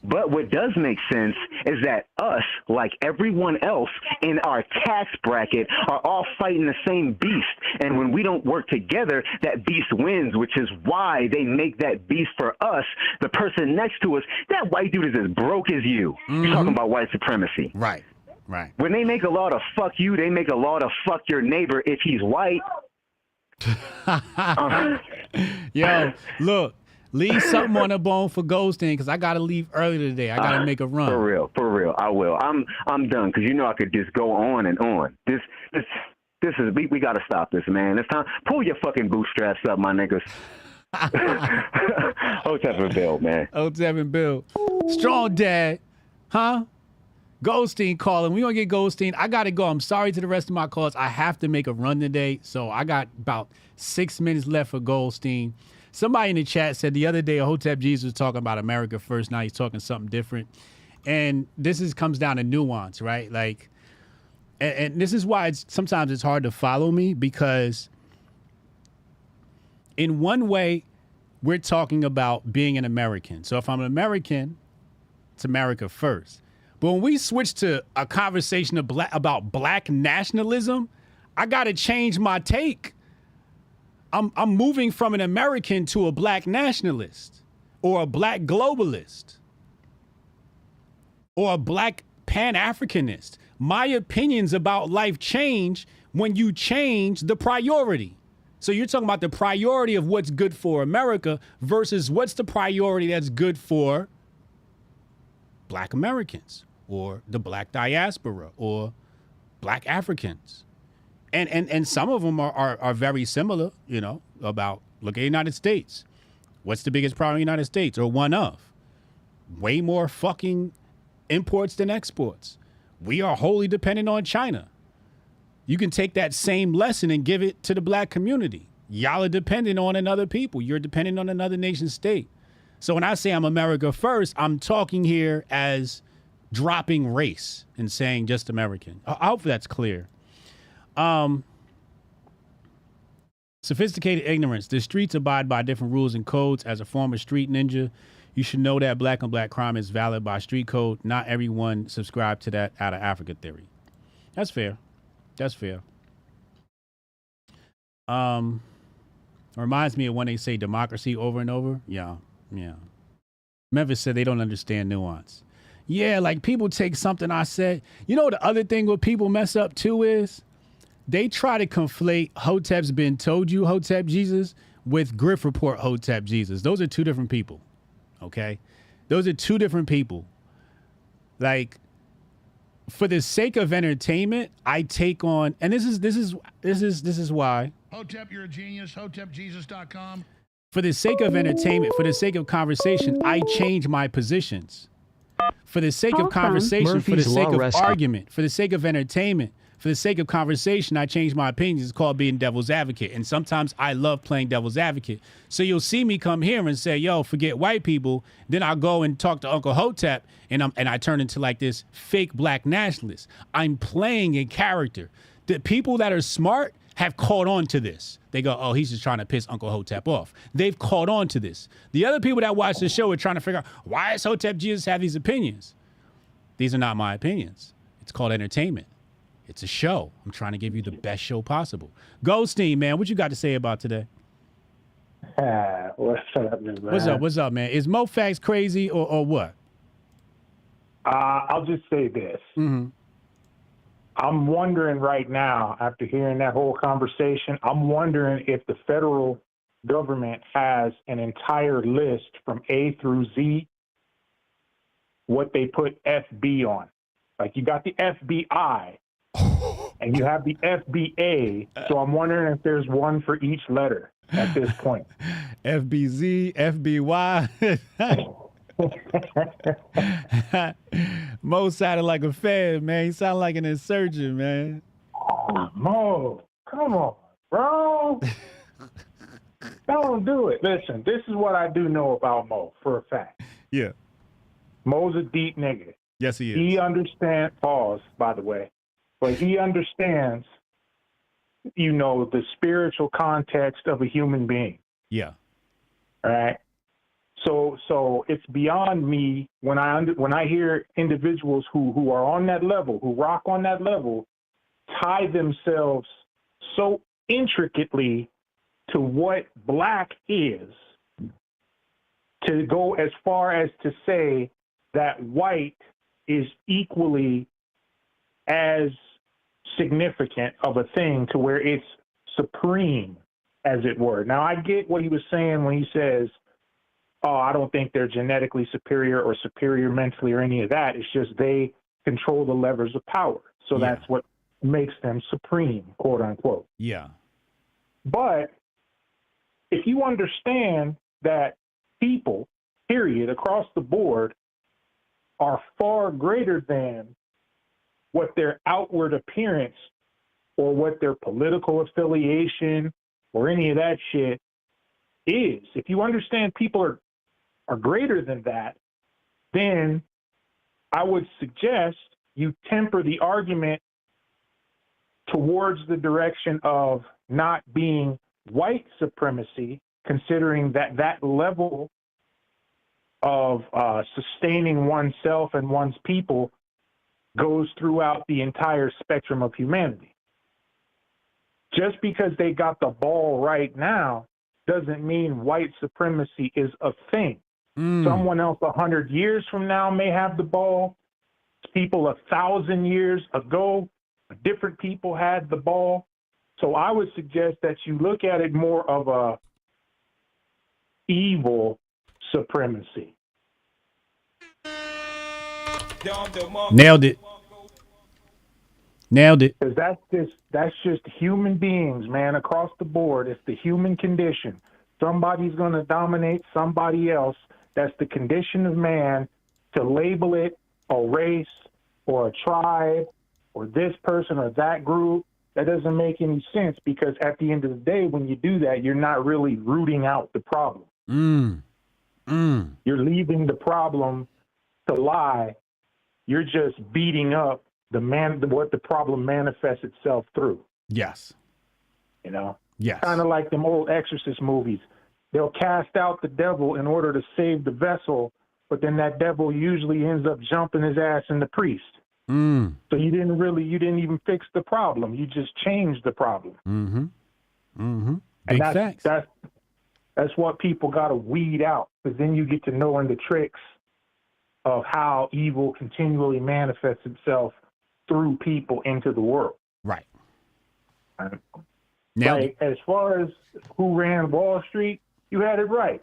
But what does make sense is that us, like everyone else in our tax bracket, are all fighting the same beast. And when we don't work together, that beast wins, which is why they make that beast for us. The person next to us, that white dude is as broke as you. You're talking about white supremacy. Right. When they make a law to fuck you, they make a law to fuck your neighbor if he's white. Yo, look. Leave something on the bone for Goldstein because I got to leave early today. I got to make a run. For real. I will. I'm done because you know I could just go on and on. This is we got to stop this, man. It's time. Pull your fucking bootstraps up, my niggas. Hotep and Bill, man. Hotep and Bill. Strong dad, huh? Goldstein calling. We gonna get Goldstein. I gotta go. I'm sorry to the rest of my calls. I have to make a run today, so I got about 6 minutes left for Goldstein. Somebody in the chat said the other day Hotep Jesus was talking about America first. Now he's talking something different. And this comes down to nuance, right? Like, and this is why sometimes it's hard to follow me, because in one way, we're talking about being an American. So if I'm an American, it's America first. But when we switch to a conversation about black nationalism, I got to change my take. I'm moving from an American to a black nationalist or a black globalist or a black Pan-Africanist. My opinions about life change when you change the priority. So you're talking about the priority of what's good for America versus what's the priority that's good for black Americans or the black diaspora or black Africans. And some of them are very similar, you know, about, look at the United States. What's the biggest problem in the United States? Or one of? Way more fucking imports than exports. We are wholly dependent on China. You can take that same lesson and give it to the black community. Y'all are dependent on another people. You're dependent on another nation state. So when I say I'm America first, I'm talking here as dropping race and saying just American. I hope that's clear. Sophisticated ignorance. The streets abide by different rules and codes. As a former street ninja, you should know that black on black crime is valid by street code. Not everyone subscribe to that out of Africa theory. That's fair. That's fair. Reminds me of when they say democracy over and over. Yeah. Memphis said they don't understand nuance. Yeah, like people take something I said. You know, the other thing what people mess up too is they try to conflate Hotep's been told you Hotep Jesus with Grift Report Hotep Jesus. Those are two different people. Okay? Those are two different people. Like, for the sake of entertainment, I take on, and this is why. Hotep, you're a genius. HotepJesus.com. For the sake of entertainment, for the sake of conversation, I change my positions. For the sake of conversation, for the sake of argument, for the sake of entertainment, for the sake of conversation, I change my opinions. It's called being devil's advocate. And sometimes I love playing devil's advocate. So you'll see me come here and say, yo, forget white people. Then I'll go and talk to Uncle Hotep and I turn into like this fake black nationalist. I'm playing a character. The people that are smart have caught on to this. They go, oh, he's just trying to piss Uncle Hotep off. They've caught on to this. The other people that watch the show are trying to figure out, why does Hotep Jesus have these opinions? These are not my opinions. It's called entertainment. It's a show. I'm trying to give you the best show possible. Goldstein, man, what you got to say about today? What's up, man? What's up, man? Is MoFax crazy or what? I'll just say this. Mm-hmm. I'm wondering right now, after hearing that whole conversation, I'm wondering if the federal government has an entire list from A through Z, what they put FB on. Like you got the FBI and you have the FBA. So I'm wondering if there's one for each letter at this point. FBZ, FBY. Mo sounded like a fed, man. He sounded like an insurgent, man. Oh, Mo, come on, bro. Don't do it. Listen, this is what I do know about Mo for a fact. Yeah. Mo's a deep nigga. Yes, he is. He understands, pause, by the way, but he understands, you know, the spiritual context of a human being. Yeah. All right. So it's beyond me when I hear individuals who are on that level, who rock on that level, tie themselves so intricately to what black is, to go as far as to say that white is equally as significant of a thing to where it's supreme, as it were. Now, I get what he was saying when he says, oh, I don't think they're genetically superior or superior mentally or any of that. It's just they control the levers of power. So that's what makes them supreme, quote unquote. Yeah. But if you understand that people, period, across the board, are far greater than what their outward appearance or what their political affiliation or any of that shit is, if you understand people are greater than that, then I would suggest you temper the argument towards the direction of not being white supremacy, considering that level of sustaining oneself and one's people goes throughout the entire spectrum of humanity. Just because they got the ball right now doesn't mean white supremacy is a thing. Someone else 100 years from now may have the ball. People 1,000 years ago, different people had the ball. So I would suggest that you look at it more of a evil supremacy. Nailed it. Nailed it. Because that's just human beings, man, across the board. It's the human condition. Somebody's going to dominate somebody else. That's the condition of man, to label it a race or a tribe or this person or that group. That doesn't make any sense, because at the end of the day, when you do that, you're not really rooting out the problem. You're leaving the problem to lie. You're just beating up what the problem manifests itself through. Yes. You know? Yes. Kind of like them old Exorcist movies. They'll cast out the devil in order to save the vessel, but then that devil usually ends up jumping his ass in the priest. So you didn't even fix the problem. You just changed the problem. Big and facts. That's what people got to weed out, because then you get to knowing the tricks of how evil continually manifests itself through people into the world. Right. Like, as far as who ran Wall Street, you had it right.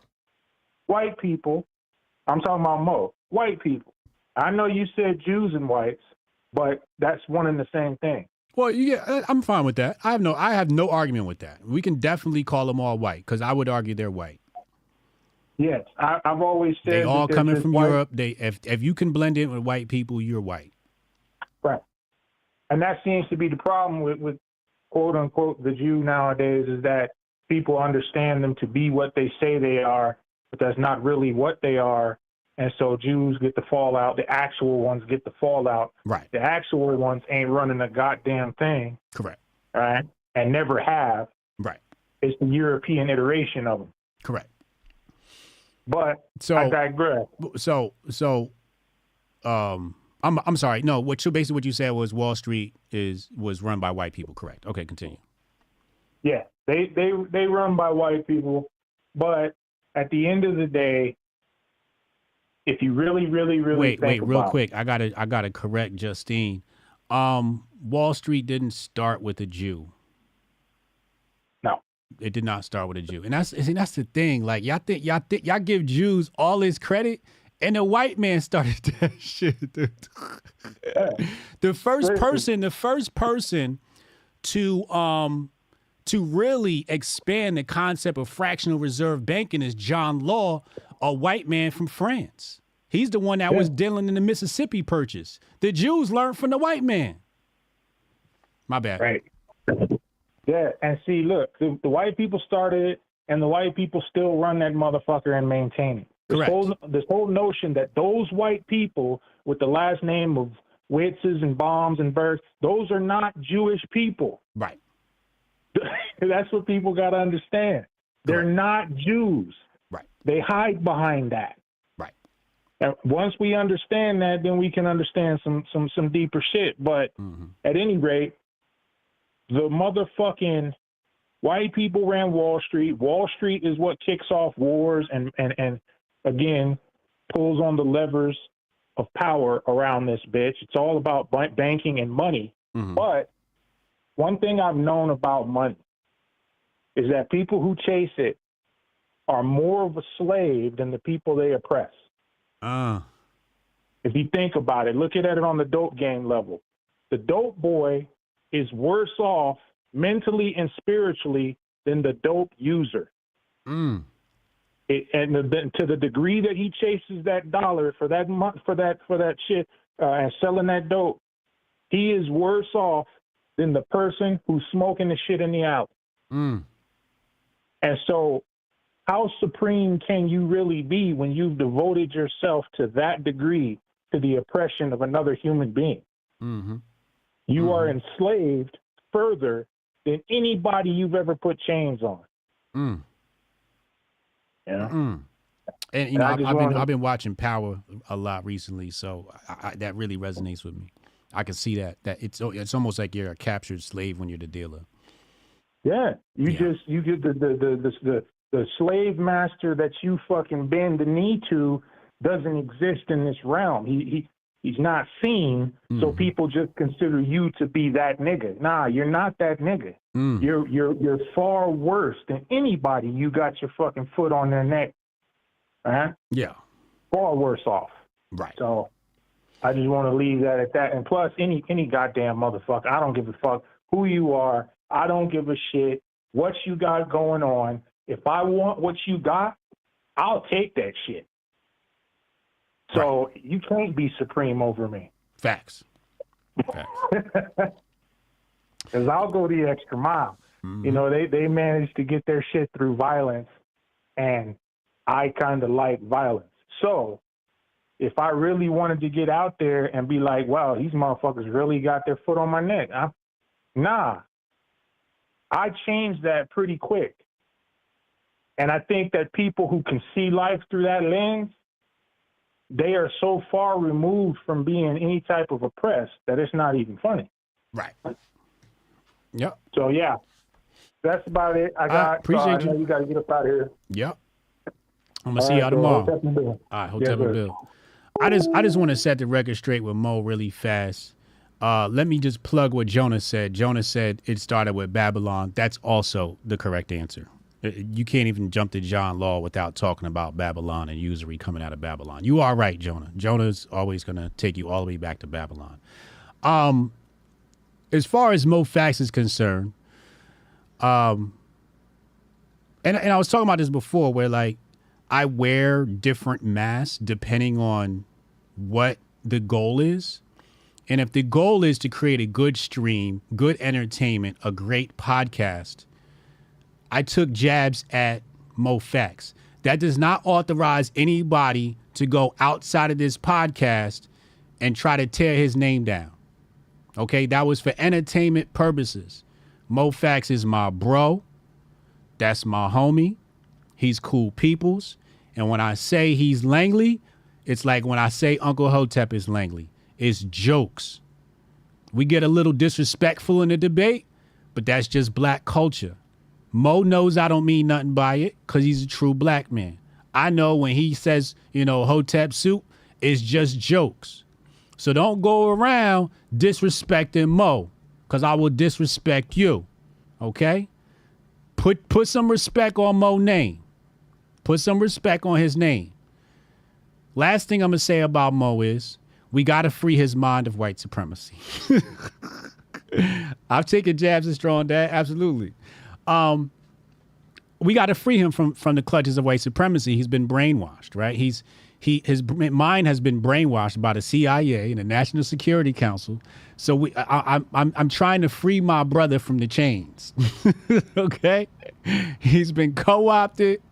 White people. I'm talking about Mo. White people. I know you said Jews and whites, but that's one and the same thing. Well, yeah, I'm fine with that. I have no argument with that. We can definitely call them all white, because I would argue they're white. Yes, I've always said they all that coming from white. Europe. If you can blend in with white people, you're white. Right. And that seems to be the problem with quote unquote the Jew nowadays, is that people understand them to be what they say they are, but that's not really what they are. And so Jews get the fallout. The actual ones get the fallout. Right. The actual ones ain't running a goddamn thing. Correct. Right. And never have. Right. It's the European iteration of them. Correct. But I digress. I'm sorry. No, basically what you said was Wall Street was run by white people. Correct. Okay, continue. Yeah, they run by white people, but at the end of the day, if you really wait, real quick, I gotta correct Justine. Wall Street didn't start with a Jew. No, it did not start with a Jew, and that's the thing. Like y'all give Jews all this credit, and the white man started that shit. Dude. The first person to really expand the concept of fractional reserve banking is John Law, a white man from France. He's the one that was dealing in the Mississippi Purchase. The Jews learned from the white man. My bad. Right. Yeah, and see, look, the white people started it, and the white people still run that motherfucker and maintain it. This whole notion that those white people with the last name of Witzes and Bombs and Birds, those are not Jewish people. Right. That's what people got to understand. They're not Jews. Right. They hide behind that. Right. And once we understand that, then we can understand some deeper shit. But at any rate, the motherfucking white people ran Wall Street. Wall Street is what kicks off wars and again, pulls on the levers of power around this bitch. It's all about banking and money. But one thing I've known about money is that people who chase it are more of a slave than the people they oppress. If you think about it, look at it on the dope game level. The dope boy is worse off mentally and spiritually than the dope user. To the degree that he chases that dollar for that month for that shit and selling that dope, he is worse off than the person who's smoking the shit in the alley. And so, how supreme can you really be when you've devoted yourself to that degree to the oppression of another human being? You are enslaved further than anybody you've ever put chains on. And you know, I've been watching Power a lot recently, so that really resonates with me. I can see that it's almost like you're a captured slave when you're the dealer. Yeah, you get the slave master that you fucking bend the knee to doesn't exist in this realm. He's not seen, so people just consider you to be that nigga. Nah, you're not that nigga. You're far worse than anybody you got your fucking foot on their neck. Yeah. Far worse off. Right. So I just want to leave that at that. And plus, any goddamn motherfucker, I don't give a fuck who you are. I don't give a shit what you got going on. If I want what you got, I'll take that shit. So you can't be supreme over me. Facts. Because I'll go the extra mile. You know, they managed to get their shit through violence, and I kind of like violence. So if I really wanted to get out there and be like, wow, these motherfuckers really got their foot on my neck. Nah. I changed that pretty quick. And I think that people who can see life through that lens, they are so far removed from being any type of oppressed that it's not even funny. Right. Yep. So, yeah, that's about it. I appreciate you. You got to get up out of here. Yep. I'm going to see y'all tomorrow. All right, Hotep and Bill. I just want to set the record straight with Mo really fast. Let me just plug what Jonah said. Jonah said it started with Babylon. That's also the correct answer. You can't even jump to John Law without talking about Babylon and usury coming out of Babylon. You are right, Jonah. Jonah's always going to take you all the way back to Babylon. As far as Mo Facts is concerned, and I was talking about this before where, like, I wear different masks depending on what the goal is. And if the goal is to create a good stream, good entertainment, a great podcast, I took jabs at Mo Facts. That does not authorize anybody to go outside of this podcast and try to tear his name down. Okay, that was for entertainment purposes. Mo Facts is my bro. That's my homie. He's cool peoples. And when I say he's Langley, it's like when I say Uncle Hotep is Langley. It's jokes. We get a little disrespectful in the debate, but that's just black culture. Mo knows I don't mean nothing by it because he's a true black man. I know when he says, Hotep soup, it's just jokes. So don't go around disrespecting Mo because I will disrespect you. Okay? Put some respect on Mo's name. Put some respect on his name. Last thing I'm going to say about Mo is we got to free his mind of white supremacy. I've taken jabs at Strong Dad. Absolutely. We got to free him from the clutches of white supremacy. He's been brainwashed, right? His mind has been brainwashed by the CIA and the National Security Council. So I'm trying to free my brother from the chains. Okay, he's been co-opted.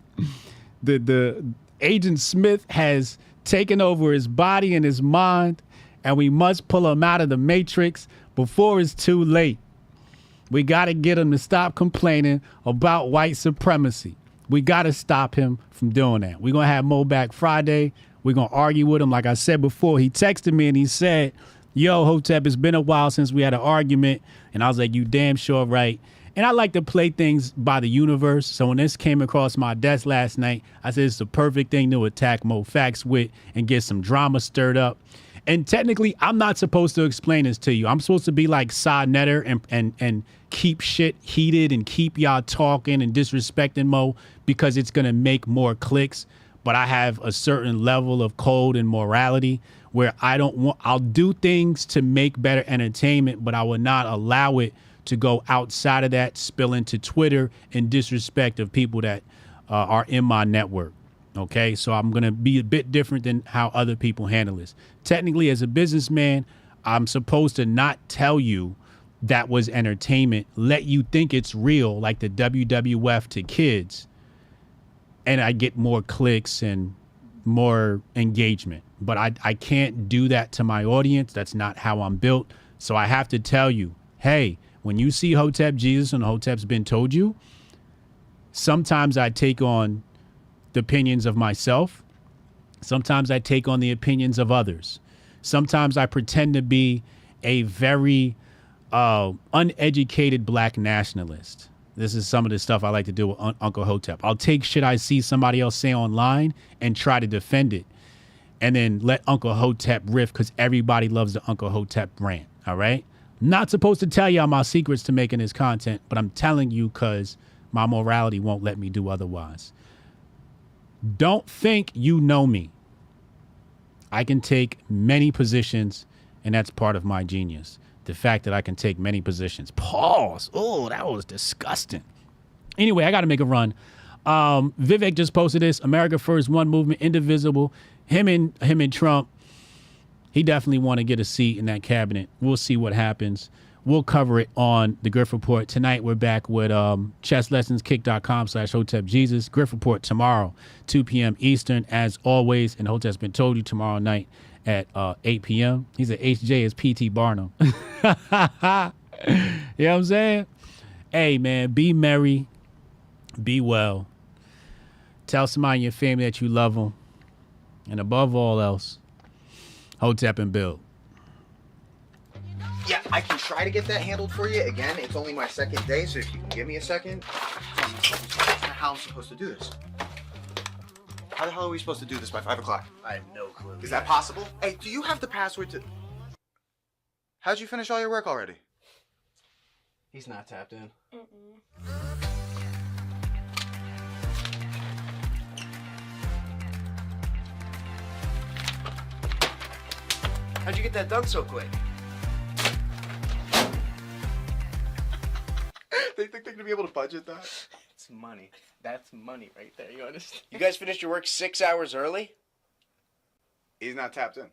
The Agent Smith has taken over his body and his mind, and we must pull him out of the matrix before it's too late. We got to get him to stop complaining about white supremacy. We got to stop him from doing that. We're going to have Mo back Friday. We're going to argue with him. Like I said before, he texted me and he said, yo, Hotep, it's been a while since we had an argument. And I was like, you damn sure right. And I like to play things by the universe. So when this came across my desk last night, I said it's the perfect thing to attack Mo Facts with and get some drama stirred up. And technically, I'm not supposed to explain this to you. I'm supposed to be like Sa Netter and keep shit heated and keep y'all talking and disrespecting Mo because it's going to make more clicks. But I have a certain level of code and morality where I'll do things to make better entertainment, but I will not allow it to go outside of that, spill into Twitter and disrespect of people that are in my network. Okay, so I'm going to be a bit different than how other people handle this. Technically, as a businessman, I'm supposed to not tell you that was entertainment, let you think it's real, like the WWF to kids, and I get more clicks and more engagement. But I can't do that to my audience. That's not how I'm built. So I have to tell you, hey, when you see Hotep Jesus and Hotep's Been Told You, sometimes I take on the opinions of myself. Sometimes I take on the opinions of others. Sometimes I pretend to be a very uneducated black nationalist. This is some of the stuff I like to do with Uncle Hotep. I'll take shit I see somebody else say online and try to defend it, and then let Uncle Hotep riff because everybody loves the Uncle Hotep rant, all right? Not supposed to tell y'all my secrets to making this content, but I'm telling you because my morality won't let me do otherwise. Don't think you know me. I can take many positions, and that's part of my genius. The fact that I can take many positions. Pause. Oh, that was disgusting. Anyway, I got to make a run. Vivek just posted this. America First, one movement, indivisible. Him and Trump. He definitely want to get a seat in that cabinet. We'll see what happens. We'll cover it on the Grift Report. Tonight, we're back with chesslessonskick.com/Hotep Jesus. Grift Report tomorrow, 2 p.m. Eastern, as always. And Hotep's Been Told You tomorrow night at 8 p.m. He's at HJ as P.T. Barnum. You know what I'm saying? Hey, man, be merry. Be well. Tell somebody in your family that you love them. And above all else, Hotep and Bill. Yeah, I can try to get that handled for you. Again, it's only my second day, so if you can give me a second. How am I supposed to do this? How the hell are we supposed to do this by 5 o'clock? I have no clue. Is that possible? Hey, do you have the password to... How'd you finish all your work already? He's not tapped in. How'd you get that done so quick? They think they're gonna be able to budget that? It's money. That's money right there. You understand? You guys finished your work 6 hours early? He's not tapped in.